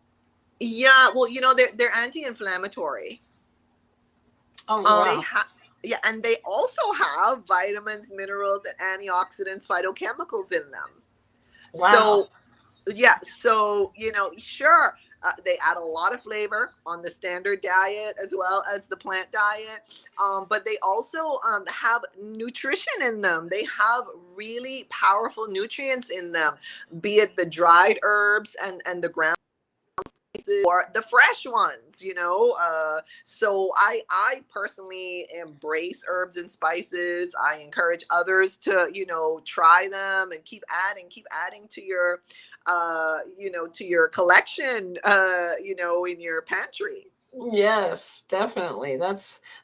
Yeah. Well, they're anti-inflammatory. oh They wow, have, yeah, and they also have vitamins, minerals, and antioxidants, phytochemicals in them. wow. So yeah, so sure, they add a lot of flavor on the standard diet as well as the plant diet, but they also have nutrition in them. They have really powerful nutrients in them, be it the dried herbs and the ground or the fresh ones. So I personally embrace herbs and spices. I encourage others to try them and keep adding to your to your collection, in your pantry. Yes, definitely.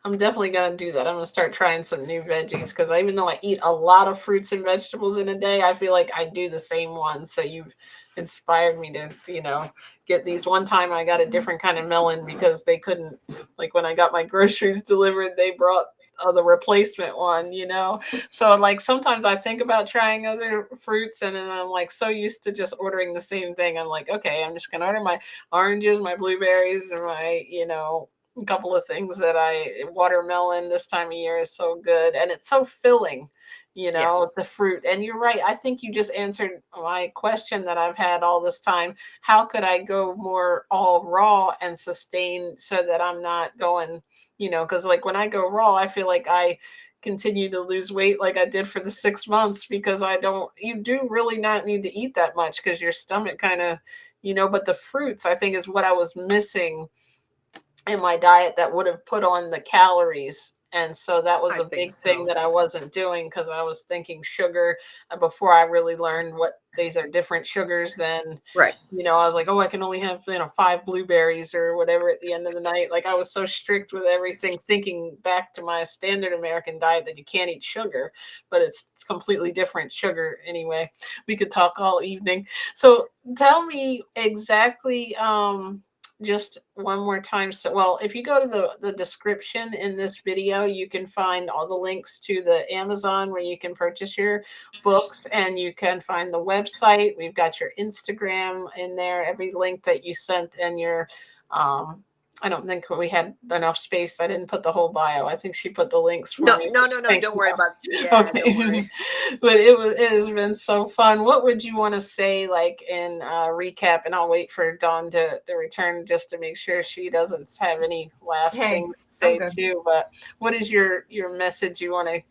I'm definitely gonna do that. I'm gonna start trying some new veggies because even though I eat a lot of fruits and vegetables in a day, I feel like I do the same ones. So you've inspired me to, get these. One time I got a different kind of melon because they couldn't, like when I got my groceries delivered, they brought the replacement one. So like sometimes I think about trying other fruits and then I'm like so used to just ordering the same thing. I'm like, okay, I'm just gonna order my oranges, my blueberries, and my, a couple of things that watermelon this time of year is so good and it's so filling, Yes, the fruit. And you're right. I think you just answered my question that I've had all this time. How could I go more all raw and sustain so that I'm not going, because like when I go raw, I feel like I continue to lose weight like I did for the 6 months because you do really not need to eat that much because your stomach kind of, but the fruits I think is what I was missing in my diet that would have put on the calories. And so that was I a think big thing so. that I wasn't doing because I was thinking sugar before I really learned what these are different sugars than, Right. I was like, oh, I can only have, 5 blueberries or whatever at the end of the night. Like I was so strict with everything, thinking back to my standard American diet that you can't eat sugar, but it's completely different sugar anyway. We could talk all evening. So tell me exactly, just one more time. So, well, if you go to the description in this video, you can find all the links to the Amazon where you can purchase your books and you can find the website. We've got your Instagram in there, every link that you sent and your um I don't think we had enough space. I didn't put the whole bio. I think she put the links for No, me. no, which no, no. thank Don't you worry so- about. Yeah, Okay, don't worry. but it has been so fun. What would you want to say, like in recap? And I'll wait for Dawn to return just to make sure she doesn't have any last Hey, things to I'm say good. too. But what is your message you want to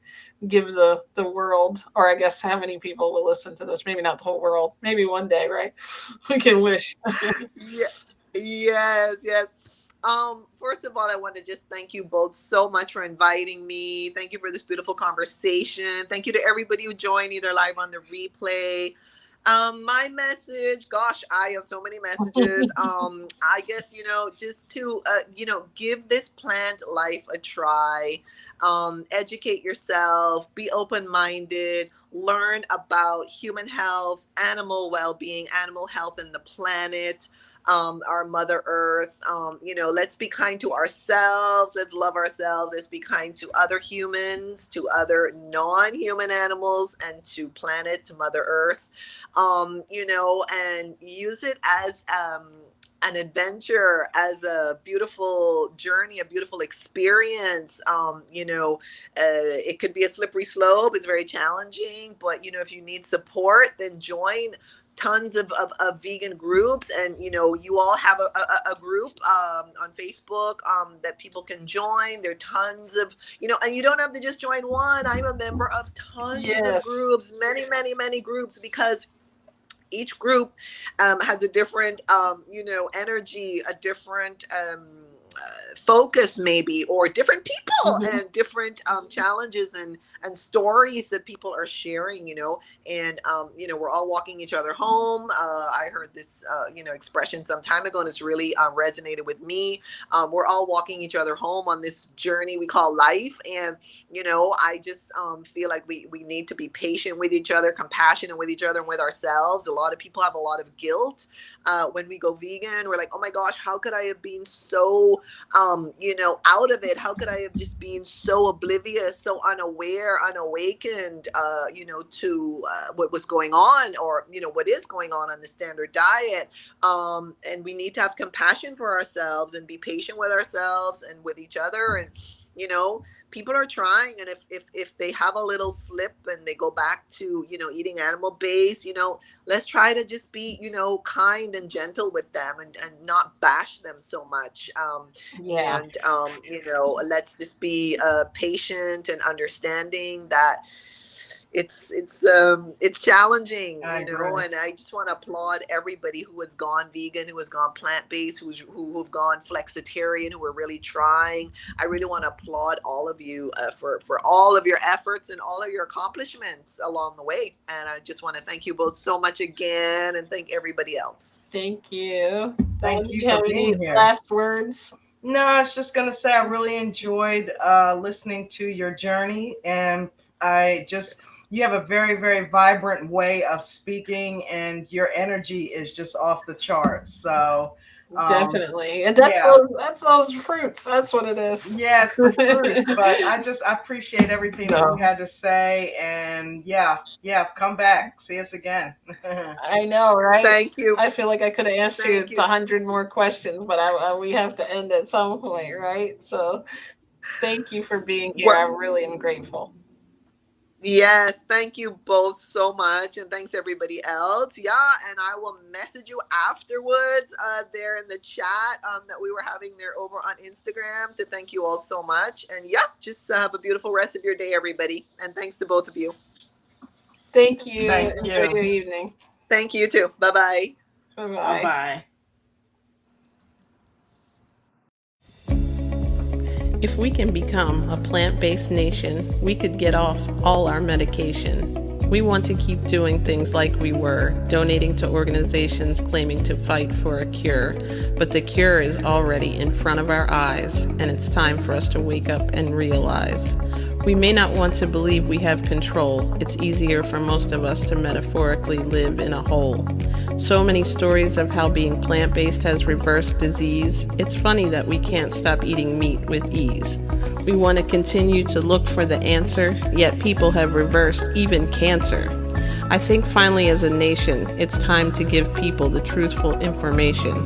give the world, or I guess how many people will listen to this? Maybe not the whole world. Maybe one day, right? We can wish. Yeah. Yes, yes. First of all, I want to just thank you both so much for inviting me. Thank you for this beautiful conversation. Thank you to everybody who joined either live on the replay. My message, gosh, I have so many messages. I guess, just to, give this plant life a try. Educate yourself, be open-minded, learn about human health, animal well-being, animal health, and the planet, our Mother Earth. Let's be kind to ourselves. Let's love ourselves. Let's be kind to other humans, to other non-human animals, and to planet, to Mother Earth. And use it as an adventure, as a beautiful journey, a beautiful experience. It could be a slippery slope. It's very challenging, but if you need support, then join tons of vegan groups, and you all have a group on Facebook that people can join. There are tons of and you don't have to just join one. I'm a member of tons of groups, many groups, because each group has a different energy, a different focus maybe, or different people and different challenges and stories that people are sharing, and we're all walking each other home. I heard this expression some time ago, and it's really resonated with me. We're all walking each other home on this journey we call life, and I just feel like we need to be patient with each other, compassionate with each other and with ourselves. A lot of people have a lot of guilt when we go vegan. We're like, oh my gosh, how could I have been so out of it? How could I have just been so oblivious, so unaware, unawakened, to what was going on, or what is going on the standard diet. And we need to have compassion for ourselves and be patient with ourselves and with each other. And people are trying, and if they have a little slip and they go back to eating animal based, let's try to just be kind and gentle with them, and not bash them so much. And let's just be patient and understanding that it's challenging, and I just want to applaud everybody who has gone vegan, who has gone plant-based, who've gone flexitarian, who are really trying. I really want to applaud all of you for all of your efforts and all of your accomplishments along the way. And I just want to thank you both so much again, and thank everybody else. Thank you. Thank you Do you have for any being here. last words? No, I was just going to say I really enjoyed listening to your journey, and you have a very, very vibrant way of speaking, and your energy is just off the charts. So definitely, and that's those fruits. That's what it is. Yes, the fruits. But I appreciate everything that you had to say, and come back, see us again. I know, right? Thank you. I feel like I could have asked you 100 more questions, but we have to end at some point, right? So, thank you for being here. I really am grateful. Yes, thank you both so much, and thanks everybody else. Yeah, and I will message you afterwards there in the chat that we were having there over on Instagram to thank you all so much. And just have a beautiful rest of your day, everybody. And thanks to both of you. Thank you. Thank you. Enjoy your evening. Thank you too. Bye-bye. Bye-bye. Bye-bye. If we can become a plant-based nation, we could get off all our medication. We want to keep doing things like we were, donating to organizations claiming to fight for a cure. But the cure is already in front of our eyes, and it's time for us to wake up and realize. We may not want to believe we have control. It's easier for most of us to metaphorically live in a hole. So many stories of how being plant-based has reversed disease. It's funny that we can't stop eating meat with ease. We want to continue to look for the answer, yet people have reversed even cancer. I think finally as a nation, it's time to give people the truthful information.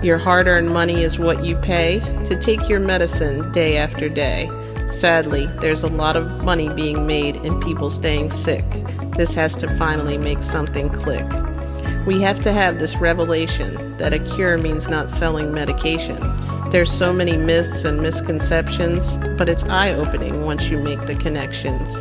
Your hard-earned money is what you pay to take your medicine day after day. Sadly, there's a lot of money being made in people staying sick. This has to finally make something click. We have to have this revelation that a cure means not selling medication. There's so many myths and misconceptions, but it's eye-opening once you make the connections.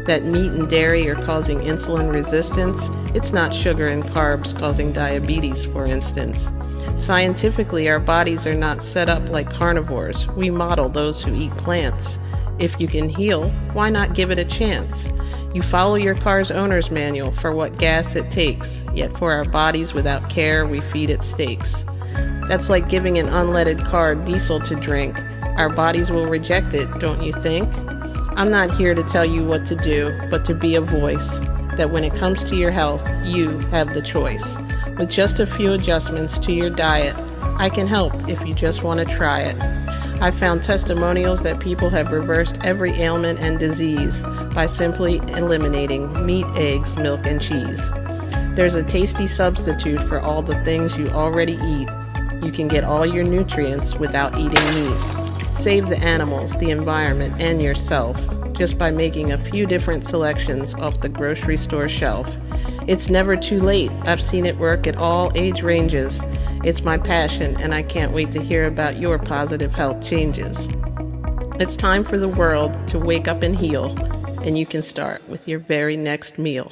That meat and dairy are causing insulin resistance. It's not sugar and carbs causing diabetes, for instance. Scientifically, our bodies are not set up like carnivores. We model those who eat plants. If you can heal, why not give it a chance? You follow your car's owner's manual for what gas it takes, yet for our bodies without care, we feed it steaks. That's like giving an unleaded car diesel to drink. Our bodies will reject it, don't you think? I'm not here to tell you what to do, but to be a voice, that when it comes to your health, you have the choice. With just a few adjustments to your diet, I can help if you just want to try it. I've found testimonials that people have reversed every ailment and disease by simply eliminating meat, eggs, milk, and cheese. There's a tasty substitute for all the things you already eat. You can get all your nutrients without eating meat. Save the animals, the environment, and yourself just by making a few different selections off the grocery store shelf. It's never too late. I've seen it work at all age ranges. It's my passion, and I can't wait to hear about your positive health changes. It's time for the world to wake up and heal, and you can start with your very next meal.